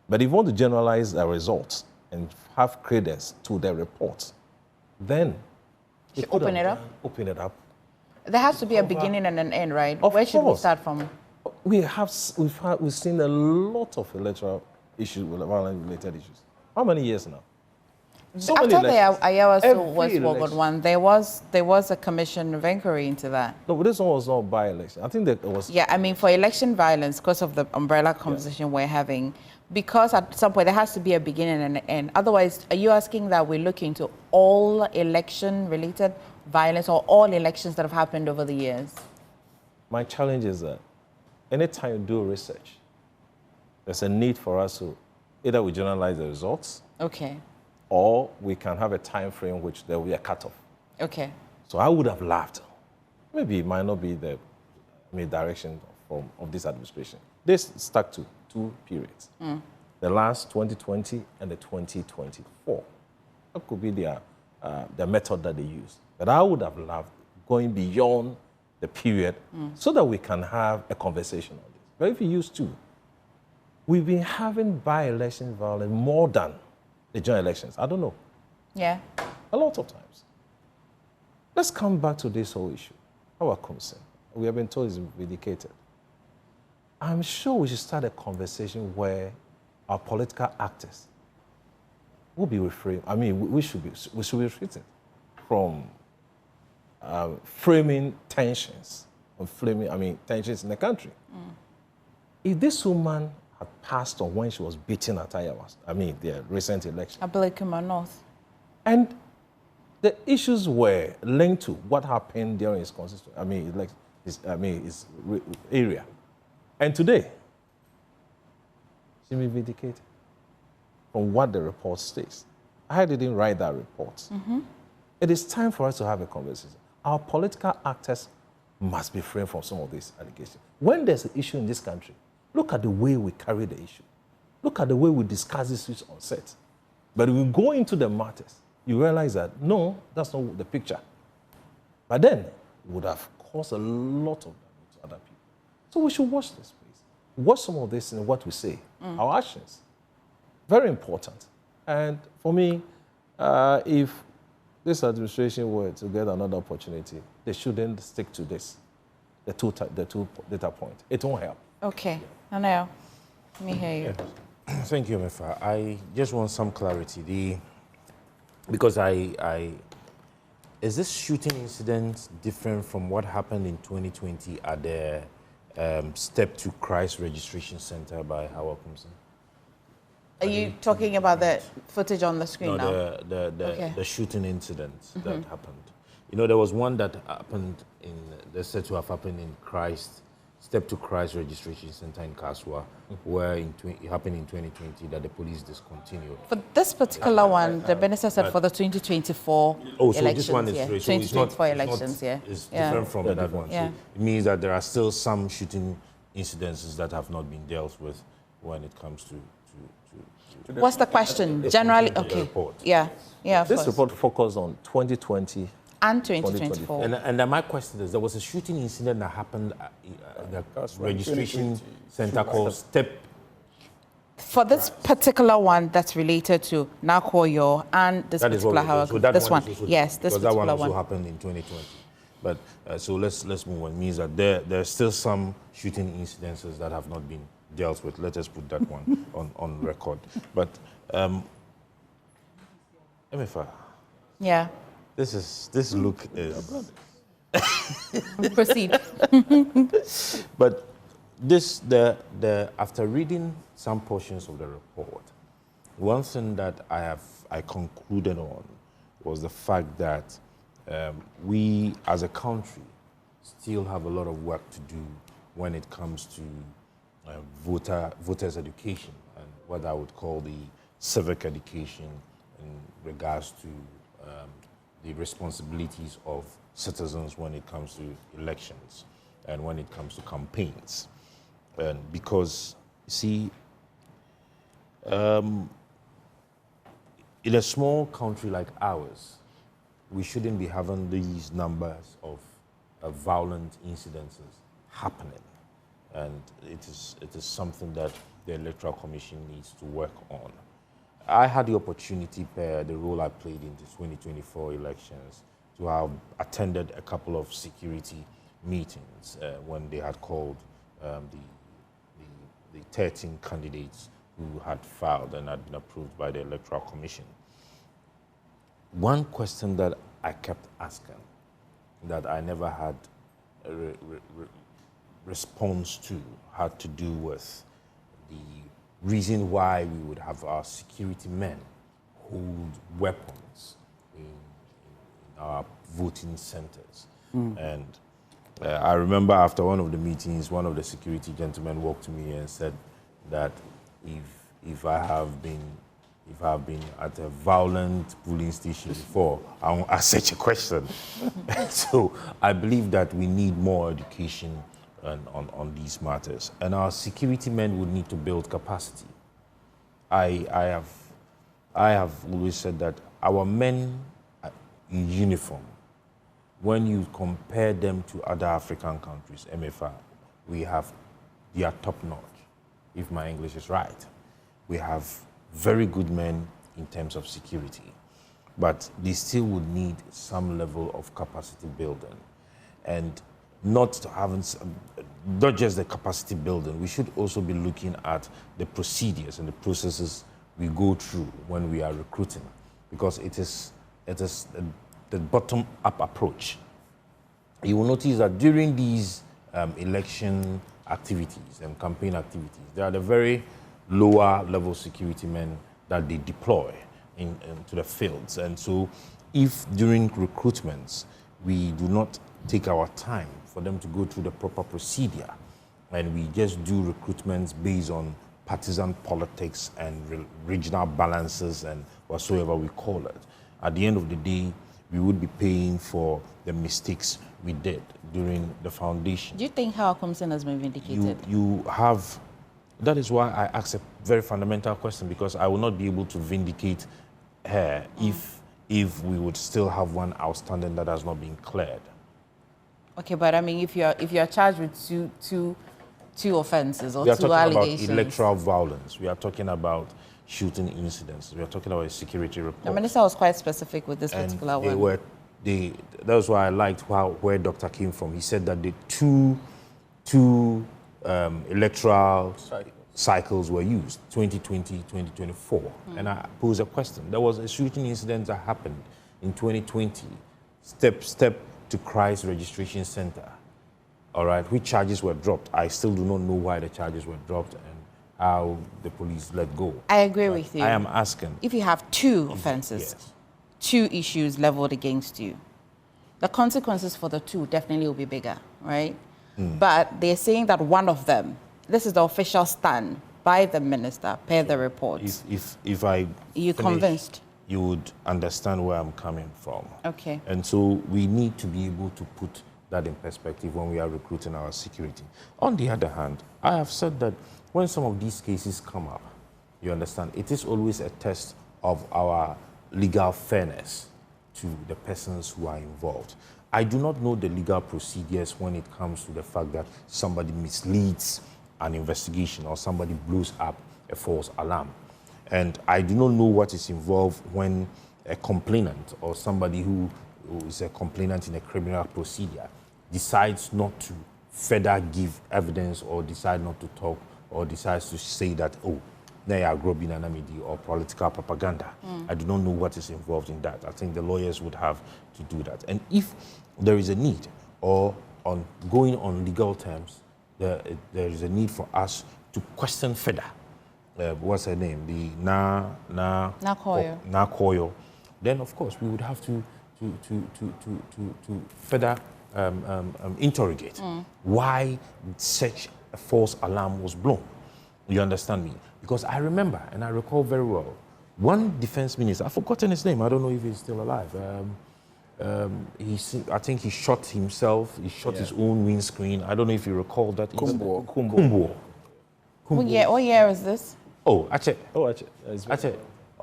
but if you want to generalize the results and have credence to their reports, then open it up? Open it up. There has to be a beginning and an end, right? Of Where should we course. start from? We've seen a lot of electoral issues, violence-related issues. How many years now? So After many the Ayawaso was election. World War I, there was a commission of inquiry into that. No, but this one was not by-election. I think that it was... Yeah, I mean, for election violence, because of the umbrella conversation we're having, because at some point there has to be a beginning and an end. Otherwise, are you asking that we look into all election-related violence or all elections that have happened over the years? My challenge is that anytime you do research, there's a need for us to either we generalize the results, Okay. or we can have a time frame which there will be a cutoff. Okay. So I would have laughed. Maybe it might not be the direction of this administration. This stuck to 2 periods. The last 2020 and the 2024. That could be the method that they use. But I would have loved going beyond the period so that we can have a conversation on this. But if you use 2, we've been having by-election violence more than the general elections. I don't know. Yeah. A lot of times. Let's come back to this whole issue. Our concern. We have been told it's vindicated. I'm sure we should start a conversation where our political actors will be refrained. I mean, we should be restricted from framing tensions, tensions in the country. If this woman had passed on when she was beaten at Iowa, the recent election. Ablekuma North. And the issues were linked to what happened during his constituency, his area. And today, she may be vindicated from what the report states. I didn't write that report. It is time for us to have a conversation. Our political actors must be framed from some of these allegations. When there's an issue in this country, look at the way we carry the issue. Look at the way we discuss issues on set. But we go into the matters. you realize that, no, that's not the picture. But then, it would have caused a lot of damage to other people. So we should watch this, please. Watch some of this in what we say, our actions. Very important. And for me, if this administration were to get another opportunity, they shouldn't stick to this, the two data points. It won't help. Okay. Anel, let me hear you. Yeah. Thank you, Mefa. I just want some clarity. Because is this shooting incident different from what happened in 2020 at the Step to Christ Registration Center by Howard Kumsen? Are you talking about the footage on the screen now? No, the shooting incident that happened. You know, there was one that happened that's said to have happened in Step to Christ Registration Center in Kaswa, where it happened in 2020 that the police discontinued. For this particular one, the minister said for the 2024 elections. So this one is 2024 elections, It's different from that one. Yeah. So it means that there are still some shooting incidences that have not been dealt with when it comes to What's the question? Generally, okay. Yeah, of This course. report focused on 2020 and 2024. And my question is, there was a shooting incident that happened at the registration center called Step. For this particular one that's related to Nakoyo and this particular this one. Yes, this particular one. particular also happened in 2020. But so let's move on. It means that there's still some shooting incidences that have not been dealt with. Let us put that one on record. But MFA. Yeah. This look is. Proceed. But after reading some portions of the report, one thing that I concluded on was the fact that we as a country still have a lot of work to do when it comes to voters' education and what I would call the civic education in regards to the responsibilities of citizens when it comes to elections and when it comes to campaigns. And because, see, in a small country like ours, we shouldn't be having these numbers of violent incidences happening. And it is something that the Electoral Commission needs to work on. I had the opportunity, per the role I played in the 2024 elections, to have attended a couple of security meetings when they had called the 13 candidates who had filed and had been approved by the Electoral Commission. One question that I kept asking that I never had a response to had to do with the reason why we would have our security men hold weapons in our voting centers. And I remember after one of the meetings, one of the security gentlemen walked to me and said that if I have been at a violent polling station before, I won't ask such a question. So I believe that we need more education on these matters. And our security men would need to build capacity. I have always said that our men in uniform, when you compare them to other African countries, MFA, they are top notch, if my English is right. We have very good men in terms of security, but they still would need some level of capacity building. And not just the capacity building, we should also be looking at the procedures and the processes we go through when we are recruiting, because it is the bottom-up approach. You will notice that during these election activities and campaign activities, there are the very lower level security men that they deploy into the fields. And so if during recruitments we do not take our time for them to go through the proper procedure, and we just do recruitments based on partisan politics and regional balances and whatsoever we call it, at the end of the day, we would be paying for the mistakes we did during the foundation. Do you think Howard Kumsen has been vindicated? You have. That is why I asked a very fundamental question, because I will not be able to vindicate her if if we would still have one outstanding that has not been cleared. Okay, but I mean, if you're charged with two offences or We are two talking allegations. about electoral violence. We are talking about shooting incidents. We are talking about a security report. The minister was quite specific with this particular one. That's why I liked where Dr. came from. He said that the two electoral cycles were used, 2020, 2024. And I pose a question. There was a shooting incident that happened in 2020, step to Christ Registration Center. All right, which charges were dropped? I still do not know why the charges were dropped and how the police let go. I agree with you. I am asking. If you have two offences, two issues leveled against you, the consequences for the two definitely will be bigger, right? But they're saying that one of them, this is the official stand by the minister, per the report. If I you finish, convinced? You would understand where I'm coming from. Okay. And so we need to be able to put that in perspective when we are recruiting our security. On the other hand, I have said that when some of these cases come up, you understand, it is always a test of our legal fairness to the persons who are involved. I do not know the legal procedures when it comes to the fact that somebody misleads an investigation or somebody blows up a false alarm. And I do not know what is involved when a complainant or somebody who is a complainant in a criminal procedure decides not to further give evidence or decide not to talk or decides to say that, oh, they are grobbing anonymity or political propaganda. I do not know what is involved in that. I think the lawyers would have to do that. And if there is a need or on going on legal terms, there is a need for us to question further. What's her name? The Nakoyo. Then of course we would have to further interrogate why such a false alarm was blown. You understand me? Because I remember and I recall very well one defense minister. I've forgotten his name. I don't know if he's still alive. I think he shot himself. He shot his own windscreen. I don't know if you recall that. Kumbo. What year is this? Actually.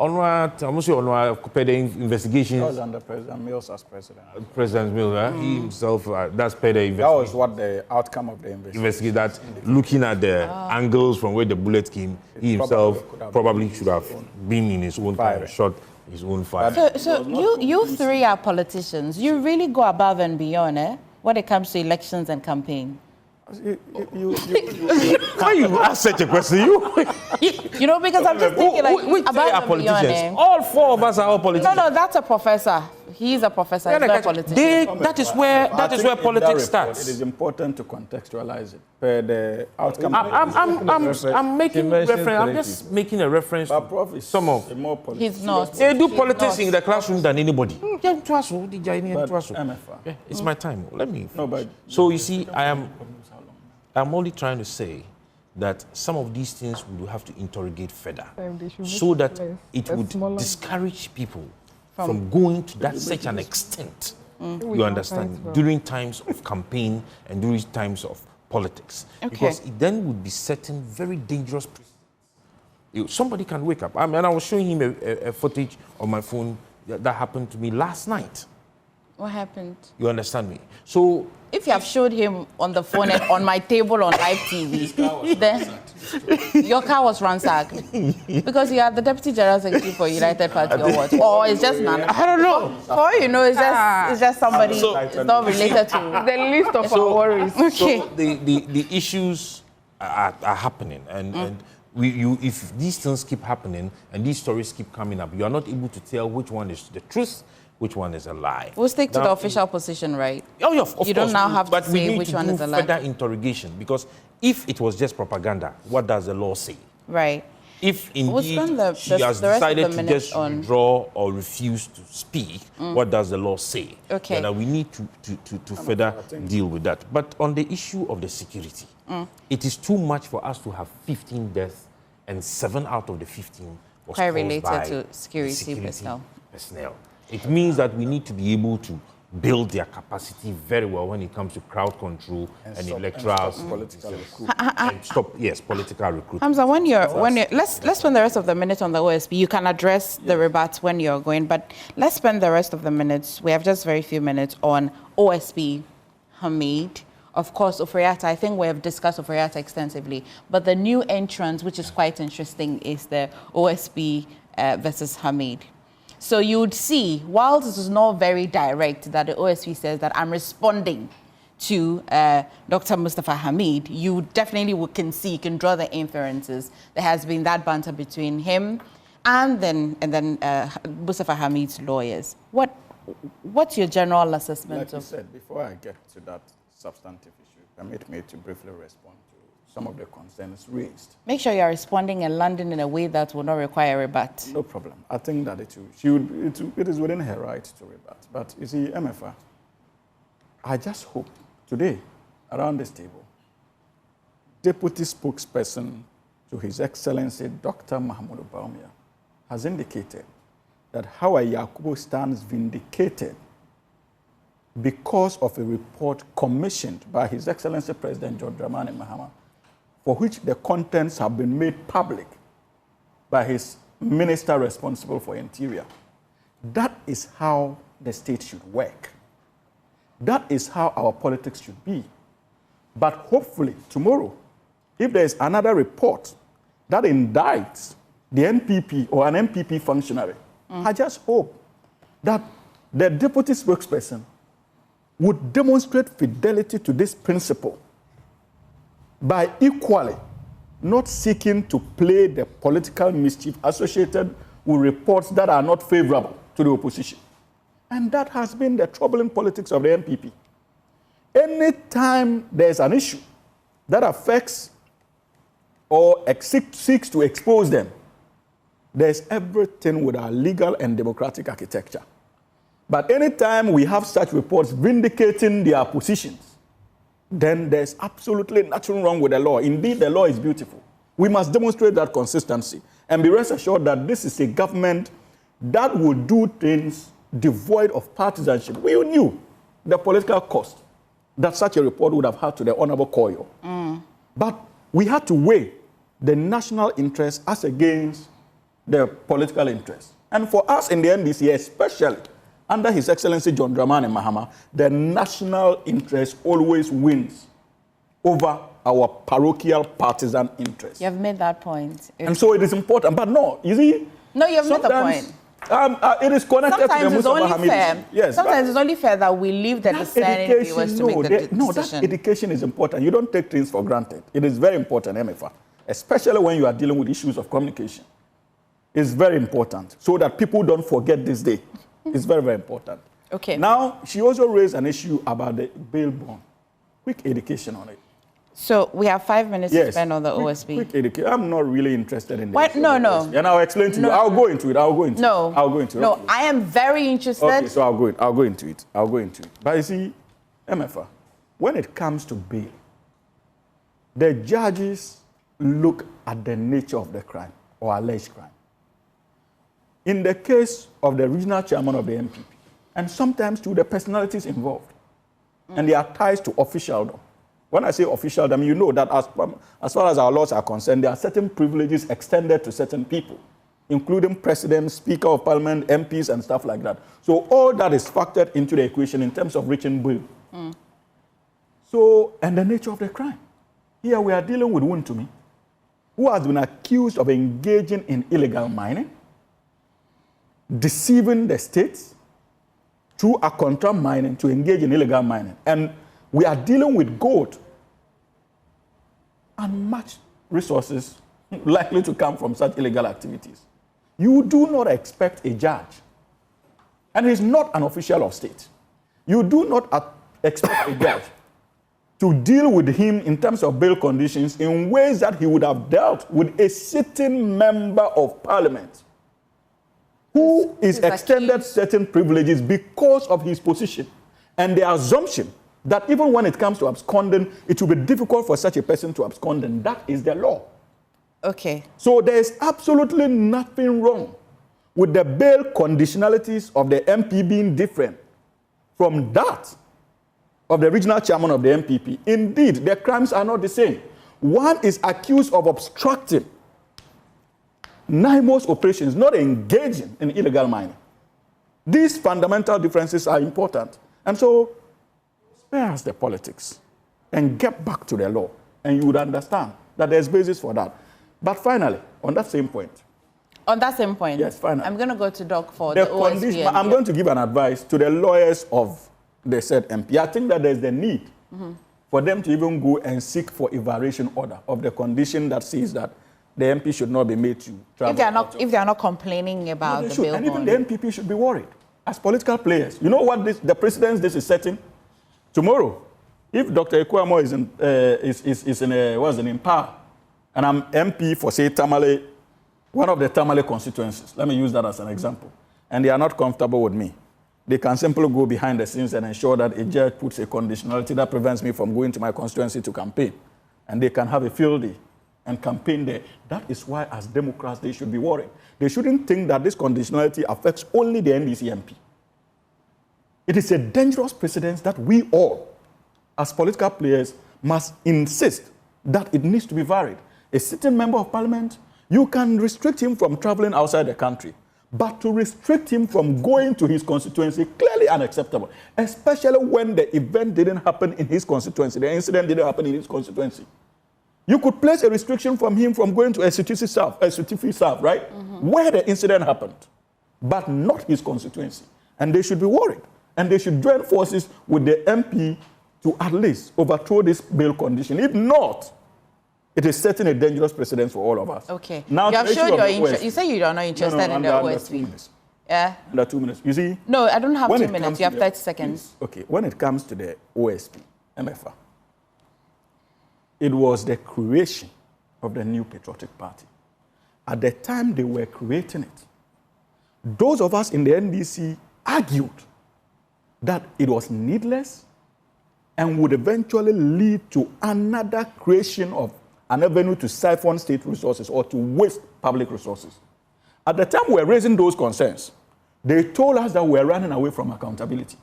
The investigation. That was under President Mills as president. President Mills, he himself, that's per the investigation. That was what the outcome of the investigation. That looking at the angles from where the bullet came, he himself probably should have been in his own fire, shot his own fire. So you three are politicians. You really go above and beyond, when it comes to elections and campaign. Why you ask such a question? Because I'm just thinking about politicians. All four of us are all politicians. No, that's a professor. He's a professor. He's not a politician. That is where politics starts. It is important to contextualize it. Per the outcome. I'm making reference. I'm just making a reference. Some of he's not. They do politics in the classroom than anybody. It's my time. Let me. So you see, I'm only trying to say that some of these things we will have to interrogate further so that it would discourage people from going to that such an extent. You understand? During times of campaign and during times of politics. Because it then would be setting very dangerous precedents. Somebody can wake up. I was showing him a footage on my phone that happened to me last night. What happened? You understand me? So if you have showed him on the phone and on my table on live TV, then your car was ransacked because you are the deputy general secretary for United Party or what? Or it's just none? I don't know. For it's just somebody. It's not related to the list of our worries. Okay. So the issues are happening, and if these things keep happening and these stories keep coming up, you are not able to tell which one is the truth, which one is a lie. We'll stick to the official position, right? Oh, yeah, of course. You don't now have to say which one is a lie. But we need to do further interrogation, because if it was just propaganda, what does the law say? Right. If indeed she has decided to just withdraw or refuse to speak, what does the law say? Okay. Then we need to further deal with that. But on the issue of the security, it is too much for us to have 15 deaths and 7 out of the 15 was quite caused related by to security personnel. It means that we need to be able to build their capacity very well when it comes to crowd control and electoral political recruitment. Political recruitment. Hamza, when you're let's spend the rest of the minute on the OSP. You can address the rebats when you're going, but let's spend the rest of the minutes. We have just very few minutes on OSP Hamid. Of course, Oforiatta, I think we have discussed Oforiatta extensively, but the new entrance, which is quite interesting, is the OSP versus Hamid. So you would see, while this is not very direct, that the OSP says that I'm responding to Dr. Mustafa Hamid, you definitely can draw the inferences. There has been that banter between him and then Mustafa Hamid's lawyers. What's your general assessment Like you said, before I get to that substantive issue, permit me to briefly respond to some of the concerns raised. Make sure you're responding and landing in a way that will not require a rebut. No problem. I think that it is within her right to rebut. But you see, MFA, I just hope today, around this table, Deputy Spokesperson to His Excellency Dr. Mahmoud Baumia has indicated that Hawa Yakubu stands vindicated because of a report commissioned by His Excellency President John Dramani Mahama, for which the contents have been made public by his minister responsible for Interior. That is how the state should work. That is how our politics should be. But hopefully tomorrow, if there is another report that indicts the NPP or an NPP functionary, I just hope that the deputy spokesperson would demonstrate fidelity to this principle by equally not seeking to play the political mischief associated with reports that are not favorable to the opposition. And that has been the troubling politics of the NPP. Anytime there's an issue that affects or seeks to expose them, there's everything with our legal and democratic architecture. But anytime we have such reports vindicating their positions, then there's absolutely nothing wrong with the law. Indeed, the law is beautiful. We must demonstrate that consistency and be rest assured that this is a government that will do things devoid of partisanship. We knew the political cost that such a report would have had to the Honorable Koyo. But we had to weigh the national interest as against the political interest. And for us in the NDC, especially under His Excellency John Dramani Mahama, the national interest always wins over our parochial partisan interest. You have made that point. And so it is important. But no, you see, no, you have made the point. It is connected sometimes to the Mustafa Hamid. Yes, sometimes it's only fair that we leave the discerning viewers to make the decision. No, that education is important. You don't take things for granted. It is very important, MFA, especially when you are dealing with issues of communication. It's very important so that people don't forget this day. It's very, very important. Okay. Now, she also raised an issue about the bail bond. Quick education on it. So we have 5 minutes to spend on the OSP. Quick education. I'm not really interested in this. No. And I'll explain to you. I'll go into it. I'll go into it. No, okay. I am very interested. Okay, so I'll go into it. But you see, MFA, when it comes to bail, the judges look at the nature of the crime or alleged crime. In the case of the regional chairman of the MPP, and sometimes to the personalities involved, and their ties to officialdom. When I say officialdom, you know that as far as our laws are concerned, there are certain privileges extended to certain people, including president, speaker of parliament, MPs, and stuff like that. So all that is factored into the equation in terms of reaching bail. So, and the nature of the crime. Here we are dealing with Wuntumi, who has been accused of engaging in illegal mining, deceiving the states through a contract mining to engage in illegal mining. And we are dealing with gold and much resources likely to come from such illegal activities. You do not expect a judge, and he's not an official of state. You do not expect a judge to deal with him in terms of bail conditions in ways that he would have dealt with a sitting member of parliament who is extended certain privileges because of his position. And the assumption that even when it comes to absconding, it will be difficult for such a person to abscond, and that is the law. Okay. So there is absolutely nothing wrong with the bail conditionalities of the MP being different from that of the regional chairman of the MPP. Indeed, their crimes are not the same. One is accused of obstructing NIMO's operations, not engaging in illegal mining. These fundamental differences are important. And so, spare us the politics and get back to the law, and you would understand that there's basis for that. But finally, on that same point. On that same point? Yes, finally. I'm going to go to Doc for the OSP. I'm going to give an advice to the lawyers of the said MP. I think that there's the need for them to even go and seek for evaluation order of the condition that says that the MP should not be made to travel. If they are not complaining about the bill. And even the MPP should be worried as political players. You know what the precedence this is setting? Tomorrow, if Dr. Ekwamo is in power, and I'm MP for, say, Tamale, one of the Tamale constituencies, let me use that as an example, and they are not comfortable with me, they can simply go behind the scenes and ensure that a judge puts a conditionality that prevents me from going to my constituency to campaign. And they can have a field day and campaign there. That is why, as Democrats, they should be worried. They shouldn't think that this conditionality affects only the NDC MP. It is a dangerous precedent that we all, as political players, must insist that it needs to be varied. A sitting member of parliament, you can restrict him from traveling outside the country, but to restrict him from going to his constituency, clearly unacceptable, especially when the event didn't happen in his constituency, the incident didn't happen in his constituency. You could place a restriction from him from going to a Esutifi South, right? Where the incident happened, but not his constituency. And they should be worried. And they should join forces with the MP to at least overthrow this bail condition. If not, it is setting a dangerous precedent for all of us. Okay. Now, you have shown your interest. You say you are not interested in the OSP. Yeah. Under 2 minutes. You see? No, I don't have 2 minutes. You have 30 seconds. Okay. When it comes to the OSP, MFA, it was the creation of the New Patriotic Party. At the time they were creating it, those of us in the NDC argued that it was needless and would eventually lead to another creation of an avenue to siphon state resources or to waste public resources. At the time we were raising those concerns, they told us that we were running away from accountability.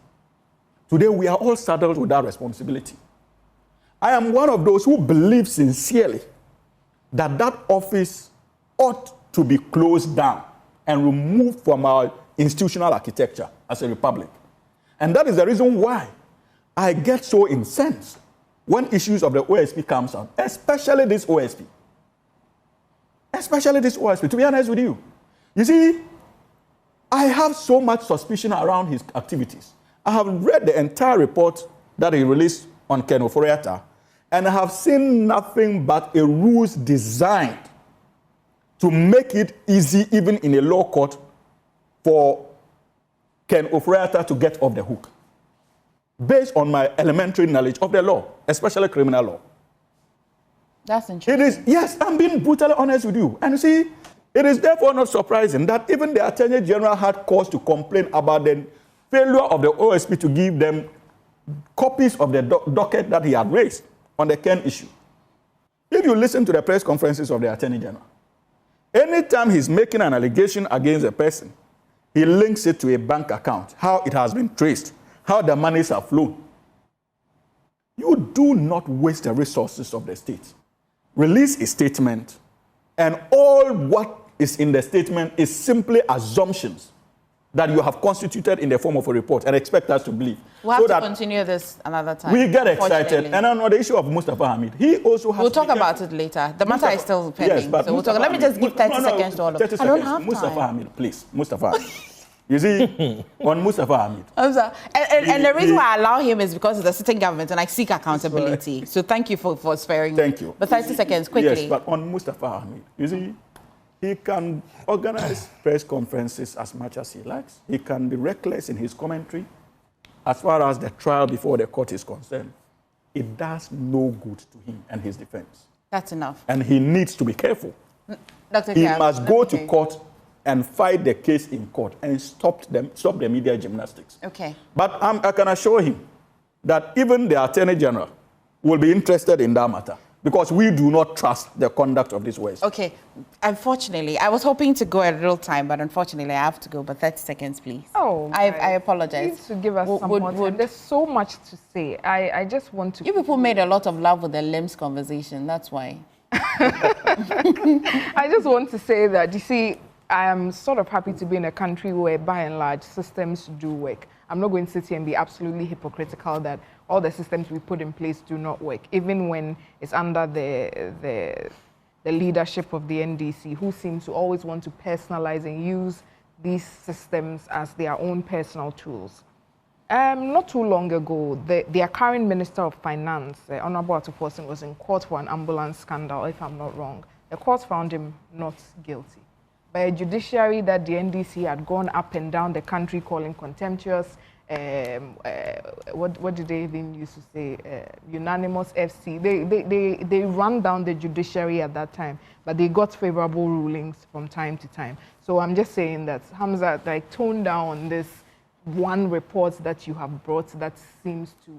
Today we are all saddled with that responsibility. I am one of those who believe sincerely that that office ought to be closed down and removed from our institutional architecture as a republic. And that is the reason why I get so incensed when issues of the OSP comes out, especially this OSP. Especially this OSP, to be honest with you. You see, I have so much suspicion around his activities. I have read the entire report that he released on Ken Oforiatta, and I have seen nothing but a ruse designed to make it easy, even in a law court, for Ken Oforiatta to get off the hook, based on my elementary knowledge of the law, especially criminal law. That's interesting. It is, yes, I'm being brutally honest with you. And you see, it is therefore not surprising that even the Attorney General had cause to complain about the failure of the OSP to give them copies of the docket that he had raised on the Ken issue. If you listen to the press conferences of the Attorney General, anytime he's making an allegation against a person, he links it to a bank account, how it has been traced, how the monies have flown. You do not waste the resources of the state. Release a statement, and all what is in the statement is simply assumptions that you have constituted in the form of a report and expect us to believe. We'll have to continue this another time. We get excited. And on the issue of Mustafa Hamid, he also has... We'll talk about it later. The matter is still pending. Yes, but so we'll talk. Let me just give 30 seconds to all of us. I don't have Mustafa Hamid, please. Mustafa Hamid. You see, on Mustafa Hamid. And the reason why I allow him is because of the sitting government and I seek accountability. So thank you for sparing me. Thank you. But 30 seconds, quickly. Yes, but on Mustafa Hamid, you see, he can organize press conferences as much as he likes. He can be reckless in his commentary. As far as the trial before the court is concerned, it does no good to him and his defense. That's enough. And he needs to be careful. Dr. He must go to court and fight the case in court and stop the media gymnastics. Okay. But I can assure him that even the Attorney General will be interested in that matter. because we do not trust the conduct of this West. Okay, unfortunately, I was hoping to go at real time, but unfortunately, I have to go. But 30 seconds, please. Oh, I apologize. Please to give us some more time. There's so much to say. I just want to. You people made a lot of love with the LHIMS conversation. That's why. I just want to say that, you see, I am sort of happy to be in a country where, by and large, systems do work. I'm not going to sit here and be absolutely hypocritical that all the systems we put in place do not work, even when it's under the leadership of the NDC, who seem to always want to personalize and use these systems as their own personal tools. Not too long ago, their current Minister of Finance, Honorable Atufosin, was in court for an ambulance scandal, if I'm not wrong. The court found him not guilty. By a judiciary that the NDC had gone up and down the country calling contemptuous, what did they even used to say? Unanimous FC. They ran down the judiciary at that time, but they got favorable rulings from time to time. So I'm just saying that Hamza, like, tone down this one report that you have brought that seems to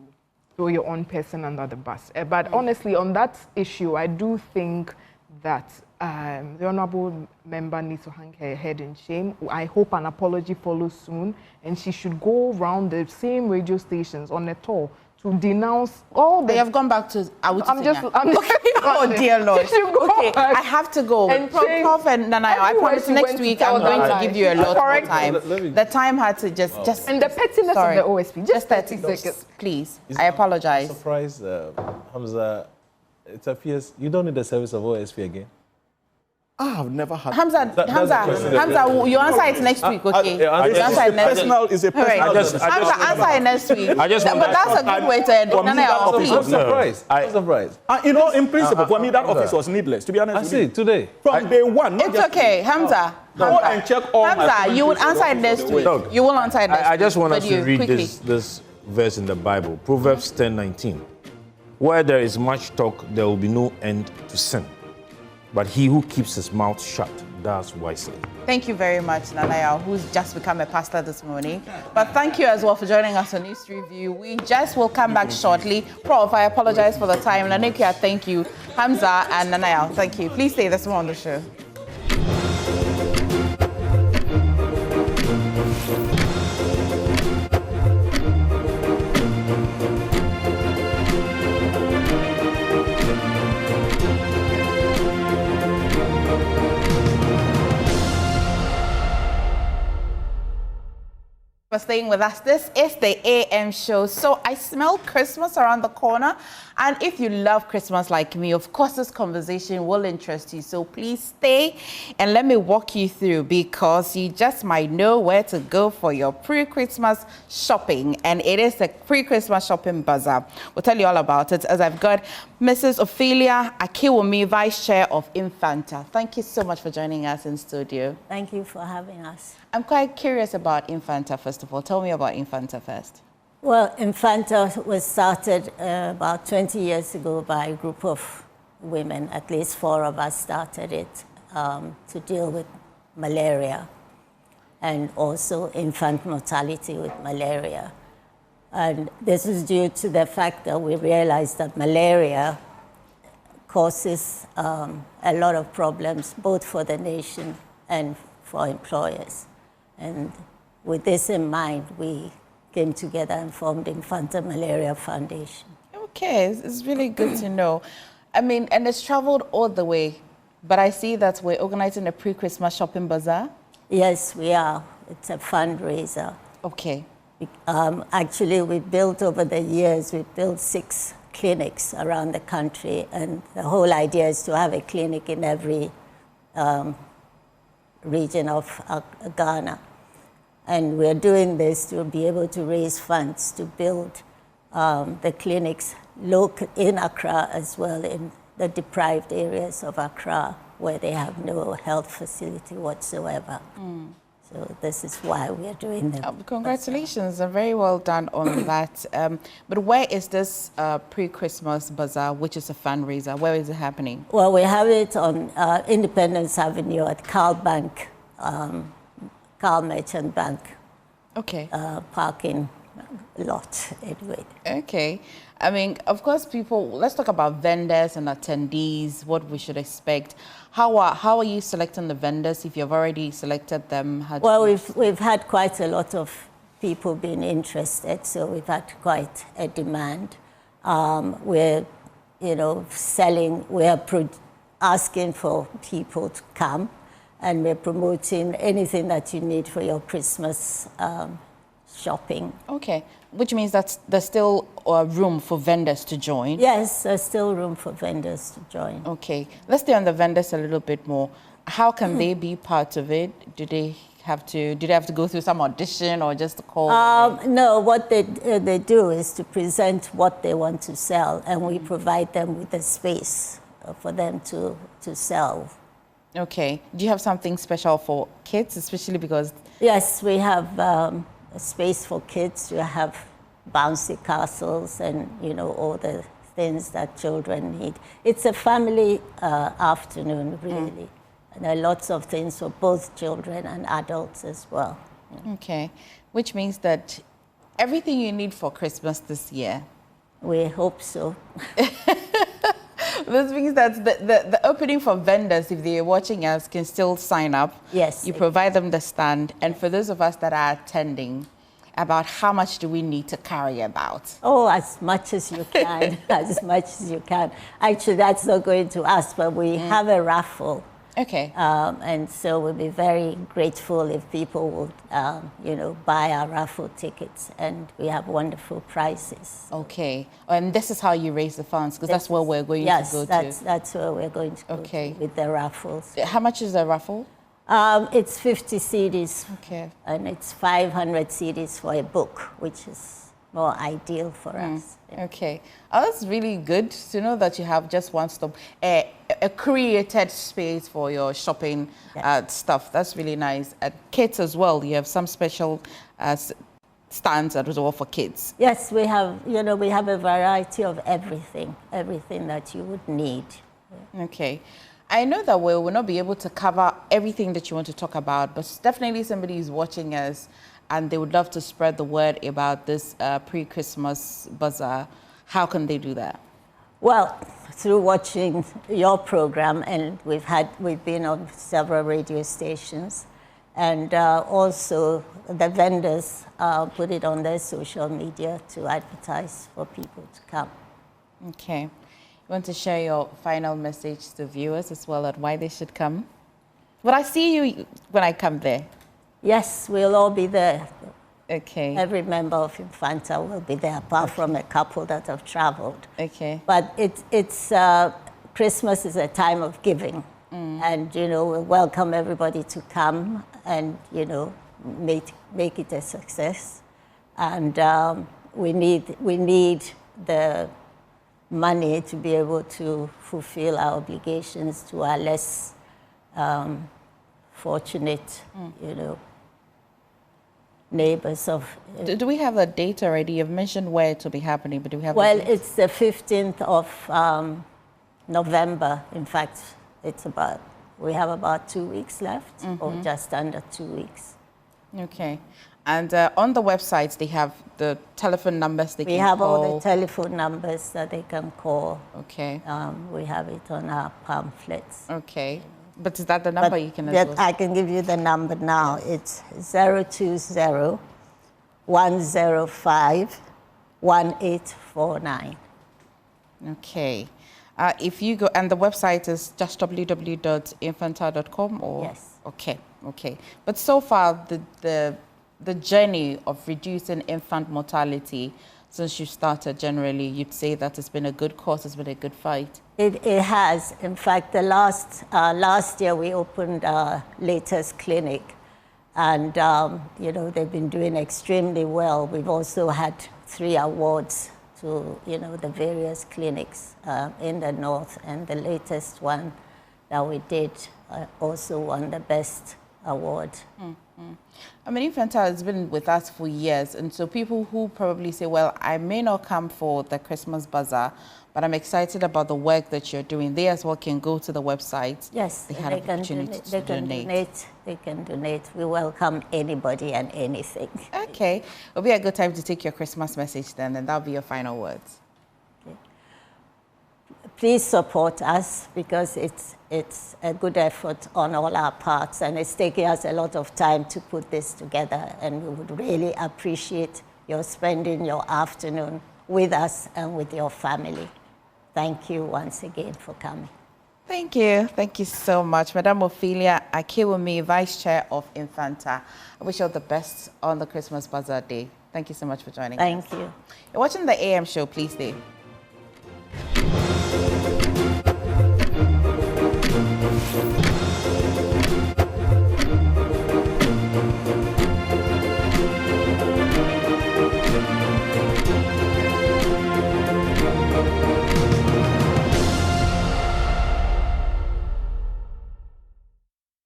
throw your own person under the bus. But honestly, on that issue, I do think that the honourable member needs to hang her head in shame. I hope an apology follows soon, and she should go around the same radio stations on a tour to denounce all the... They have gone back to... I'm just oh, dear Lord. Okay, I have to go. And Prof and Nana, I promise next week I'm going to give you a lot more time. The time had to just... And the pettiness of the OSP, just 30 seconds. Please, I apologize. I'm surprised, Hamza, it appears you don't need the service of OSP again. I've never had... Hamza, you answer it next week, okay? You answer it next week. It's a personal... Answer it next week. I just want but that's a good way to end. I'm surprised. I'm surprised. You know, in principle, for me, that office was needless, to be honest with you. I see, today. From day one. It's okay, Hamza. Go and check all Hamza, you will answer it next week. You will answer it next week. I just want us to read quickly. this verse in the Bible, Proverbs 10:19. Where there is much talk, there will be no end to sin. But he who keeps his mouth shut does wisely. Thank you very much, Nanaya, who's just become a pastor this morning. But thank you as well for joining us on News Review. We just will come back shortly. Prof, I apologize for the time. Nanekia, thank you. Hamza and Nanaya, thank you. Please stay this more on the show. For staying with us. This is the AM show. So I smell Christmas around the corner. And if you love Christmas like me, of course, this conversation will interest you. So please stay and let me walk you through, because you just might know where to go for your pre-Christmas shopping. And it is the pre-Christmas shopping bazaar. We'll tell you all about it as I've got Mrs. Ophelia Akiwumi, Vice Chair of Infanta. Thank you so much for joining us in studio. Thank you for having us. I'm quite curious about Infanta, first of all. Tell me about Infanta first. Well, Infanta was started about 20 years ago by a group of women. At least 4 of us started it to deal with malaria and also infant mortality with malaria. And this is due to the fact that we realized that malaria causes a lot of problems, both for the nation and for employers. And with this in mind, we came together and formed Infanta Malaria Foundation. Okay, it's really good to know. I mean, and it's traveled all the way, but I see that we're organizing a pre-Christmas shopping bazaar. Yes, we are. It's a fundraiser. Okay. Actually, we built over the years, we built 6 clinics around the country, and the whole idea is to have a clinic in every region of Ghana. And we're doing this to be able to raise funds to build the clinics in Accra as well, in the deprived areas of Accra where they have no health facility whatsoever. So this is why we're doing them. Congratulations, very well done on that. But where is this pre-Christmas bazaar, which is a fundraiser? Where is it happening? Well, we have it on Independence Avenue at Carl Bank, Carl Merchant Bank. Okay. Parking a lot anyway. Okay. I mean, of course, let's talk about vendors and attendees, what we should expect. How are you selecting the vendors if you've already selected them? Well, we've had quite a lot of people being interested, so we've had quite a demand. We're, asking for people to come, and we're promoting anything that you need for your Christmas shopping. Okay, which means that there's still room for vendors to join? Yes, there's still room for vendors to join. Okay, let's stay on the vendors a little bit more. How can they be part of it? Do they have to go through some audition or just call? No, what they do is to present what they want to sell, and we provide them with a space for them to sell. Okay. Do you have something special for kids, especially because? Yes, we have a space for kids. We have bouncy castles and, all the things that children need. It's a family afternoon, really. And there are lots of things for both children and adults as well. Okay. Which means that everything you need for Christmas this year? We hope so. This means that the opening for vendors, if they're watching us, can still sign up. Yes. You provide them the stand. And for those of us that are attending, about how much do we need to carry about? Oh, as much as you can, as much as you can. Actually, that's not going to us, but we have a raffle. Okay. And so we'll be very grateful if people would, buy our raffle tickets, and we have wonderful prizes. Okay. And this is how you raise the funds, because that's where we're going to go to. Yes, that's where we're going to go to with the raffles. How much is the raffle? It's 50 CDs. Okay. And it's 500 CDs for a book, which is more ideal for us. Okay. Oh, that's really good to know that you have just one stop, a created space for your shopping stuff. That's really nice. At kids as well, you have some special stands as well for kids. Yes, we have, we have a variety of everything that you would need. Okay. I know that we will not be able to cover everything that you want to talk about, but definitely somebody is watching us and they would love to spread the word about this pre-Christmas bazaar. How can they do that? Well, through watching your program, and we've been on several radio stations, and also the vendors put it on their social media to advertise for people to come. Okay. You want to share your final message to viewers as well at why they should come? Will I see you when I come there? Yes, we'll all be there. Okay. Every member of Infanta will be there, apart from a couple that have traveled. Okay. But it's Christmas is a time of giving, and we'll welcome everybody to come and make it a success. And we need the money to be able to fulfill our obligations to our less fortunate, neighbors of... Do we have the date already? You've mentioned where it will be happening, but do we have Well, it's the 15th of November. In fact, we have about 2 weeks left, or just under 2 weeks. Okay. And on the websites, they have the telephone numbers they can call? We have all the telephone numbers that they can call. Okay. We have it on our pamphlets. Okay. But is that the number you can... I can give you the number now. It's 020-105-1849. Okay. If you go... And the website is just www.infanta.com or... Yes. Okay. Okay. But so far, the journey of reducing infant mortality since you started, generally, you'd say that it's been a good cause, it's been a good fight? It has. In fact, the last year we opened our latest clinic, and they've been doing extremely well. We've also had 3 awards to the various clinics in the north, and the latest one that we did also won the best award I mean, Infanta has been with us for years, and so people who probably say, well, I may not come for the Christmas bazaar, but I'm excited about the work that you're doing. They as well can go to the website. Yes, they had an opportunity to donate. They can donate. We welcome anybody and anything. Okay. It'll be a good time to take your Christmas message then, and that'll be your final words. Please support us because it's a good effort on all our parts, and it's taking us a lot of time to put this together, and we would really appreciate your spending your afternoon with us and with your family. Thank you once again for coming. Thank you. Thank you so much. Madam Ophelia Akewumi, Vice Chair of Infanta. I wish you all the best on the Christmas Bazaar Day. Thank you so much for joining us. Thank you. You're watching the AM show. Please stay.